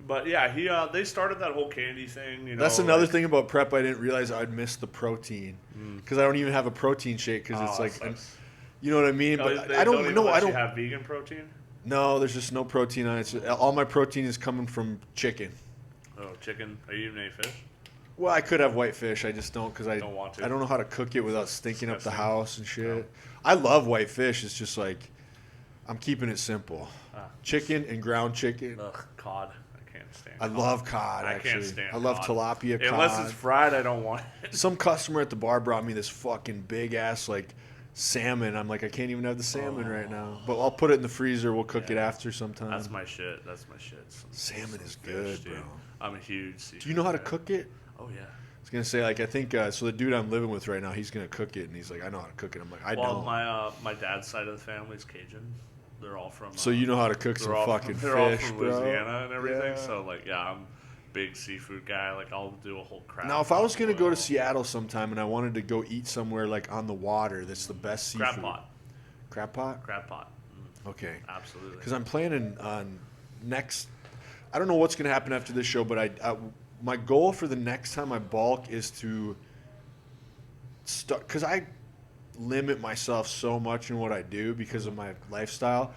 but yeah, they started that whole candy thing. You know, That's another like- thing about prep. I didn't realize I'd miss the protein because I don't even have a protein shake because it's Oh, like, that sucks. you know what I mean. Oh, But they I don't even know. let I you don't. have vegan protein. No, there's just no protein on it. All my protein is coming from chicken. Oh, chicken. Are you eating any fish? Well, I could have whitefish. I just don't because I Don't want to. I don't know how to cook it without stinking up the Disgusting. house and shit. No. I love whitefish. It's just like I'm keeping it simple. Ah. Chicken and ground chicken. Ugh, cod. I can't stand. I cod. love cod. I Actually, can't stand. I love cod. tilapia cod. Unless it's fried, I don't want it. Some customer at the bar brought me this fucking big ass like salmon. I'm like, I can't even have the salmon right now. But I'll put it in the freezer. We'll cook it Yeah. after sometime. That's my shit. Salmon is Fish, good, dude. bro. I'm a huge seafood Do you know how to guy. cook it? Oh yeah. I was gonna say like I think so. The dude I'm living with right now, he's gonna cook it, and he's like, I know how to cook it. I'm like, I Well, don't. my dad's side of the family is Cajun. They're all from. So you know how to cook they're some all fucking from, they're all fish, from bro. Louisiana and everything. Yeah. So like, yeah, I'm a big seafood guy. Like I'll do a whole crab. Now, if I was gonna go boil. to Seattle sometime and I wanted to go eat somewhere like on the water, that's the best seafood. crab pot, Crab pot. crab pot, Okay. absolutely. Because I'm planning on next. I don't know what's gonna happen after this show, but my goal for the next time I bulk is to start because I limit myself so much in what I do because of my lifestyle.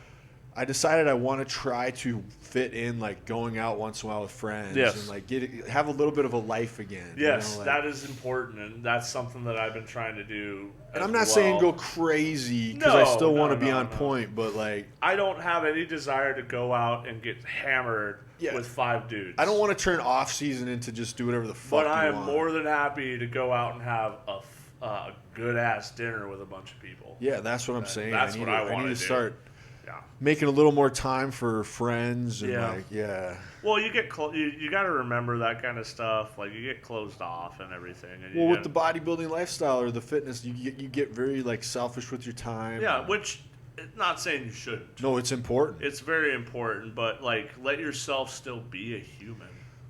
I decided I want to try to fit in like going out once in a while with friends Yes. and like have a little bit of a life again. you Yes, know, like- that is important, and that's something that I've been trying to do. And as I'm not saying well. go crazy because I No, still want no, to be no, on no. point, but like I don't have any desire to go out and get hammered Yeah. with 5 dudes. I don't want to turn off season into just do whatever the fuck But I you am want. more than happy to go out and have a good ass dinner with a bunch of people. Yeah, that's what I'm saying. That's I need what I to wanna do. start Yeah. making a little more time for friends and Yeah. like yeah. Well, you get you got to remember that kind of stuff. Like you get closed off and everything. And you Well, with gotta- the bodybuilding lifestyle or the fitness, you get very like selfish with your time. yeah, which not saying you shouldn't. No, it's important. It's very important, but like let yourself still be a human.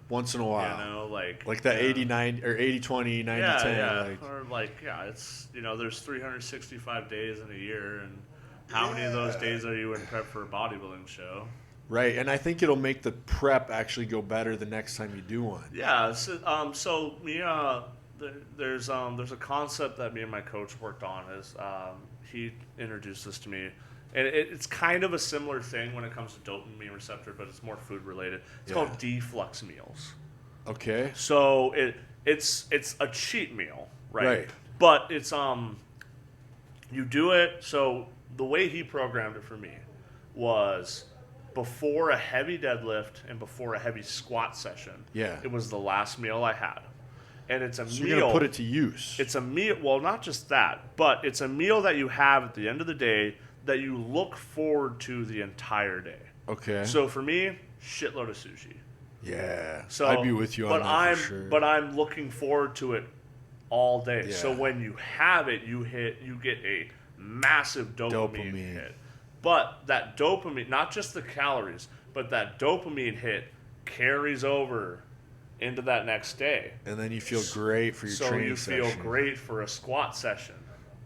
Once in a while. You know, Like that yeah. 80-90 or 80-20, 90-10. Yeah. Like, Or like, yeah, it's there's 365 days in a year, and how many of those days are you in prep for a bodybuilding show? right, and I think it'll make the prep actually go better the next time you do one. Yeah. So there's a concept that me and my coach worked on. Is he introduced this to me, and it's kind of a similar thing when it comes to dopamine receptor, but it's more food related. It's called deflux meals. Okay. So it's a cheat meal, right? Right. But it's you do it. So the way he programmed it for me was before a heavy deadlift and before a heavy squat session. Yeah. It was the last meal I had, and it's a So meal. you're gonna put it to use. It's a meal. Well, not just that, but it's a meal that you have at the end of the day that you look forward to the entire day. Okay. So for me, shitload of sushi. yeah. So I'd be with you on that for sure. But I'm looking forward to it all day. Yeah. So when you have it, you get a massive dopamine Dopamine. hit. But that dopamine, not just the calories, but that dopamine hit carries over into that next day. and then you feel great for your So training you feel session. great for a squat session.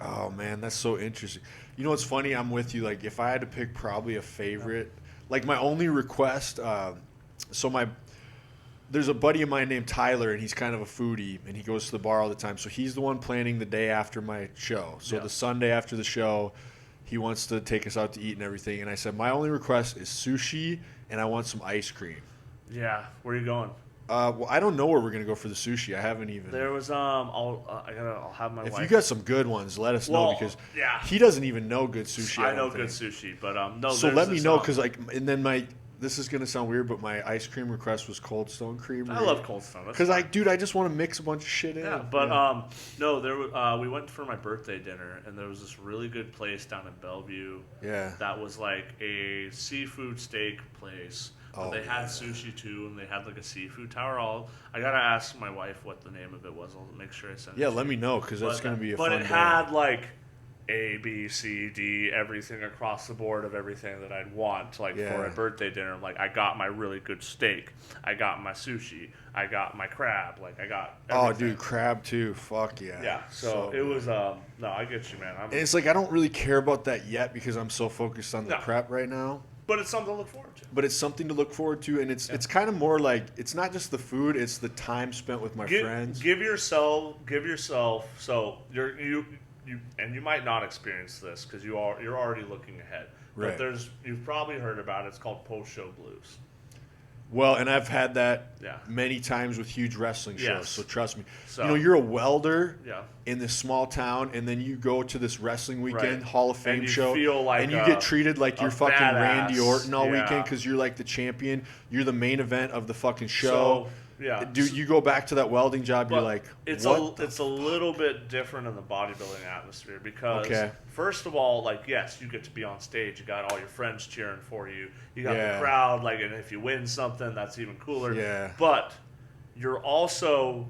Oh man, that's so interesting. You know what's funny? I'm with you. Like if I had to pick probably a favorite, like my only request, the there's a buddy of mine named Tyler, and he's kind of a foodie, and he goes to the bar all the time. So he's the one planning the day after my show. So the Sunday after the show, he wants to take us out to eat and everything. And I said, my only request is sushi, and I want some ice cream. Yeah. Where are you going? Well, I don't know where we're gonna go for the sushi. I haven't even. There was I'll have my wife. If you got some good ones, let us know because he doesn't even know good sushi. I know good sushi, but no. So let me know because and then this is gonna sound weird, but my ice cream request was Cold Stone Creamery. I love Cold Stone because I just want to mix a bunch of shit in. Yeah, but no, we went for my birthday dinner, and there was this really good place down in Bellevue. Yeah. That was like a seafood steak place. But they had sushi too, and they had like a seafood tower. I gotta ask my wife what the name of it was. I'll make sure I send it. Yeah, let me know because that's gonna be a fun day. But it had like A, B, C, D, everything across the board of everything that I'd want for a birthday dinner. Like I got my really good steak, I got my sushi, I got my crab. Like I got everything. Oh, dude, crab too. Fuck yeah. Yeah. So it was no, I get you, man. And it's like I don't really care about that yet because I'm so focused on the prep right now. But it's something to look forward to. But it's something to look forward to, and it's kind of more like it's not just the food; it's the time spent with my friends. Give yourself. So you and you might not experience this because you're already looking ahead. Right. But you've probably heard about it. It's called post-show blues. Well, and I've had that many times with huge wrestling shows, Yes. so trust me. So, you're a welder Yeah. in this small town, and then you go to this wrestling weekend Right. Hall of Fame And you show, feel like and you get treated like you're fucking badass. Randy Orton all Yeah. weekend because you're like the champion. You're the main event of the fucking show. So, yeah. Dude, you go back to that welding job, you're like, it's what? a little bit different in the bodybuilding atmosphere because Okay. first of all, like yes, you get to be on stage. You got all your friends cheering for you. You got Yeah. the crowd, like, and if you win something, that's even cooler. Yeah. But you're also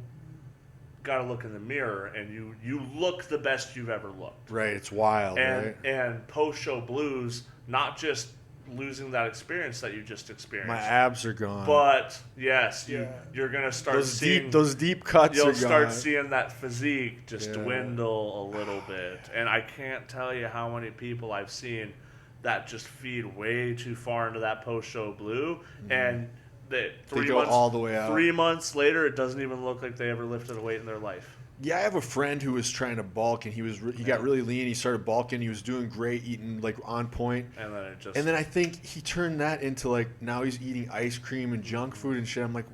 got to look in the mirror, and you look the best you've ever looked. Right, it's wild, And right? and post show blues, not just losing that experience that you just experienced. My abs are gone. But yes, you're gonna start seeing those deep cuts. You'll are start gone. seeing that physique just dwindle a little bit, and I can't tell you how many people I've seen that just feed way too far into that post-show blue, and that They go all the way out. 3 months later, it doesn't even look like they ever lifted a weight in their life. Yeah, I have a friend who was trying to bulk, and he got really lean. He started bulking. He was doing great, eating like on point. And then I think he turned that into like now he's eating ice cream and junk food and shit. I'm like,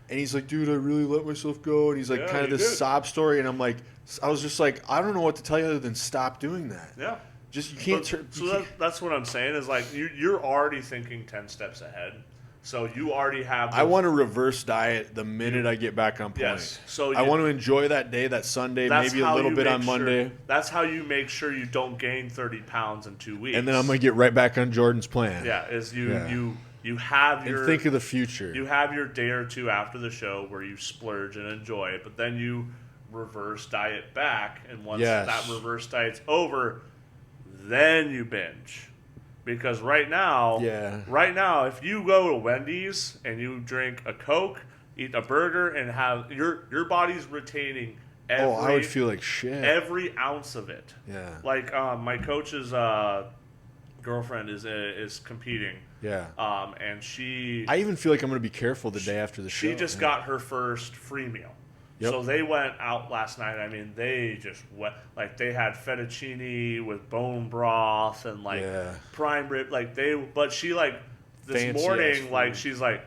and he's like, dude, I really let myself go. And he's like, kind of this sob story, and I was just like, I don't know what to tell you other than stop doing that. Yeah. Just you can't. That's what I'm saying is like you're already thinking 10 steps ahead. So you already have. I want to reverse diet the minute I get back on point. Yes. So I want to enjoy that day, that Sunday, maybe a little bit on Monday. That's how you make sure you don't gain 30 pounds in 2 weeks. And then I'm gonna get right back on Jordan's plan. Yeah, you have your. And think of the future. You have your day or two after the show where you splurge and enjoy it, but then you reverse diet back, and once that reverse diet's over, then you binge. Because right now, if you go to Wendy's and you drink a Coke, eat a burger, and have your body's retaining I would feel like shit. Every ounce of it. Yeah. Like my coach's girlfriend is competing. Yeah. And she. I even feel like I'm going to be careful the day after the show. She just got her first free meal. Yep. So they went out last night. I mean, they just went, like they had fettuccine with bone broth and like prime rib. Like but she like this fancy morning, like she's like,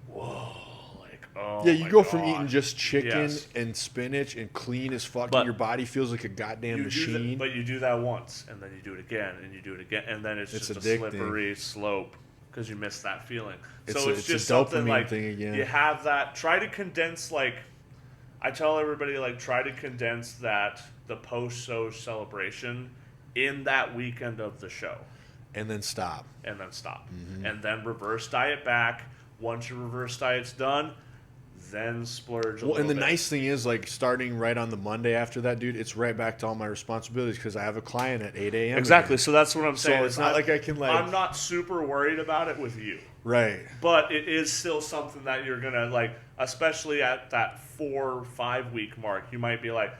whoa, like oh. Yeah, you go from eating just chicken and spinach and clean as fuck, and your body feels like a goddamn machine. But you do that once, and then you do it again, and you do it again, and then it's just addicting. A slippery slope because you miss that feeling. It's just a something dopamine like thing again. You have that. Try to condense like. I tell everybody, like, try to condense the post-show celebration in that weekend of the show. And then stop. Mm-hmm. And then reverse diet back. Once your reverse diet's done, then splurge a little bit. And the nice thing is, like, starting right on the Monday after that, dude, it's right back to all my responsibilities because I have a client at 8 a.m. Exactly. Again. So that's what I'm saying. So it's not like I can, like... I'm not super worried about it with you. Right. But it is still something that you're going to, like, especially at that 4 or 5 week mark, you might be like,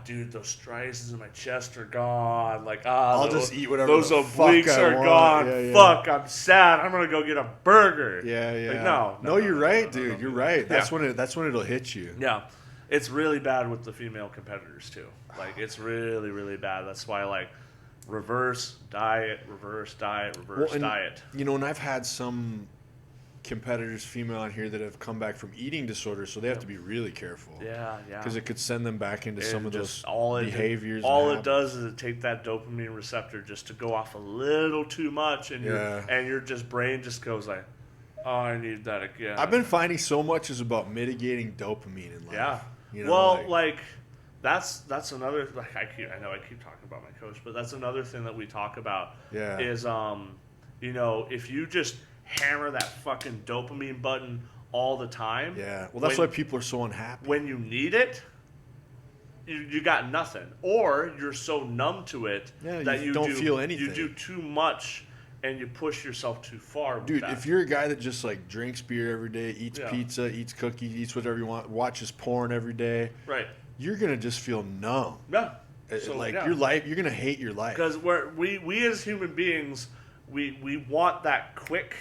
dude, those striations in my chest are gone. Like, I'll just eat whatever those the fuck obliques I are want. gone. Yeah, yeah. Fuck, I'm sad. I'm gonna go get a burger. Yeah, yeah. Like, no, you're right, dude. You're right. Yeah. That's when it'll hit you. Yeah, it's really bad with the female competitors too. Like, it's really, really bad. That's why, like, reverse diet, reverse diet, reverse diet. You know, and I've had some competitors, female on here, that have come back from eating disorders, so they have to be really careful. Yeah, yeah. Because it could send them back into some of those behaviors. All it does is it take that dopamine receptor just to go off a little too much, and your just brain just goes like, oh, I need that again. I've been finding so much is about mitigating dopamine in life. Yeah. You know, well, like that's another, like, I know I keep talking about my coach, but that's another thing that we talk about. Yeah. Is you know, if you just hammer that fucking dopamine button all the time. Yeah. Well, that's why people are so unhappy. When you need it, you got nothing, or you're so numb to it that you don't feel anything. You do too much, and you push yourself too far. Dude, if you're a guy that just like drinks beer every day, eats pizza, eats cookies, eats whatever you want, watches porn every day, right, you're gonna just feel numb. Yeah. Your life, you're gonna hate your life. Because we as human beings, we want that quick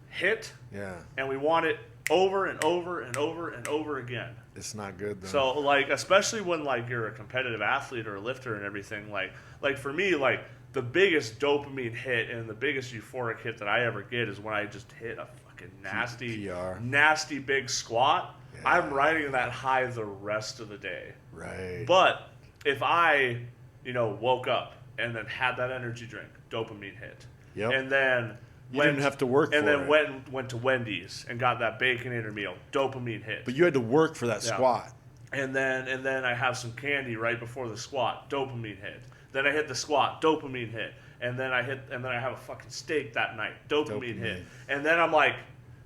hit. Yeah. And we want it over and over and over and over again. It's not good though. So, like, especially when, like, you're a competitive athlete or a lifter and everything, like for me, like, the biggest dopamine hit and the biggest euphoric hit that I ever get is when I just hit a fucking nasty big squat. Yeah. I'm riding that high the rest of the day. Right. But if I, woke up and then had that energy drink, dopamine hit. Yep. And then you didn't have to work for it. And then went to Wendy's and got that Baconator meal, dopamine hit. But you had to work for that squat. And then I have some candy right before the squat, dopamine hit. Then I hit the squat, dopamine hit. And then I have a fucking steak that night, dopamine hit. And then I'm like,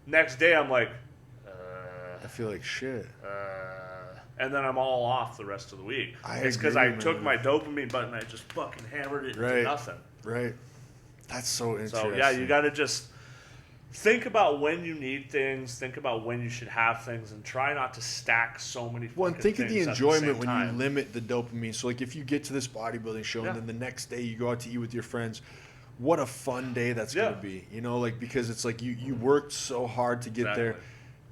next day I'm like, I feel like shit. And then I'm all off the rest of the week. It's because I took my dopamine button and I just fucking hammered it into nothing. Right. That's so interesting. So, yeah, you got to just think about when you need things, think about when you should have things, and try not to stack so many Well, and think of the enjoyment when you limit the dopamine. So, like, if you get to this bodybuilding show and then the next day you go out to eat with your friends, what a fun day that's going to be. Because it's like you worked so hard to get there.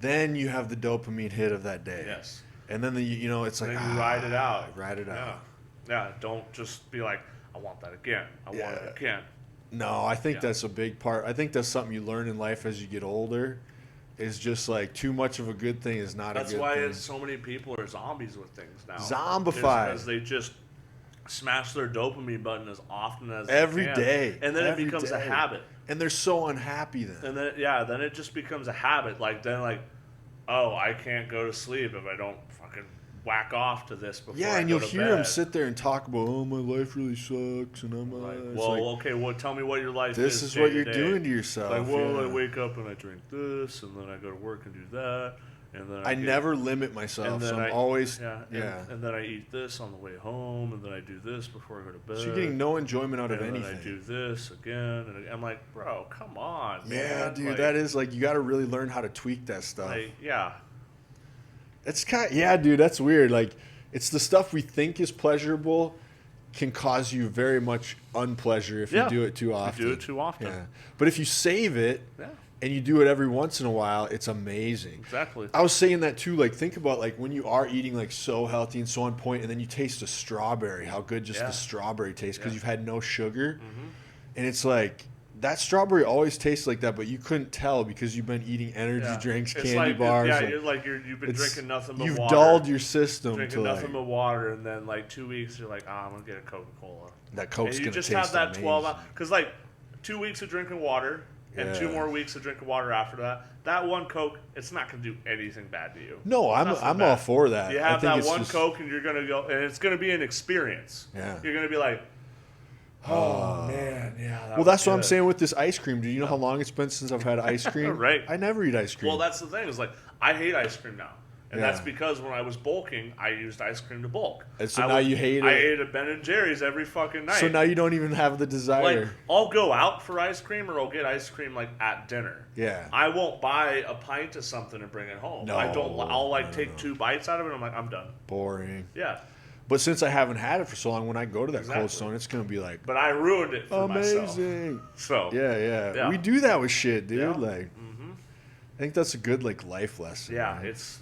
Then you have the dopamine hit of that day. Yes. And then, it's like, you ride it out. Ride it out. Yeah, don't just be like, I want that again. I want it again. No, I think that's a big part. I think that's something you learn in life as you get older. Is just like too much of a good thing is not a good thing. That's why so many people are zombies with things now. Zombified. Because they just smash their dopamine button as often as every they can. day. And then it becomes a habit. And they're so unhappy then. And then it just becomes a habit. Oh, I can't go to sleep if I don't fucking whack off to this before I go to bed. And you'll hear them sit there and talk about, oh, my life really sucks, and I'm like, tell me what your life is. This is what you're doing to yourself. I wake up and I drink this, and then I go to work and do that, and then I never limit myself, so I'm always and then I eat this on the way home, and then I do this before I go to bed. So you're getting no enjoyment out of anything. And then I do this again, and I'm like, bro, come on. Yeah, man. dude, that is you got to really learn how to tweak that stuff. It's dude, that's weird. It's the stuff we think is pleasurable can cause you very much unpleasure if you do it too often. You do it too often. Yeah. But if you save it and you do it every once in a while, it's amazing. Exactly. I was saying that too. Think about when you are eating so healthy and so on point, and then you taste a strawberry, how good just the strawberry tastes because you've had no sugar. Mm-hmm. And it's that strawberry always tastes like that, but you couldn't tell because you've been eating energy drinks, candy bars. Yeah, you've been drinking nothing but water. You've dulled your system drinking nothing but water, and then 2 weeks you're like, I'm gonna get a Coca-Cola. That Coke's gonna taste amazing. You just have that 12 hours because 2 weeks of drinking water and 2 more weeks of drinking water after that. That one Coke, it's not gonna do anything bad to you. No, I'm all for that. You have that one Coke, and you're gonna go, and it's gonna be an experience. Yeah, you're gonna be like, oh man, yeah. Well, that's what I'm saying with this ice cream. Do you know how long it's been since I've had ice cream? Right. I never eat ice cream. Well, that's the thing. Is I hate ice cream now, and that's because when I was bulking, I used ice cream to bulk. And so now you hate it. I ate a Ben and Jerry's every fucking night. So now you don't even have the desire. I'll go out for ice cream, or I'll get ice cream at dinner. Yeah. I won't buy a pint of something and bring it home. No. I don't. I'll take 2 bites out of it. And I'm like, I'm done. Boring. Yeah. But since I haven't had it for so long, when I go to that Exactly. Cold Stone, it's gonna be like But I ruined it for myself. amazing. So Yeah. We do that with shit, dude. Yeah. Like, I think that's a good like life lesson. Yeah, man. it's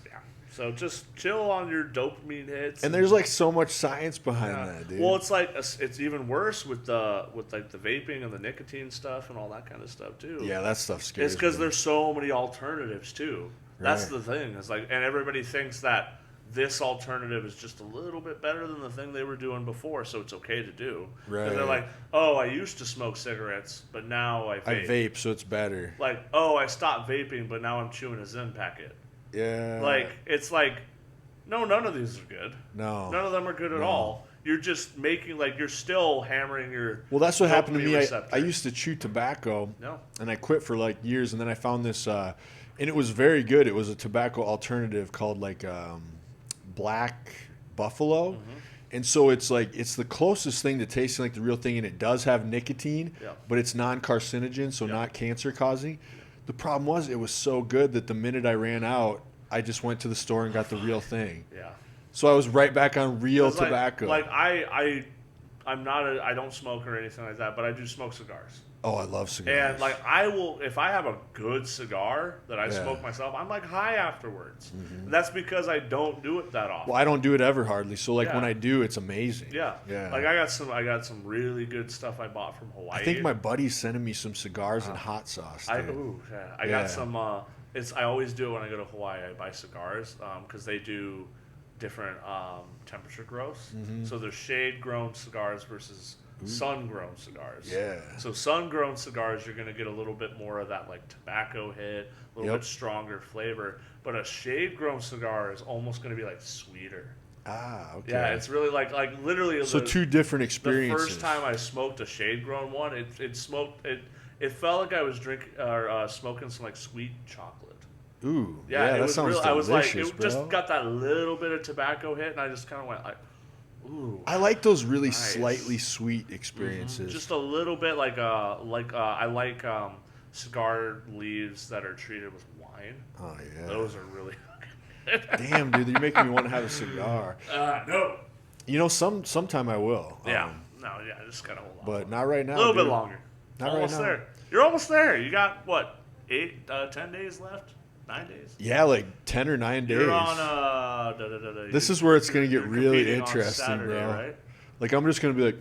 So just chill on your dopamine hits. And there's like so much science behind that, dude. Well, it's like it's even worse with like the vaping and the nicotine stuff and all that kind of stuff too. yeah, that stuff scares It's because me. there's so many alternatives too. That's Right. the thing. It's like, and everybody thinks that this alternative is just a little bit better than the thing they were doing before, so it's okay to do. 'Cause Right. they're like, oh, I used to smoke cigarettes, but now I vape. I vape, so it's better. Like, oh, I stopped vaping, but now I'm chewing a Zen packet. Yeah. Like, it's like, no, none of these are good. No. None of them are good at all. You're just making, like, you're still hammering your Well, that's what happened to dopamine me. receptor. I used to chew tobacco, No. and I quit for like years, and then I found this, and it was very good. It was a tobacco alternative called like Black Buffalo, and so it's like it's the closest thing to tasting like the real thing, and it does have nicotine, Yeah. but it's non-carcinogen, so not cancer causing. The problem was it was so good that the minute I ran out, I just went to the store and got the real thing. Yeah. So I was right back on real It's like- tobacco. I'm not I don't smoke or anything like that, but I do smoke cigars. Oh, I love cigars. And like I will, if I have a good cigar that I Yeah. smoke myself, I'm like high afterwards. And that's because I don't do it that often. Well, I don't do it ever hardly. So like Yeah. when I do, it's amazing. Yeah. Yeah. Like I got some really good stuff I bought from Hawaii. I think my buddy's sending me some cigars and hot sauce. I dude. I Yeah. got some. I always do it when I go to Hawaii. I buy cigars because they do different temperature growths. Mm-hmm. So there's shade grown cigars versus sun grown cigars. Yeah. So sun grown cigars, you're going to get a little bit more of that like tobacco hit, a little Yep. bit stronger flavor. But a shade grown cigar is almost going to be like sweeter. Ah, okay. Yeah, it's really like literally. So two different The experiences. first time I smoked a shade grown one, it felt like I was drinking or smoking some like sweet chocolate. Ooh. Yeah, it that was sounds real. delicious, I was like, it bro. just got that little bit of tobacco hit, and I just kind of went like, ooh. I like those really Nice. slightly sweet experiences. Just a little bit like I like cigar leaves that are treated with wine. Oh yeah. Those are really Damn, dude, you're making me want to have a cigar. no. You know, sometime I will. Yeah. No, yeah, just gotta hold on. But not right now. a little bit dude. longer. Not almost right now. there. You're almost there. You got what? 10 days left? 9 days? Yeah, like 10 or 9 days. You're on This is where it's gonna get you're really competing on interesting, Saturday, bro. Right? Like I'm just gonna be like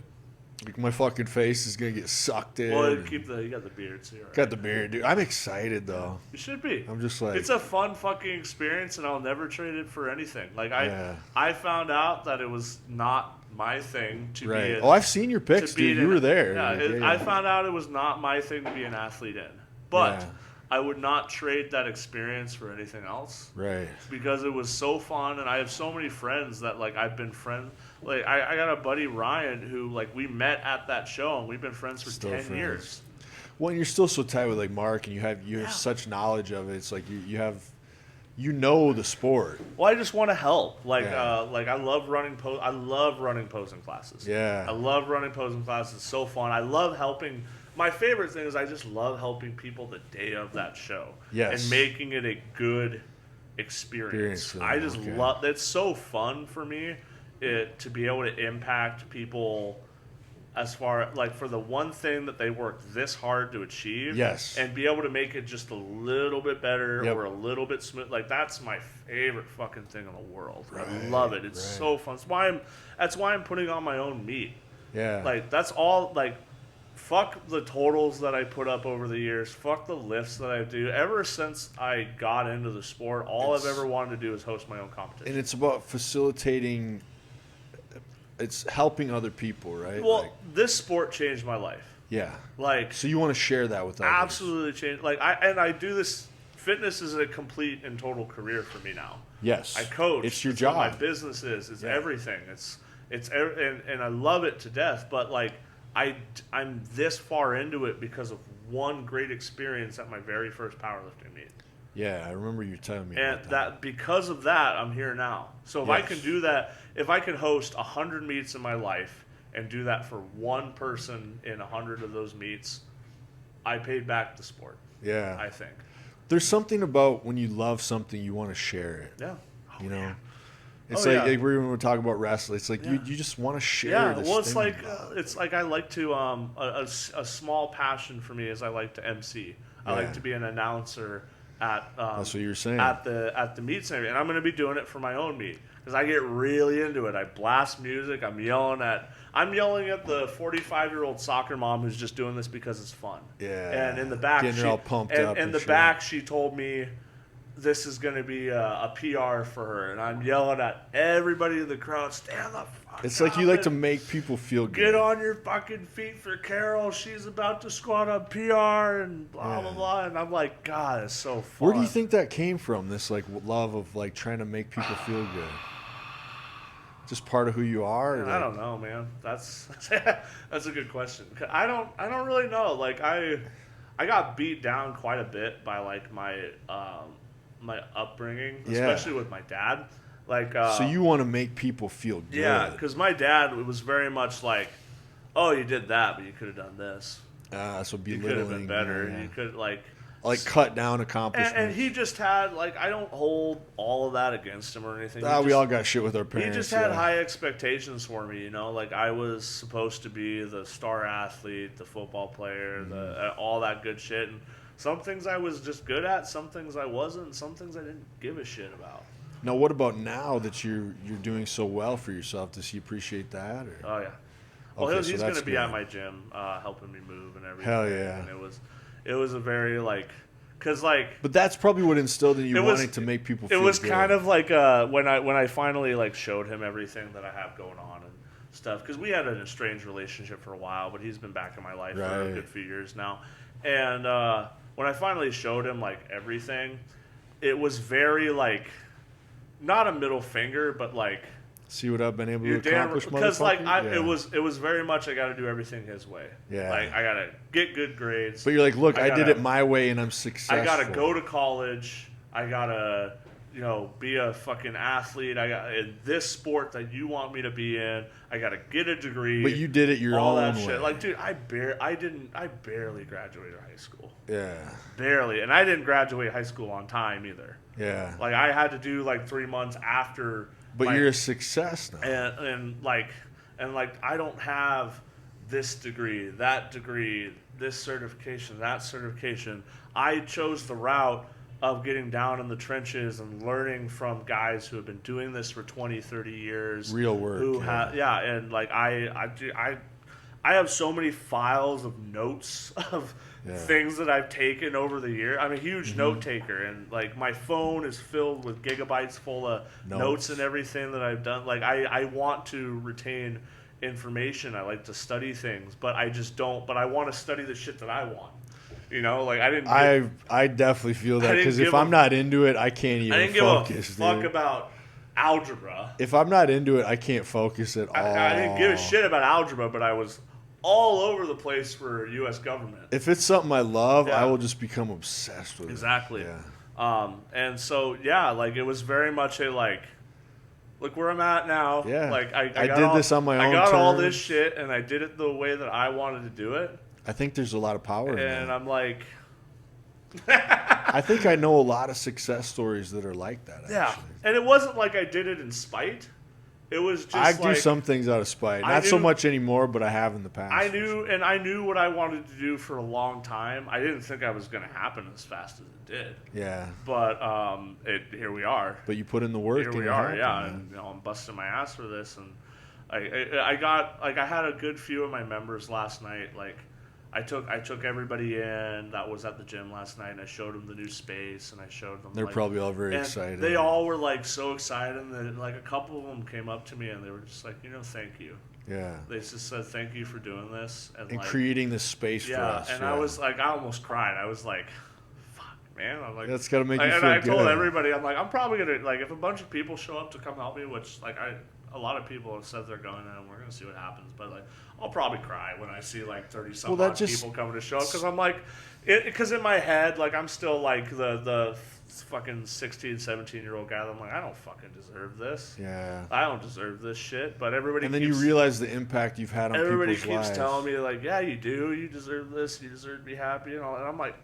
my fucking face is gonna get sucked in. Well, and- you got the beard, so you're right. Got the beard, dude. I'm excited though. You should be. I'm just like It's a fun fucking experience, and I'll never trade it for anything. Like Yeah. I found out that it was not my thing to right. be. Oh, I've seen your pics, dude. You were there. Yeah, Like, I found out it was not my thing to be an athlete in, but Yeah. I would not trade that experience for anything else. Right. Because it was so fun, and I have so many friends that like I've been friends. Like I got a buddy Ryan who like we met at that show, and we've been friends for Still 10 friends. years. Well, and you're still so tight with like Mark, and you have such knowledge of it. It's like you have, you know, the sport. Well, I just want to help. Like Yeah. like I love running I love running posing classes. Yeah. I love running posing classes. It's so fun. I love helping. My favorite thing is I just love helping people the day of that show. Yes. And making it a good experience. for them, I just okay. love. It's so fun for me to be able to impact people. As far like for the one thing that they worked this hard to achieve, Yes. and be able to make it just a little bit better Yep. or a little bit smooth, like that's my favorite fucking thing in the world. I Right, love it. It's right. so fun. That's why I'm putting on my own meet. Yeah. Like that's all. Like fuck the totals that I put up over the years. Fuck the lifts that I do. Ever since I got into the sport, all I've ever wanted to do is host my own competition. and it's about facilitating. It's helping other people, right? Well, Like, this sport changed my life. yeah. Like So you want to share that with others? absolutely changed. Like I do this. Fitness is a complete and total career for me now. Yes. I coach. It's your What job. my business is. It's everything. And I love it to death. But like I'm this far into it because of one great experience at my very first powerlifting meet. Yeah, I remember you telling me. And about that because of that, I'm here now. So if I Yes. can do that, if I can host 100 meets in my life and do that for one person in 100 of those meets, I paid back the sport. Yeah. I think. There's something about when you love something, you want to share it. Yeah. You know. It's like when we're talking about wrestling, it's like you just want to share. Yeah, this well, thing it's like I like to a small passion for me is I like to MC. I like to be an announcer at that's what you're saying at the meets and everything. And I'm going to be doing it for my own meet because I get really into it. I blast music. I'm yelling at the 45-year-old soccer mom who's just doing this because it's fun. Yeah, and in the back, getting her all pumped up. In the back, she told me this is going to be a PR for her, and I'm yelling at everybody in the crowd, stand the fuck It's like you like to make people feel good. Get on your fucking feet for Carol. She's about to squat on PR and blah, blah, blah. And I'm like, God, it's so fun. Where do you think that came from, this like love of like trying to make people feel good? Just part of who you are? Man, I don't know, man. That's a good question. I don't really know. Like I got beat down quite a bit by like my my upbringing, especially with my dad. Like, so you want to make people feel good? Yeah, because my dad was very much like, "Oh, you did that, but you could have done this. So belittling. You could have been better. Yeah. You could like cut down accomplishments." And he just had like I don't hold all of that against him or anything. We all got shit with our parents. He just had high expectations for me, you know. Like I was supposed to be the star athlete, the football player, all that good shit. And some things I was just good at, some things I wasn't, some things I didn't give a shit about. Now, what about now that you're doing so well for yourself? Does he appreciate that? Or? Oh yeah. Well, Okay, he's going to be at my gym, helping me move and everything. Hell yeah. And it was a very like, cause like. But that's probably what instilled in you wanting to make people feel good. It was kind of like when I finally like showed him everything that I have going on and stuff. Cause we had an estranged relationship for a while, but he's been back in my life for a good few years now. And when I finally showed him like everything, it was very like. Not a middle finger, but like see what I've been able to accomplish. Because like it was very much I got to do everything his way. Yeah, like I got to get good grades. But you're like, look, I did it my way, and I'm successful. I got to go to college. I got to be a fucking athlete. I got in this sport that you want me to be in. I got to get a degree. But you did it your all own that way. Shit. Like, dude, I barely graduated high school. Yeah, barely, and I didn't graduate high school on time either. Yeah. Like, I had to do, like, 3 months after. But you're a success now. And I don't have this degree, this certification, that certification. I chose the route of getting down in the trenches and learning from guys who have been doing this for 20, 30 years. Real work. And, like, I have so many files of notes of things that I've taken over the year. I'm a huge note taker, and like my phone is filled with gigabytes full of notes and everything that I've done. Like I want to retain information. I like to study things, but I just don't. But I want to study the shit that I want. You know, like I definitely feel that because if I'm not into it, I can't even focus. Give a fuck about algebra. If I'm not into it, I can't focus at all. I didn't give a shit about algebra, but I was all over the place for U.S. government. If it's something I love, I will just become obsessed with it. Exactly. Yeah. And so, like, it was very much a, like, look where I'm at now. Yeah. Like, I did this on my own I got all terms. this shit, and I did it the way that I wanted to do it. I think there's a lot of power in that. And I'm like... I think I know a lot of success stories that are like that, actually. Yeah. And it wasn't like I did it in spite. It was just I do some things out of spite. Not so much anymore, but I have in the past. I knew what I wanted to do for a long time. I didn't think I was going to happen as fast as it did. Yeah. But here we are. But you put in the work. Here we are, and I'm busting my ass for this. And I had a good few of my members last night. Like, I took everybody in that was at the gym last night, and I showed them the new space, and I showed them. They're probably all very excited. They all were like so excited, and then like a couple of them came up to me, and they were just like, thank you. Yeah. They just said thank you for doing this and like, creating this space for us. And I was like, I almost cried. I was like, fuck, man. I'm like, that's gotta make you feel good. And I good. told everybody, I'm like, I'm probably gonna like if a bunch of people show up to come help me, which like a lot of people have said they're going, and we're gonna see what happens. But like, I'll probably cry when I see like 30-some odd people coming to show up because I'm like, because in my head, like I'm still like the fucking 16, 17-year-old guy. I'm like, I don't fucking deserve this. Yeah. I don't deserve this shit. But everybody. And then you realize the impact you've had on people's lives. Everybody keeps telling me like, yeah, you do. You deserve this. You deserve to be happy and all. And I'm like,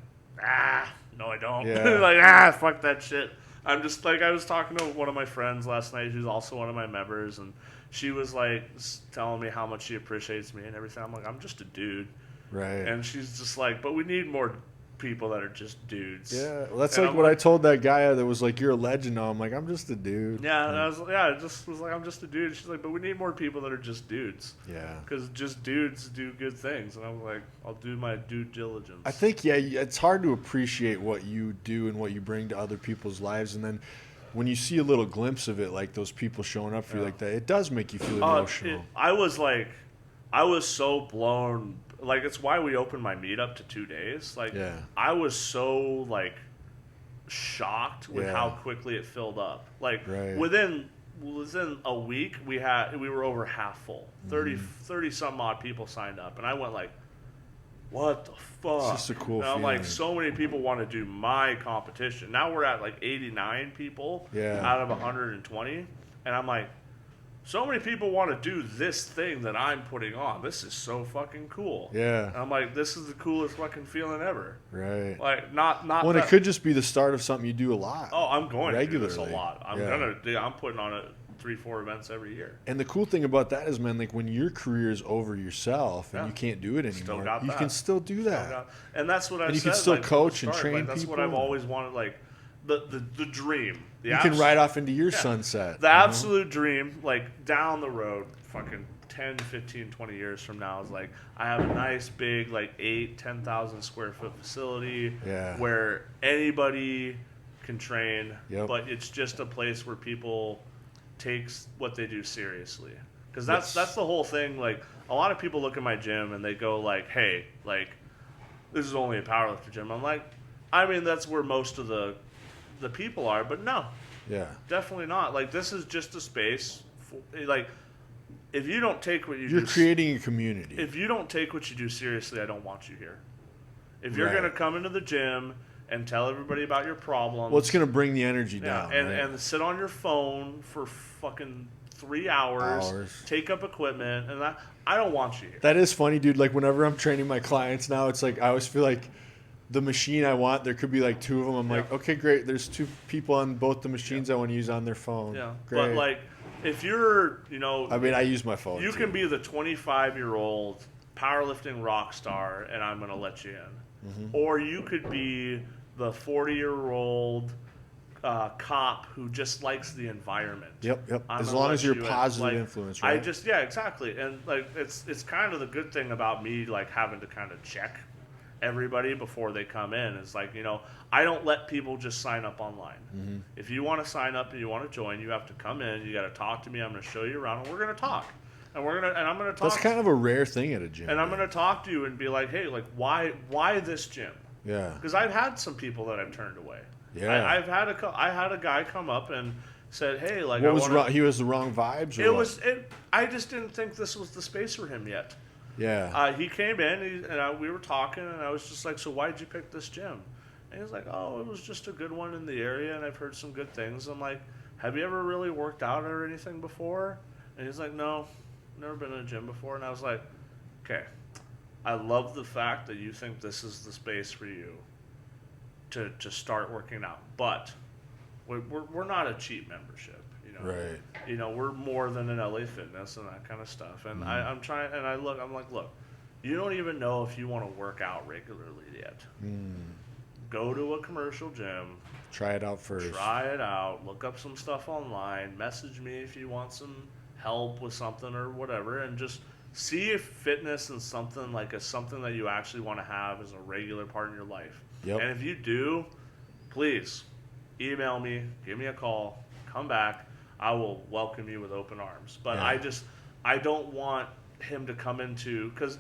no, I don't. Yeah. Like, fuck that shit. I'm just like, I was talking to one of my friends last night who's also one of my members, and she was like telling me how much she appreciates me and everything. I'm like, I'm just a dude. Right. And she's just like, but we need more people that are just dudes. Yeah, well, that's And like I'm what I told that guy that was like, "You're a legend now." I'm like, "I'm just a dude." Yeah, and I just was like, I'm just a dude. She's like, but we need more people that are just dudes. Yeah. Because just dudes do good things. And I'm like, I'll do my due diligence. I think, yeah, it's hard to appreciate what you do and what you bring to other people's lives. And then when you see a little glimpse of it, like those people showing up for you like that, it does make you feel emotional. I was so blown. Like, it's why we opened my meetup to 2 days. Like, Yeah. I was so, like, shocked with Yeah. how quickly it filled up. Like, Right. within a week, we were over half full. 30 some odd people signed up. And I went like, what the fuck? It's just a cool and I'm feeling. like, so many people want to do my competition. Now we're at like 89 people out of 120. And I'm like, so many people want to do this thing that I'm putting on. This is so fucking cool. Yeah. And I'm like, this is the coolest fucking feeling ever. Right. Like, not. Well, it could just be the start of something you do a lot. Oh, I'm going regularly. to do this a lot. I'm putting on 3-4 events every year. And the cool thing about that is, man, like when your career is over yourself and you can't do it anymore, you can still do that. And that's what I said. And you can still coach and train that's people. what I've always wanted. Like the dream. You can ride off into your sunset. The absolute dream, like down the road, fucking 10, 15, 20 years from now, is like I have a nice big like 10,000 square foot facility where anybody can train, but it's just a place where people takes what they do seriously. Because that's the whole thing. Like, a lot of people look at my gym and they go like, hey, like, this is only a powerlifter gym. I'm like, I mean, that's where most of the people are, but no. Yeah. Definitely not. Like, this is just a space for, like, if you don't take what you're creating a community. If you don't take what you do seriously, I don't want you here. If you're going to come into the gym and tell everybody about your problems. Well, it's going to bring the energy down. And sit on your phone for fucking 3 hours, take up equipment, and I don't want you here. That is funny, dude. Like, whenever I'm training my clients now, it's like I always feel like the machine I want, there could be like 2 of them. I'm like, okay, great. There's 2 people on both the machines I want to use on their phone. Yeah, great. But like, if you're, I mean, I use my phone. You can be the 25-year-old powerlifting rock star, and I'm going to let you in. Or you could be the 40-year-old cop who just likes the environment. Yep. As long as you're a positive influence, right? Exactly. And like, it's kind of the good thing about me, like, having to kind of check everybody before they come in. It's like, I don't let people just sign up online. If you want to sign up and you want to join, you have to come in. You got to talk to me. I'm going to show you around, and we're going to talk. And I'm going to talk. That's kind of a rare thing at a gym. And I'm going to talk to you and be like, hey, like, why this gym? Yeah. Because I've had some people that I've turned away. Yeah. I had a guy come up and said, hey, like, what was wrong? He was the wrong vibes. Or I just didn't think this was the space for him yet. Yeah. He came in and we were talking, and I was just like, so why'd you pick this gym? And he was like, oh, it was just a good one in the area, and I've heard some good things. I'm like, have you ever really worked out or anything before? And he's like, no, never been in a gym before. And I was like, okay, I love the fact that you think this is the space for you to start working out, but we're not a cheap membership. Right. We're more than an LA Fitness and that kind of stuff. And I'm trying, and I'm like, look, you don't even know if you want to work out regularly yet. Go to a commercial gym. Try it out first. Try it out. Look up some stuff online. Message me if you want some help with something or whatever, and just see if fitness is something that you actually want to have as a regular part in your life. Yep. And if you do, please email me, give me a call, come back. I will welcome you with open arms. But I don't want him to come into, because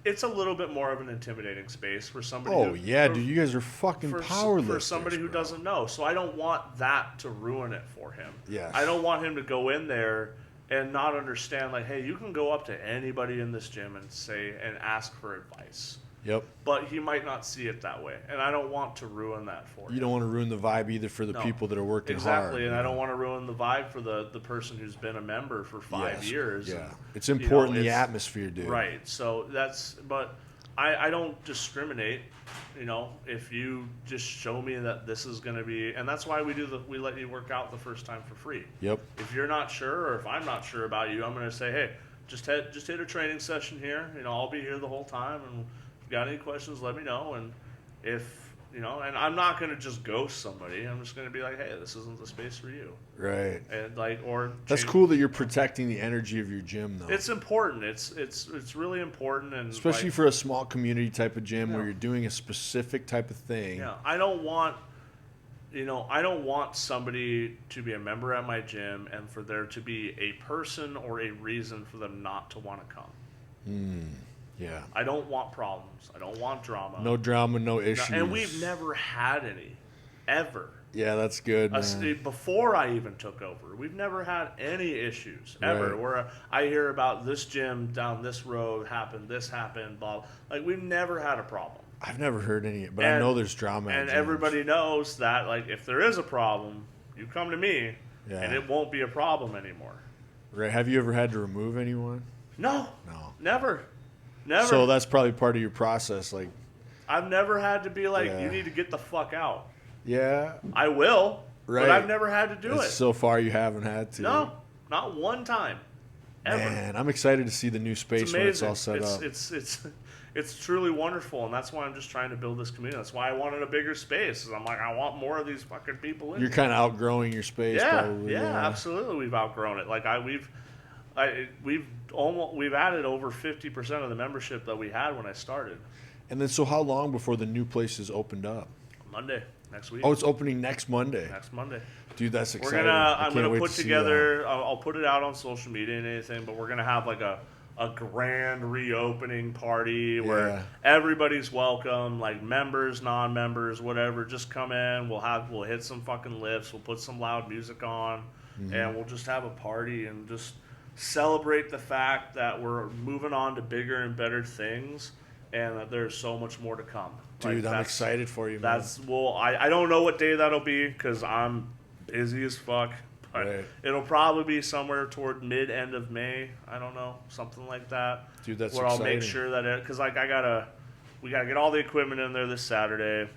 it's a little bit more of an intimidating space for somebody. Dude, you guys are fucking powerlifters for somebody who doesn't know. So I don't want that to ruin it for him. Yes. I don't want him to go in there and not understand, like, hey, you can go up to anybody in this gym and ask for advice. Yep. But he might not see it that way, and I don't want to ruin that for him. You don't want to ruin the vibe either for the people that are working hard. Exactly, and I don't want to ruin the vibe for the person who's been a member for 5 years. Yeah, it's important, the atmosphere, dude. Right, so but I don't discriminate. You know, if you just show me that this is going to be, and that's why we let you work out the first time for free. Yep. If you're not sure, or if I'm not sure about you, I'm going to say, hey, just hit a training session here. You know, I'll be here the whole time, and if you got any questions, let me know. And if you know, and I'm not going to just ghost somebody. I'm just going to be like, hey, this isn't the space for you. Right. And like, or that's cool that you're protecting the energy of your gym, though. It's important. It's really important, and especially like, for a small community type of gym where you're doing a specific type of thing. Yeah, I don't want somebody to be a member at my gym and for there to be a person or a reason for them not to want to come. Yeah. I don't want problems. I don't want drama. No drama, no issues. And we've never had any, ever. Yeah, that's good, man. Before I even took over, we've never had any issues, ever. Right. Where I hear about this gym down this road this happened, blah. Like, we've never had a problem. I've never heard any, but I know there's drama. And everybody knows that, like, if there is a problem, you come to me, and it won't be a problem anymore. Right. Have you ever had to remove anyone? No. Never. So that's probably part of your process. Like, I've never had to be like, you need to get the fuck out. Yeah. I will, right. but I've never had to do it. So far, you haven't had to. No, not one time. Ever. Man, I'm excited to see the new space when it's all set up. It's truly wonderful, and that's why I'm just trying to build this community. That's why I wanted a bigger space. I'm like, I want more of these fucking people in. You're kind of outgrowing your space, probably. Yeah, absolutely. We've outgrown it. Like we've added over 50% of the membership that we had when I started. And then, so how long before the new place is opened up? Monday, next week. Oh, it's opening next Monday. Next Monday. Dude, that's exciting. I'm gonna put together. I'll put it out on social media and anything, but we're gonna have like a grand reopening party where everybody's welcome, like members, non-members, whatever. Just come in. We'll hit some fucking lifts. We'll put some loud music on, and we'll just have a party and just celebrate the fact that we're moving on to bigger and better things, and that there's so much more to come. Dude, I'm excited for you, man. I don't know what day that'll be because I'm busy as fuck. But it'll probably be somewhere toward mid-end of May. I don't know, something like that. Dude, that's where exciting. I'll make sure that because like we gotta get all the equipment in there this Saturday.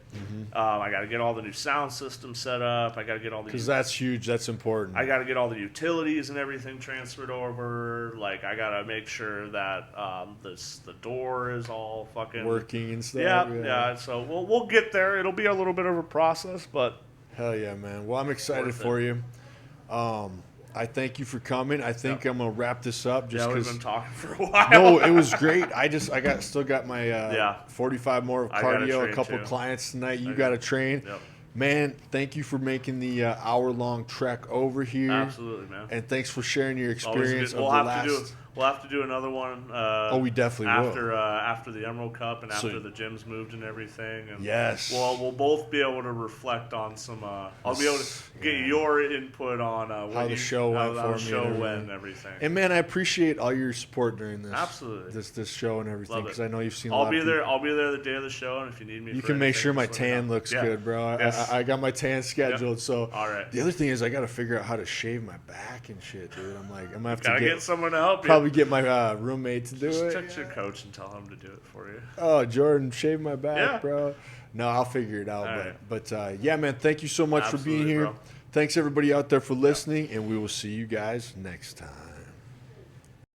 I gotta get all the new sound systems set up. I gotta get all the because that's huge. That's important. I gotta get all the utilities and everything transferred over. Like I gotta make sure that the door is all fucking working and stuff. Yeah. So we'll get there. It'll be a little bit of a process, but hell yeah, man. Well, I'm excited for you. I thank you for coming. I think I'm gonna wrap this up. Just we've been talking for a while. No, it was great. I still got my 45 more of cardio. A couple clients tonight. You got to train. Yep. Man, thank you for making the hour-long trek over here. Absolutely, man. And thanks for sharing your experience. We'll have to do another one. We definitely will. After the Emerald Cup and after the gyms moved and everything. And yes. We'll both be able to reflect on some. I'll be able to get your input on how the show went and everything. And man, I appreciate all your support during this. Absolutely. This show and everything because I know you've seen. I'll be there the day of the show, and if you need me, you can make sure my tan looks good, bro. Yes. I got my tan scheduled. So all right. The other thing is I got to figure out how to shave my back and shit, dude. I'm gonna have to get someone to help you. Probably get my roommate to do it. Just text your coach and tell him to do it for you. Oh, Jordan, shave my back, bro. No, I'll figure it out. All but yeah, man, thank you so much for being here. Bro. Thanks everybody out there for listening, and we will see you guys next time.